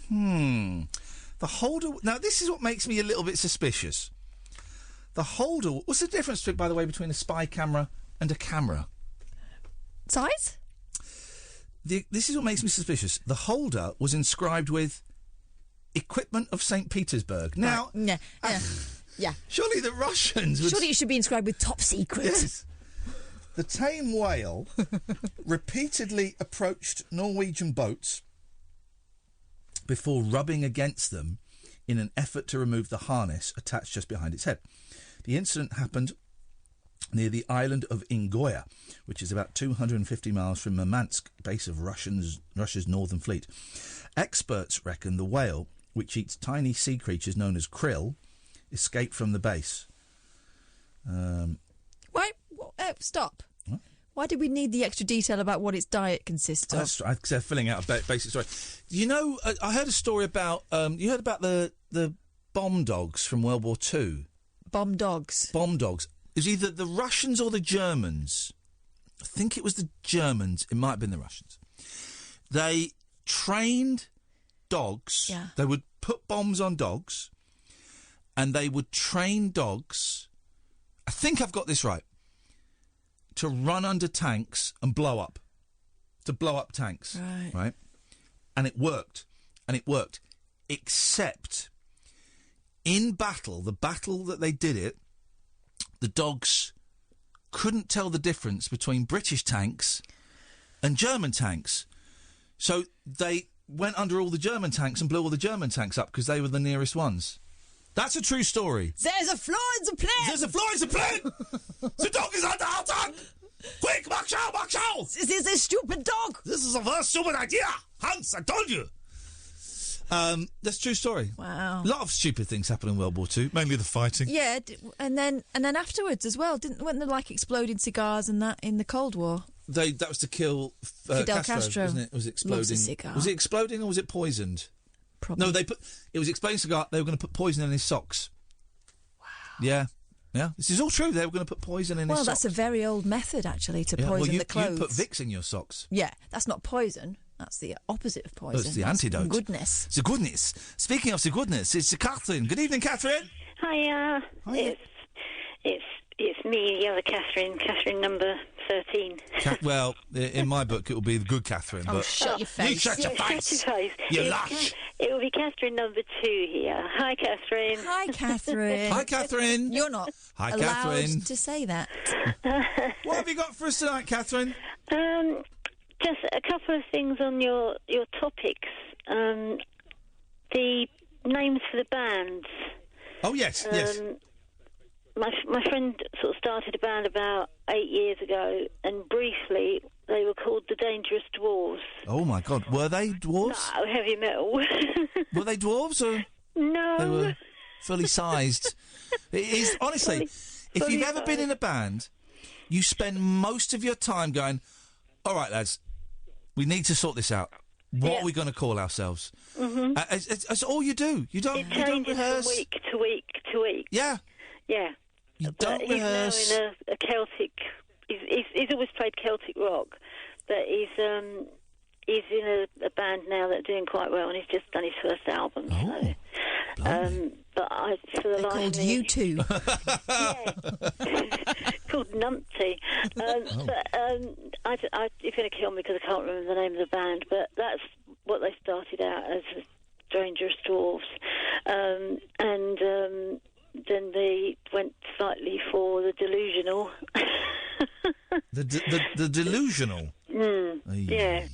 The holder... Now, this is what makes me a little bit suspicious. The holder... What's the difference, by the way, between a spy camera and a camera? Size? This is what makes me suspicious. The holder was inscribed with equipment of St. Petersburg. Now... Yeah. Surely the Russians would... Surely it should be inscribed with top secret. Yes. The tame whale repeatedly approached Norwegian boats before rubbing against them in an effort to remove the harness attached just behind its head. The incident happened near the island of Ingoya, which is about 250 miles from Murmansk, base of Russia's Northern Fleet. Experts reckon the whale, which eats tiny sea creatures known as krill, escaped from the base. Wait, stop. What? Why did we need the extra detail about what its diet consists of? That's right, because they're filling out a basic story. You know, I heard a story about... you heard about the bomb dogs from World War II? Bomb dogs? Bomb dogs. It was either the Russians or the Germans. I think it was the Germans. It might have been the Russians. They trained dogs. Yeah. They would put bombs on dogs, and they would train dogs... I think I've got this right. To run under tanks and blow up. To blow up tanks. Right? And it worked. Except in battle, the battle that they did it, the dogs couldn't tell the difference between British tanks and German tanks. So they went under all the German tanks and blew all the German tanks up because they were the nearest ones. That's a true story. There's a flaw in the plan. There's a flaw in the plan. The dog is under attack. Quick, march out. This is a stupid dog. This is a very stupid idea. Hans, I told you. That's a true story. Wow. A lot of stupid things happened in World War II, mainly the fighting. Yeah, and then afterwards as well, weren't there like exploding cigars and that in the Cold War? That was to kill Fidel Castro, wasn't it? Was it exploding? Loves a cigar. Was it exploding or was it poisoned? Probably. No, it was exploding cigar. They were going to put poison in his socks. Wow. Yeah. This is all true. They were going to put poison in his socks. Well, that's a very old method actually to poison the clothes. You put Vicks in your socks. Yeah, that's not poison. That's the opposite of poison. That's the antidote. Goodness. The goodness. Speaking of the goodness, it's Catherine. Good evening, Catherine. Hiya. It's me, the other Catherine number 13. Well, in my book, it will be the good Catherine. But shut your face. You shut your face. You lush. It will be Catherine number 2 here. Hi, Catherine. Hi, Catherine. Hi, Catherine. You're not allowed Catherine. to say that. What have you got for us tonight, Catherine? Just a couple of things on your topics. The names for the bands. Oh, yes, yes. My friend sort of started a band about 8 years ago, and briefly they were called the Dangerous Dwarves. Oh, my God. Were they dwarves? No, heavy metal. Were they dwarves or...? No. They were fully sized. It is, honestly, if you've ever been in a band, you spend most of your time going, all right, lads, we need to sort this out. What are we going to call ourselves? Mm-hmm. That's all you do. You don't rehearse. From week to week to week. Yeah. Yeah. You don't rehearse. He's now in a Celtic... He's always played Celtic rock, but he's in a band now that's doing quite well, and he's just done his first album. Oh, so. But for the They're called U2. Yeah. Called Numpty. But you're going to kill me because I can't remember the name of the band, but that's what they started out as, Dangerous Dwarves. And then they went slightly for the Delusional. The Delusional? Yeah.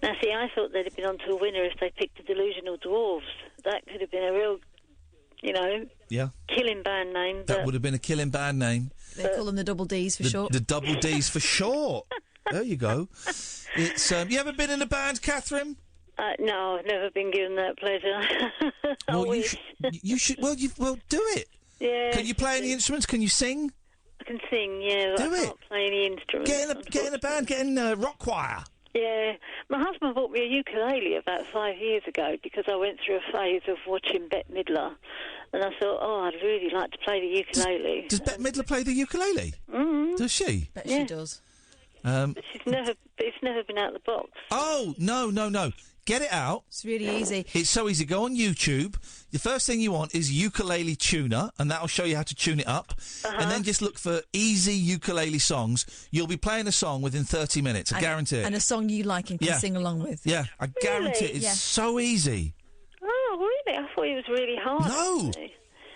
Now, see, I thought they'd have been onto a winner if they picked the Delusional Dwarves. That could have been a real, killing band name. That would have been a killing band name. They call them the Double Ds for short. The Double Ds for short. There you go. It's you ever been in a band, Catherine? No, I've never been given that pleasure. Well, you should. Well, do it. Yeah. Can you play any instruments? Can you sing? I can sing, yeah. But I can't play any instruments. Get in a band. Get in a rock choir. Yeah. My husband bought me a ukulele about 5 years ago because I went through a phase of watching Bette Midler. And I thought, I'd really like to play the ukulele. Does Bette Midler play the ukulele? Mm-hmm. Does she? Bet she does. But it's never been out of the box. Oh, no. Get it out. It's really easy. It's so easy. Go on YouTube. The first thing you want is ukulele tuner, and that'll show you how to tune it up. And then just look for easy ukulele songs. You'll be playing a song within 30 minutes. I guarantee it. And a song you like and can sing along with. Yeah, I guarantee it. It's so easy. Oh, really? I thought it was really hard. No.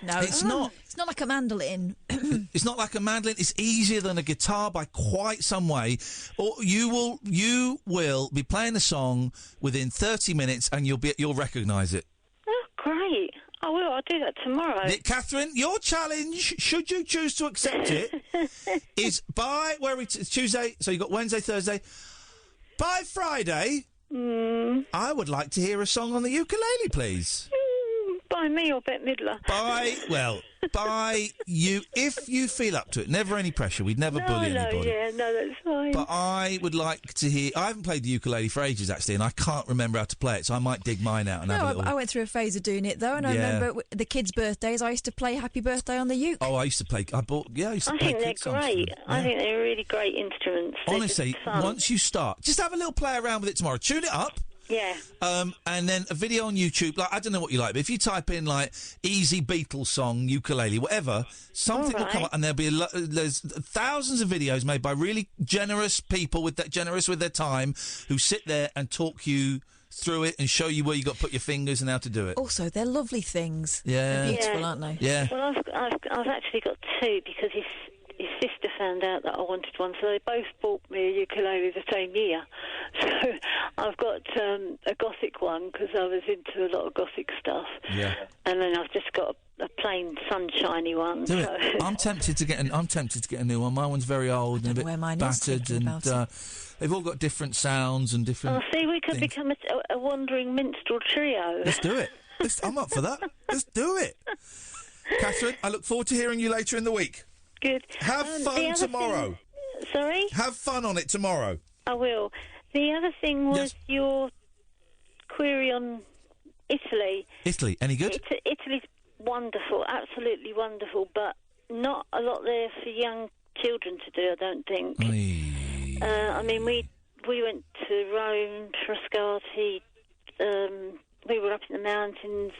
No, it's not. It's not like a mandolin. It's not like a mandolin. It's easier than a guitar by quite some way. Or you will be playing a song within 30 minutes, and you'll recognise it. Oh, great! I will. I'll do that tomorrow. Catherine, your challenge, should you choose to accept it, is by it's Tuesday. So you've got Wednesday, Thursday. By Friday, I would like to hear a song on the ukulele, please. By me or Bette Midler? By you, if you feel up to it. Never any pressure. We'd never bully anybody. No, that's fine. But I would like to hear... I haven't played the ukulele for ages, actually, and I can't remember how to play it, so I might dig mine out and have a little... I went through a phase of doing it, though, and I remember the kids' birthdays, I used to play Happy Birthday on the uke. Oh, I used to play... I used to play think they're great. I think they're really great instruments. Honestly, once you start... Just have a little play around with it tomorrow. Tune it up. Yeah. And then a video on YouTube. Like, I don't know what you like, but if you type in like easy Beatles song ukulele, whatever, something will come up, and there's thousands of videos made by really generous people generous with their time, who sit there and talk you through it and show you where you got to put your fingers and how to do it. Also, they're lovely things. Yeah. They're beautiful, aren't they? Yeah. Well, I've actually got two because his sister found out that I wanted one, so they both bought me a ukulele the same year. So I've got a gothic one because I was into a lot of gothic stuff. Yeah. And then I've just got a plain sunshiny one. Do so. it. I'm tempted to get a new one. My one's very old and a bit battered, and they've all got different sounds and different. Oh, see, we could things. become a wandering minstrel trio. Let's do it. I'm up for that. Let's do it. Catherine, I look forward to hearing you later in the week. Good. Have fun tomorrow. Sorry? Have fun on it tomorrow. I will. The other thing was your query on Italy. Italy, any good? Italy's wonderful, absolutely wonderful, but not a lot there for young children to do, I don't think. I mean, we went to Rome, Frascati, we were up in the mountains,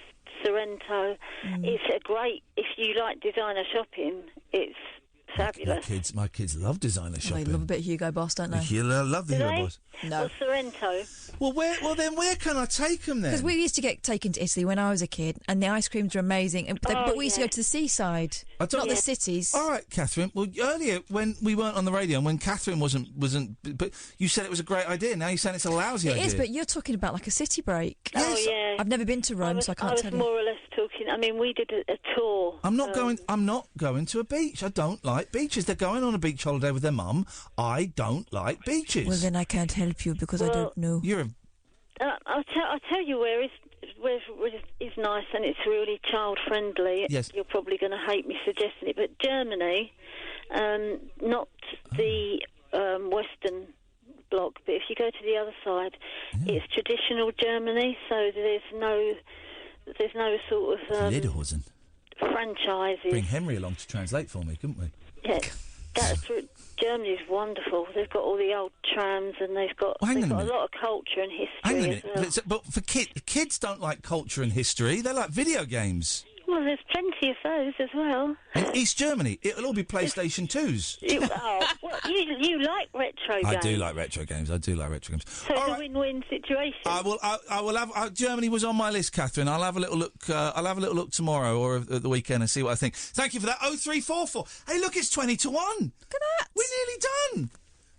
Sorrento. It's a great, if you like designer shopping, it's fabulous. My kids love designer shopping. They love a bit of Hugo Boss, don't they? You love the Hugo Boss. No. Or Sorrento. Well, then where can I take them then? Because we used to get taken to Italy when I was a kid, and the ice creams are amazing. But we used to go to the seaside, not the cities. All right, Catherine. Well, earlier when we weren't on the radio and when Catherine wasn't, but you said it was a great idea. Now you're saying it's a lousy idea. It is, but you're talking about like a city break. Oh, yeah. I've never been to Rome, so I can't tell you. I was more or less talking. I mean, we did a tour. I'm not going to a beach. I don't like beaches. They're going on a beach holiday with their mum. I don't like beaches. Well, then I can't help you because I don't know. I'll tell you where is nice and it's really child friendly. Yes. You're probably going to hate me suggesting it, but Germany, not the Western bloc, but if you go to the other side, it's traditional Germany. So there's no sort of Lederhosen. franchises. Bring Henry along to translate for me, couldn't we? Yeah. Germany's wonderful. They've got all the old trams and they've got a lot of culture and history. Hang on a as minute. well. But for kids don't like culture and history. They like video games. Well, there's plenty of those as well. In East Germany, it'll all be PlayStation 2s. You like retro games. I do like retro games. So it's a win-win situation. I will have. Germany was on my list, Catherine. I'll have a little look. I'll have a little look tomorrow or at the weekend and see what I think. Thank you for that. 0344. Hey, look, it's 20 to 1. Look at that. We're nearly done.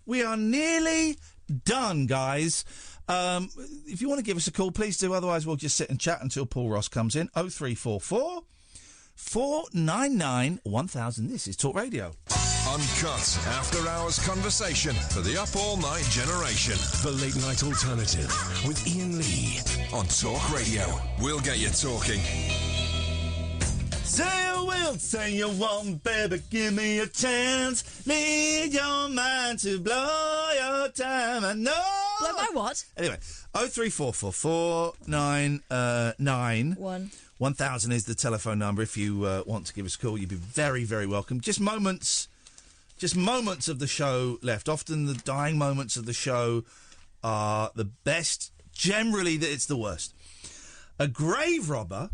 We are nearly done, guys. If you want to give us a call, please do. Otherwise, we'll just sit and chat until Paul Ross comes in. 0344 499 1000. This is Talk Radio. Uncut after-hours conversation for the up-all-night generation. The Late Night Alternative with Iain Lee on Talk Radio. We'll get you talking. Say you will, say you won't, baby, give me a chance. Lead your mind to blow your time. I know. Blow my what? Anyway, 0344 499 1000 is the telephone number. If you want to give us a call, you'd be very, very welcome. Just moments of the show left. Often the dying moments of the show are the best. Generally, it's the worst. A grave robber.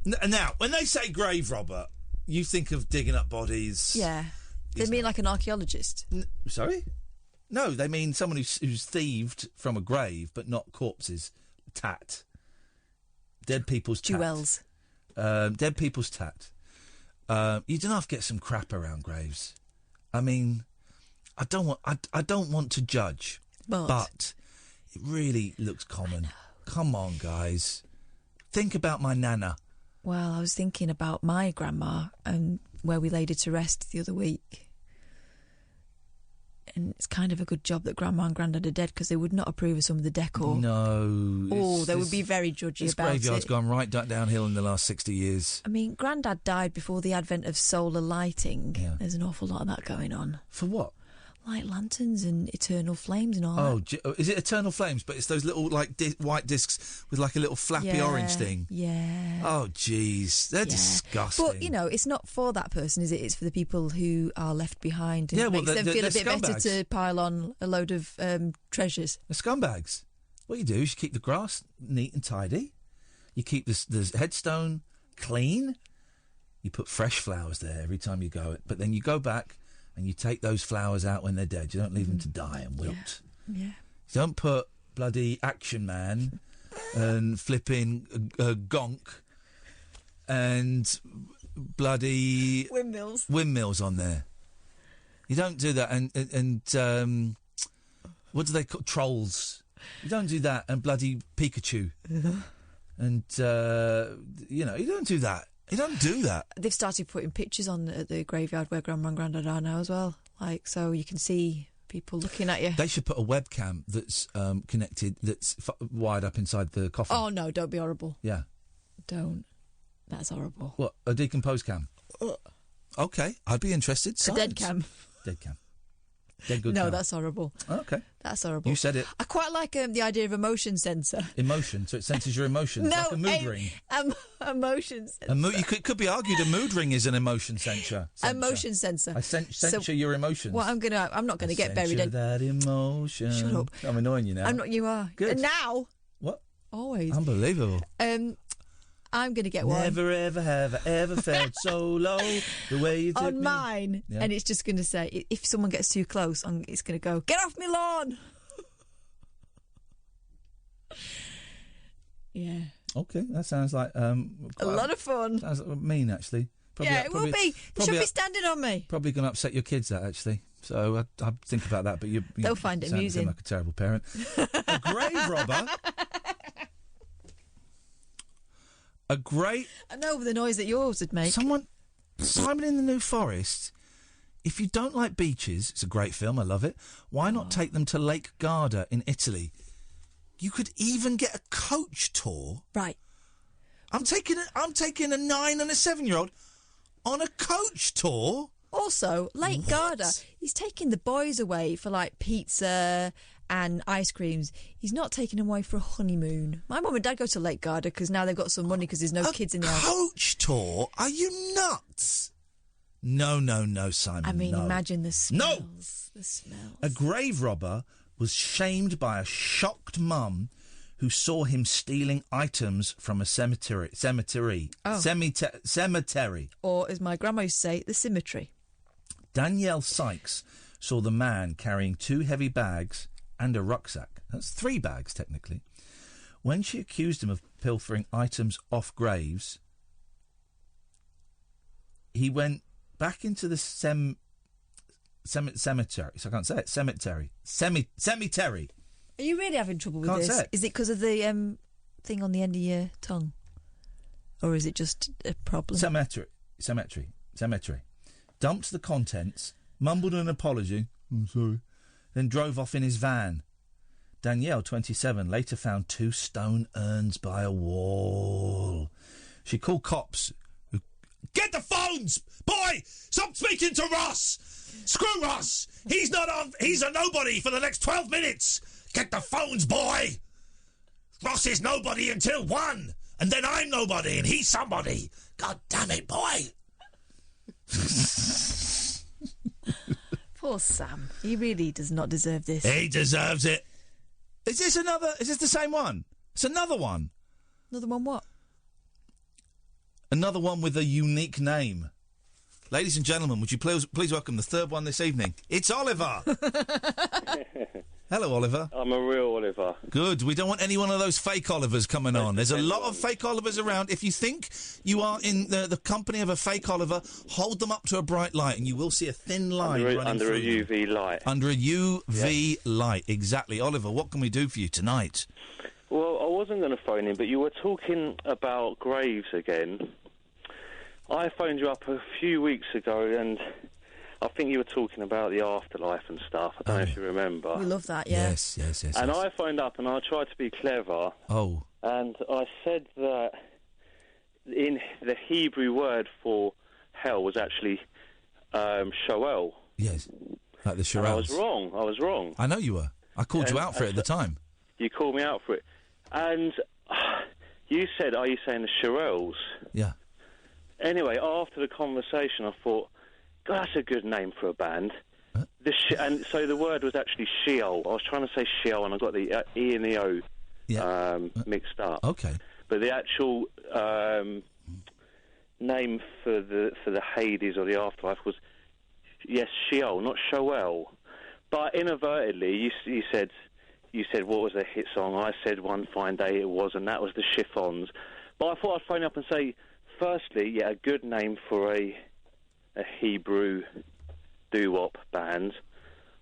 Now, when they say grave robber, you think of digging up bodies. Yeah. They mean like an archaeologist. Sorry? No, they mean someone who's thieved from a grave, but not corpses. Tat. Dead people's tat. Jewels. Dead people's tat. You don't have to get some crap around graves. I mean, I don't want to judge, but it really looks common. Come on, guys. Think about my nana. Well, I was thinking about my grandma and where we laid her to rest the other week. And it's kind of a good job that Grandma and Grandad are dead because they would not approve of some of the decor. No. Oh, they would be very judgy about it. This graveyard's gone right downhill in the last 60 years. I mean, Grandad died before the advent of solar lighting. Yeah. There's an awful lot of that going on. For what? Like lanterns and eternal flames and all that. Oh, is it eternal flames? But it's those little, like, white discs with, like, a little flappy orange thing. Yeah. Oh, jeez. They're disgusting. But, you know, it's not for that person, is it? It's for the people who are left behind. And it makes them feel a bit better to pile on a load of treasures. The scumbags. What you do is you keep the grass neat and tidy. You keep the headstone clean. You put fresh flowers there every time you go. But then you go back and you take those flowers out when they're dead. You don't leave them to die and wilt. Yeah. You don't put bloody Action Man and flipping gonk and bloody windmills on there. You don't do that. And what do they call trolls? You don't do that. And bloody Pikachu. And you know, you don't do that. You don't do that. They've started putting pictures on at the graveyard where Grandma and Grandad are now as well. Like, so you can see people looking at you. They should put a webcam that's connected, that's wired up inside the coffin. Oh, no, don't be horrible. Yeah. Don't. That's horrible. What, a decomposed cam? Okay, I'd be interested. A dead cam. Dead cam. Dead good No, cam. that's horrible. Okay. That's horrible. You said it. I quite like the idea of a motion sensor. Emotion, so it senses your emotions, No, like a mood ring. A motion sensor. You could be argued a mood ring is an emotion sensor. A motion sensor. I censor your emotions. Well, I'm not going to get buried in that emotion. Shut up. I'm annoying you now. I'm not. You are. Good. And now. What? Always. Unbelievable. I'm going to get one. Never ever have I ever felt so low the way you took on me. mine, Yeah. and it's just going to say, if someone gets too close, it's going to go, get off me lawn. Yeah. Okay, that sounds like a lot of fun. Sounds mean, actually. Yeah, it will be. They should be standing on me. Probably going to upset your kids, that, actually. So I'd think about that, but they'll find it amusing. Seem like a terrible parent. A grave robber. A great... I know the noise that yours would make. Simon in the New Forest, if you don't like beaches, it's a great film, I love it, why not take them to Lake Garda in Italy? You could even get a coach tour. Right. I'm taking a 9 and a 7-year-old on a coach tour. Also, Lake Garda, he's taking the boys away for, like, pizza and ice creams. He's not taking them away for a honeymoon. My mum and dad go to Lake Garda because now they've got some money because there's no kids in the house. Coach tour? Are you nuts? No, Simon, I mean, no. imagine the smells. No! The smells. A grave robber was shamed by a shocked mum who saw him stealing items from a cemetery. Oh. Cemetery. Or, as my grandma used to say, the symmetry. Danielle Sykes saw the man carrying 2 heavy bags and a rucksack. That's 3 bags, technically. When she accused him of pilfering items off graves, he went back into the cemetery. So I can't say it. Cemetery. Cemetery. Are you really having trouble with Can't this? say it. Is it because of the thing on the end of your tongue? Or is it just a problem? Cemetery. Dumped the contents, mumbled an apology, I'm sorry, then drove off in his van. Danielle, 27, later found 2 stone urns by a wall. She called cops. Get the phones! Boy, stop speaking to Ross! Screw Ross! He's not on. He's a nobody for the next 12 minutes! Get the phones, boy! Ross is nobody until 1, and then I'm nobody, and he's somebody. God damn it, boy! Poor Sam. He really does not deserve this. He deserves it. Is this the same one? It's another one. Another one what? Another one with a unique name. Ladies and gentlemen, would you please welcome the third one this evening? It's Oliver. Hello, Oliver. I'm a real Oliver. Good. We don't want any one of those fake Olivers coming on. There's a lot of fake Olivers around. If you think you are in the company of a fake Oliver, hold them up to a bright light and you will see a thin line running under through a UV light. Under a UV light, exactly. Oliver, what can we do for you tonight? Well, I wasn't going to phone in, but you were talking about graves again. I phoned you up a few weeks ago and I think you were talking about the afterlife and stuff. I don't know if you remember. We love that, yeah. Yes. And I phoned up and I tried to be clever. Oh. And I said that in the Hebrew word for hell was actually Shoel. Yes, like the Shirelles. I was wrong. I know you were. I called you out for it at the time. You called me out for it. And you said, are you saying the Shirelles? Yeah. Anyway, after the conversation, I thought, God, that's a good name for a band. Huh? And so the word was actually Sheol. I was trying to say Sheol, and I got the E and the O mixed up. Okay. But the actual name for the Hades or the afterlife was, yes, Sheol, not Shoel. But inadvertently, you said what was the hit song? I said One Fine Day it was, and that was the Chiffons. But I thought I'd phone up and say, firstly, a good name for a Hebrew doo-wop band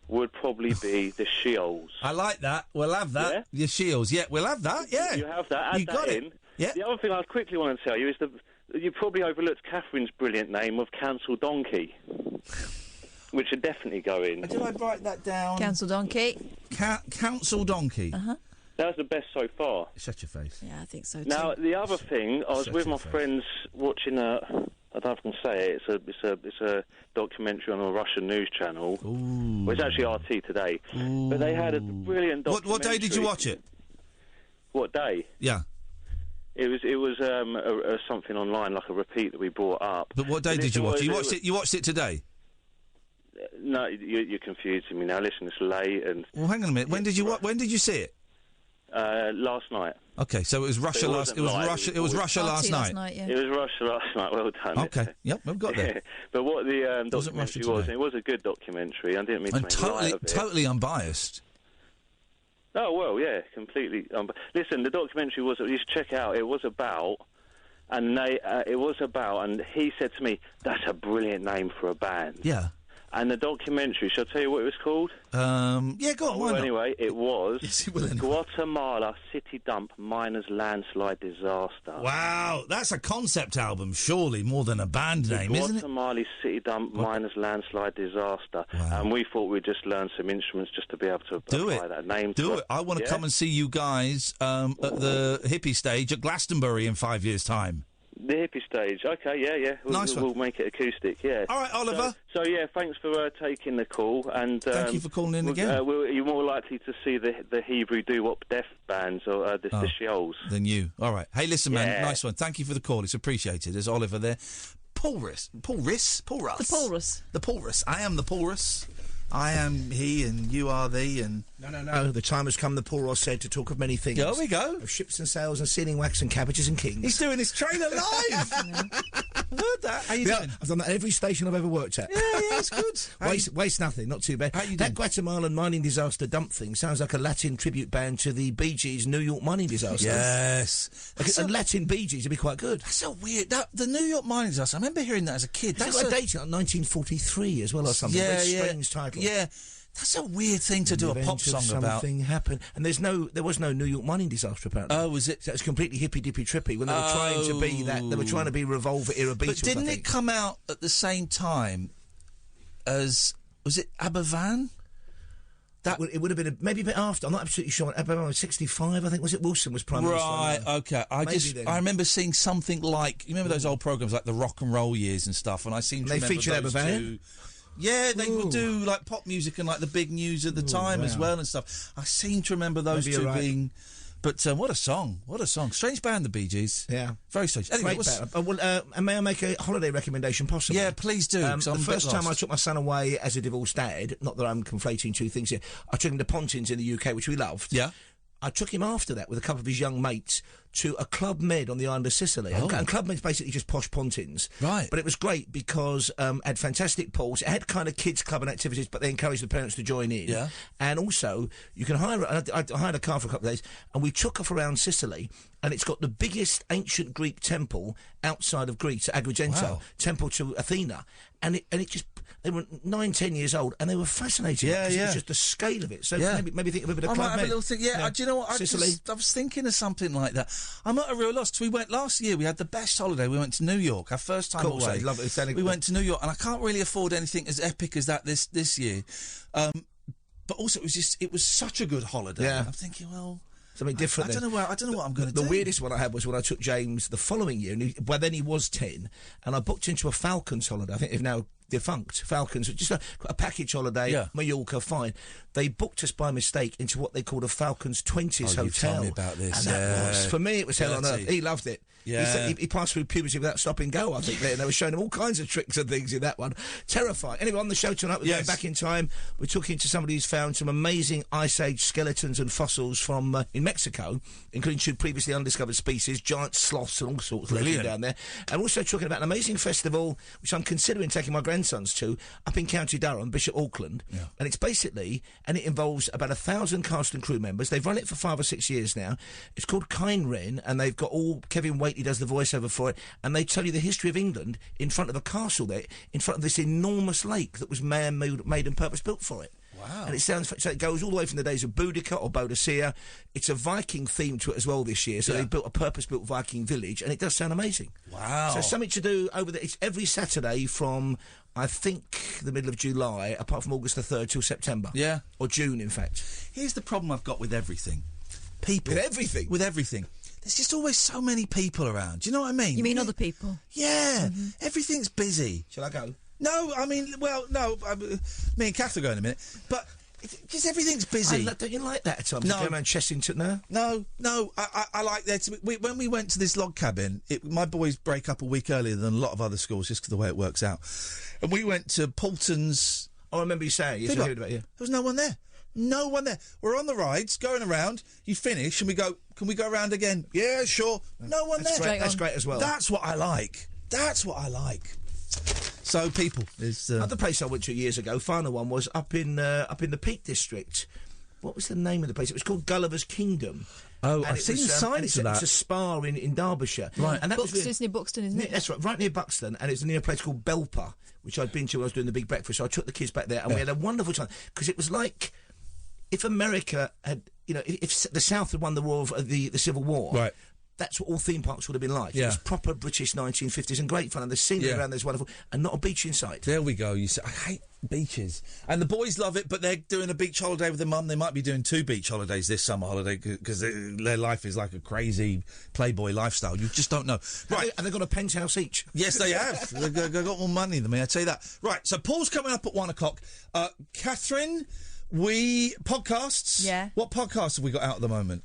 would probably be the Sheols. I like that. We'll have that. Yeah? The Sheols. Yeah, we'll have that. Yeah. You have that. Add you that got in. It. Yeah. The other thing I quickly want to tell you is You probably overlooked Catherine's brilliant name of Council Donkey, which would definitely go in. Did I write that down? Council Donkey. Council Donkey. That was the best so far. Shut your face. Yeah, I think so too. Now, the other thing, I was with my friends watching I don't know if I can say it. It's a documentary on a Russian news channel. Well, it's actually RT today. But they had a brilliant documentary. What day did you watch it? What day? Yeah. It was something online, like a repeat that we brought up. But what day did you watch it? You watched it today? No, you're confusing me now. Listen, it's late and. Well, hang on a minute. When did you see it? Last night. Okay, so it was Russia last. It was Russia. It was Russia last night. Yeah. It was Russia last night. Well done. Okay. Yep, we've got there. But what the documentary was, it was a good documentary. I didn't mean to make light of it. Totally unbiased. Oh well, yeah, completely. Listen, the documentary was. You should check it out. It was about, and he said to me, "That's a brilliant name for a band." Yeah. And the documentary, shall I tell you what it was called? Yeah, go on, why not? Anyway, it was Guatemala City Dump Miners Landslide Disaster. Wow, that's a concept album, surely, more than a band name, isn't it? Guatemala City Dump Miners Landslide Disaster. Wow. And we thought we'd just learn some instruments just to be able to apply that name to it. I want to come and see you guys at the hippie stage at Glastonbury in 5 years' time. The hippie stage, okay, yeah. We'll make it acoustic, yeah. All right, Oliver. So yeah, thanks for taking the call, and thank you for calling in again. You're more likely to see the Hebrew doo-wop deaf bands or the Shiols than you. All right. Hey, listen, man, nice one. Thank you for the call. It's appreciated. There's Oliver there. Paul Russ. The Paulrus. I am the Paulrus. I am he, and you are thee, and... No. The time has come, the Paul Ross said, to talk of many things. There we go. Of ships and sails and sealing wax and cabbages and kings. He's doing his trailer live! I've heard that. How you doing? I've done that at every station I've ever worked at. Yeah, it's good. Waste nothing, not too bad. How you doing? That Guatemalan mining disaster dump thing sounds like a Latin tribute band to the Bee Gees' New York mining disaster. Yes. And Latin Bee Gees would be quite good. That's so weird. The New York mining disaster, I remember hearing that as a kid. That's like dating, like 1943 as well or something. Yeah, Very strange title. Yeah. That's a weird thing to do a pop song about. Something happened, and there was no New York mining disaster apparently. Oh, was it? So it was completely hippy dippy trippy when they were trying to be that. They were trying to be Revolver era Beatles. But didn't it come out at the same time as was it Aberfan? It would have been maybe a bit after. I'm not absolutely sure. Aberfan was 65, I think. Was it Wilson was Prime Minister? Right. Okay. I remember seeing something like you remember those old programs like the Rock and Roll Years and stuff, and I seem to remember featured those Aberfan. Yeah, they would do like pop music and like the big news at the time as well and stuff. I seem to remember those two being. But what a song! What a song! Strange band, the Bee Gees. Yeah, very strange. Anyway, and may I make a holiday recommendation possible? Yeah, please do. The first time I took my son away as a divorced dad, not that I'm conflating two things here, I took him to Pontins in the UK, which we loved. Yeah. I took him after that with a couple of his young mates to a Club Med on the island of Sicily. And Club Med's basically just posh Pontins. Right. But it was great because it had fantastic pools. It had kind of kids' club and activities, but they encouraged the parents to join in. Yeah. And also, you can hire... I hired a car for a couple of days, and we took off around Sicily, and it's got the biggest ancient Greek temple outside of Greece, Agrigento, temple to Athena. And it just... They were 9-10 years old, and they were fascinated. Yeah. It was just the scale of it. So maybe think of a bit of I Club might have Med. a little thing. Yeah, do you know what? Sicily. I was thinking of something like that. I'm at a real loss. We went last year. We had the best holiday. We went to New York. Our first time away. Love it. We went to New York, and I can't really afford anything as epic as that this year. But also, it was such a good holiday. Yeah. I'm thinking, well. Something different. I don't know what I'm going to do. The weirdest one I had was when I took James the following year, and then he was 10, and I booked into a Falcons holiday. I think they've now defunct. Falcons, just a package holiday, Mallorca, fine. They booked us by mistake into what they called a Falcons 20s hotel. You told me about this. And that was, for me, it was hell on earth. He loved it. Yeah. He passed through puberty without stopping go, I think, and they were showing him all kinds of tricks and things in that one. Terrifying. Anyway, on the show tonight, we're going back in time. We're talking to somebody who's found some amazing Ice Age skeletons and fossils from in Mexico, including two previously undiscovered species, giant sloths and all sorts living down there. And also talking about an amazing festival, which I'm considering taking my grandsons to, up in County Durham, Bishop Auckland. Yeah. And it's basically, and it involves about 1,000 cast and crew members. They've run it for 5 or 6 years now. It's called Kine Ren, and they've got Kevin Whately does the voiceover for it, and they tell you the history of England in front of a castle there, in front of this enormous lake that was man-made and purpose-built for it. Wow. And it sounds... So it goes all the way from the days of Boudica or Boadicea. It's a Viking theme to it as well this year. So they built a purpose-built Viking village, and it does sound amazing. Wow. So something to do over there. It's every Saturday from, I think, the middle of July, apart from August the 3rd till September. Yeah. Or June, in fact. Here's the problem I've got with everything. People. With everything? With everything. There's just always so many people around. Do you know what I mean? You mean other people? Yeah. Everything's busy. Shall I go? No, I mean, well, no. Me and Kath will go in a minute. But just everything's busy. Don't you like that at times? No. Go around Chessington now? No. I like that. When we went to this log cabin, my boys break up a week earlier than a lot of other schools just because of the way it works out. And we went to Paulton's... Oh, I remember you saying. Yes, I heard about you. There was no one there. No one there. We're on the rides, going around. You finish, and we go, can we go around again? Yeah, sure. No one there. That's great as well. That's what I like. So, people. Another place I went to years ago, final one, was up in the Peak District. What was the name of the place? It was called Gulliver's Kingdom. Oh, I've seen the signs of that. It's a spa in Derbyshire. Right. And that it's near Buxton, isn't it? That's right, right near Buxton, and it's near a place called Belper, which I'd been to when I was doing the big breakfast. So I took the kids back there, and we had a wonderful time, because it was like... If America had, if the South had won the war of the Civil War, right, that's what all theme parks would have been like. It was proper British 1950s and great fun, and the scenery around there's wonderful, and not a beach in sight. There we go. You say, I hate beaches, and the boys love it, but they're doing a beach holiday with their mum. They might be doing 2 beach holidays this summer holiday because their life is like a crazy Playboy lifestyle. You just don't know. Right, and they've got a penthouse each. Yes, they have. They've got more money than me, I tell you that. Right, so Paul's coming up at 1 o'clock. Catherine. Podcasts? Yeah. What podcasts have we got out at the moment?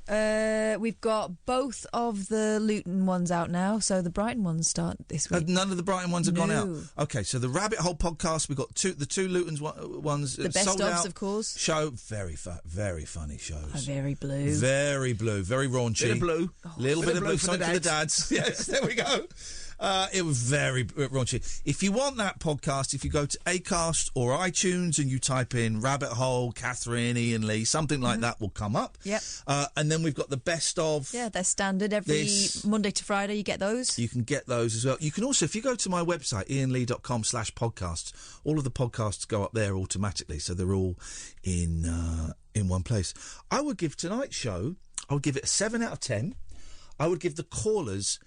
We've got both of the Luton ones out now, so the Brighton ones start this week. None of the Brighton ones have gone out? Okay, so the Rabbit Hole podcast, we've got the two Luton's ones. The best sold ofs, out. Of course. Show, very funny shows. Very blue. Very blue, very raunchy. Bit of blue. Little bit of blue for the dads. Yes, there we go. It was very raunchy. If you want that podcast, if you go to Acast or iTunes and you type in Rabbit Hole, Catherine, Iain Lee, something like that will come up. Yep. And then we've got the best of... Yeah, they're standard. Every Monday to Friday you get those. You can get those as well. You can also, if you go to my website, iainlee.com/podcasts, all of the podcasts go up there automatically, so they're all in one place. I would give tonight's show, I would give it a 7 out of 10. I would give the callers...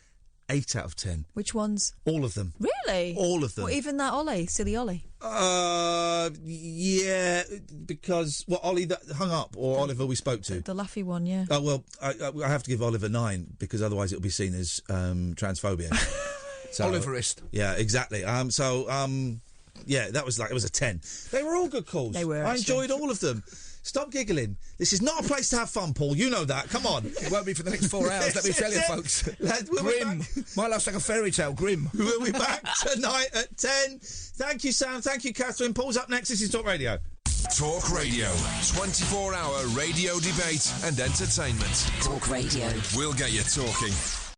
8 out of 10. Which ones? All of them. Really? All of them. Well, even that Ollie, silly Ollie. Yeah, because Ollie that hung up or Oliver we spoke to. The laughy one, yeah. Oh well, I have to give Oliver 9 because otherwise it'll be seen as transphobia. Oliverist. Yeah, exactly. Yeah, that was it was a 10. They were all good calls. They were. I enjoyed all of them. Stop giggling. This is not a place to have fun, Paul. You know that. Come on. It won't be for the next 4 hours, let me tell you, folks. Grim. My life's like a fairy tale. Grim. We'll be back tonight at 10. Thank you, Sam. Thank you, Catherine. Paul's up next. This is Talk Radio. Talk Radio. 24-hour radio debate and entertainment. Talk Radio. We'll get you talking.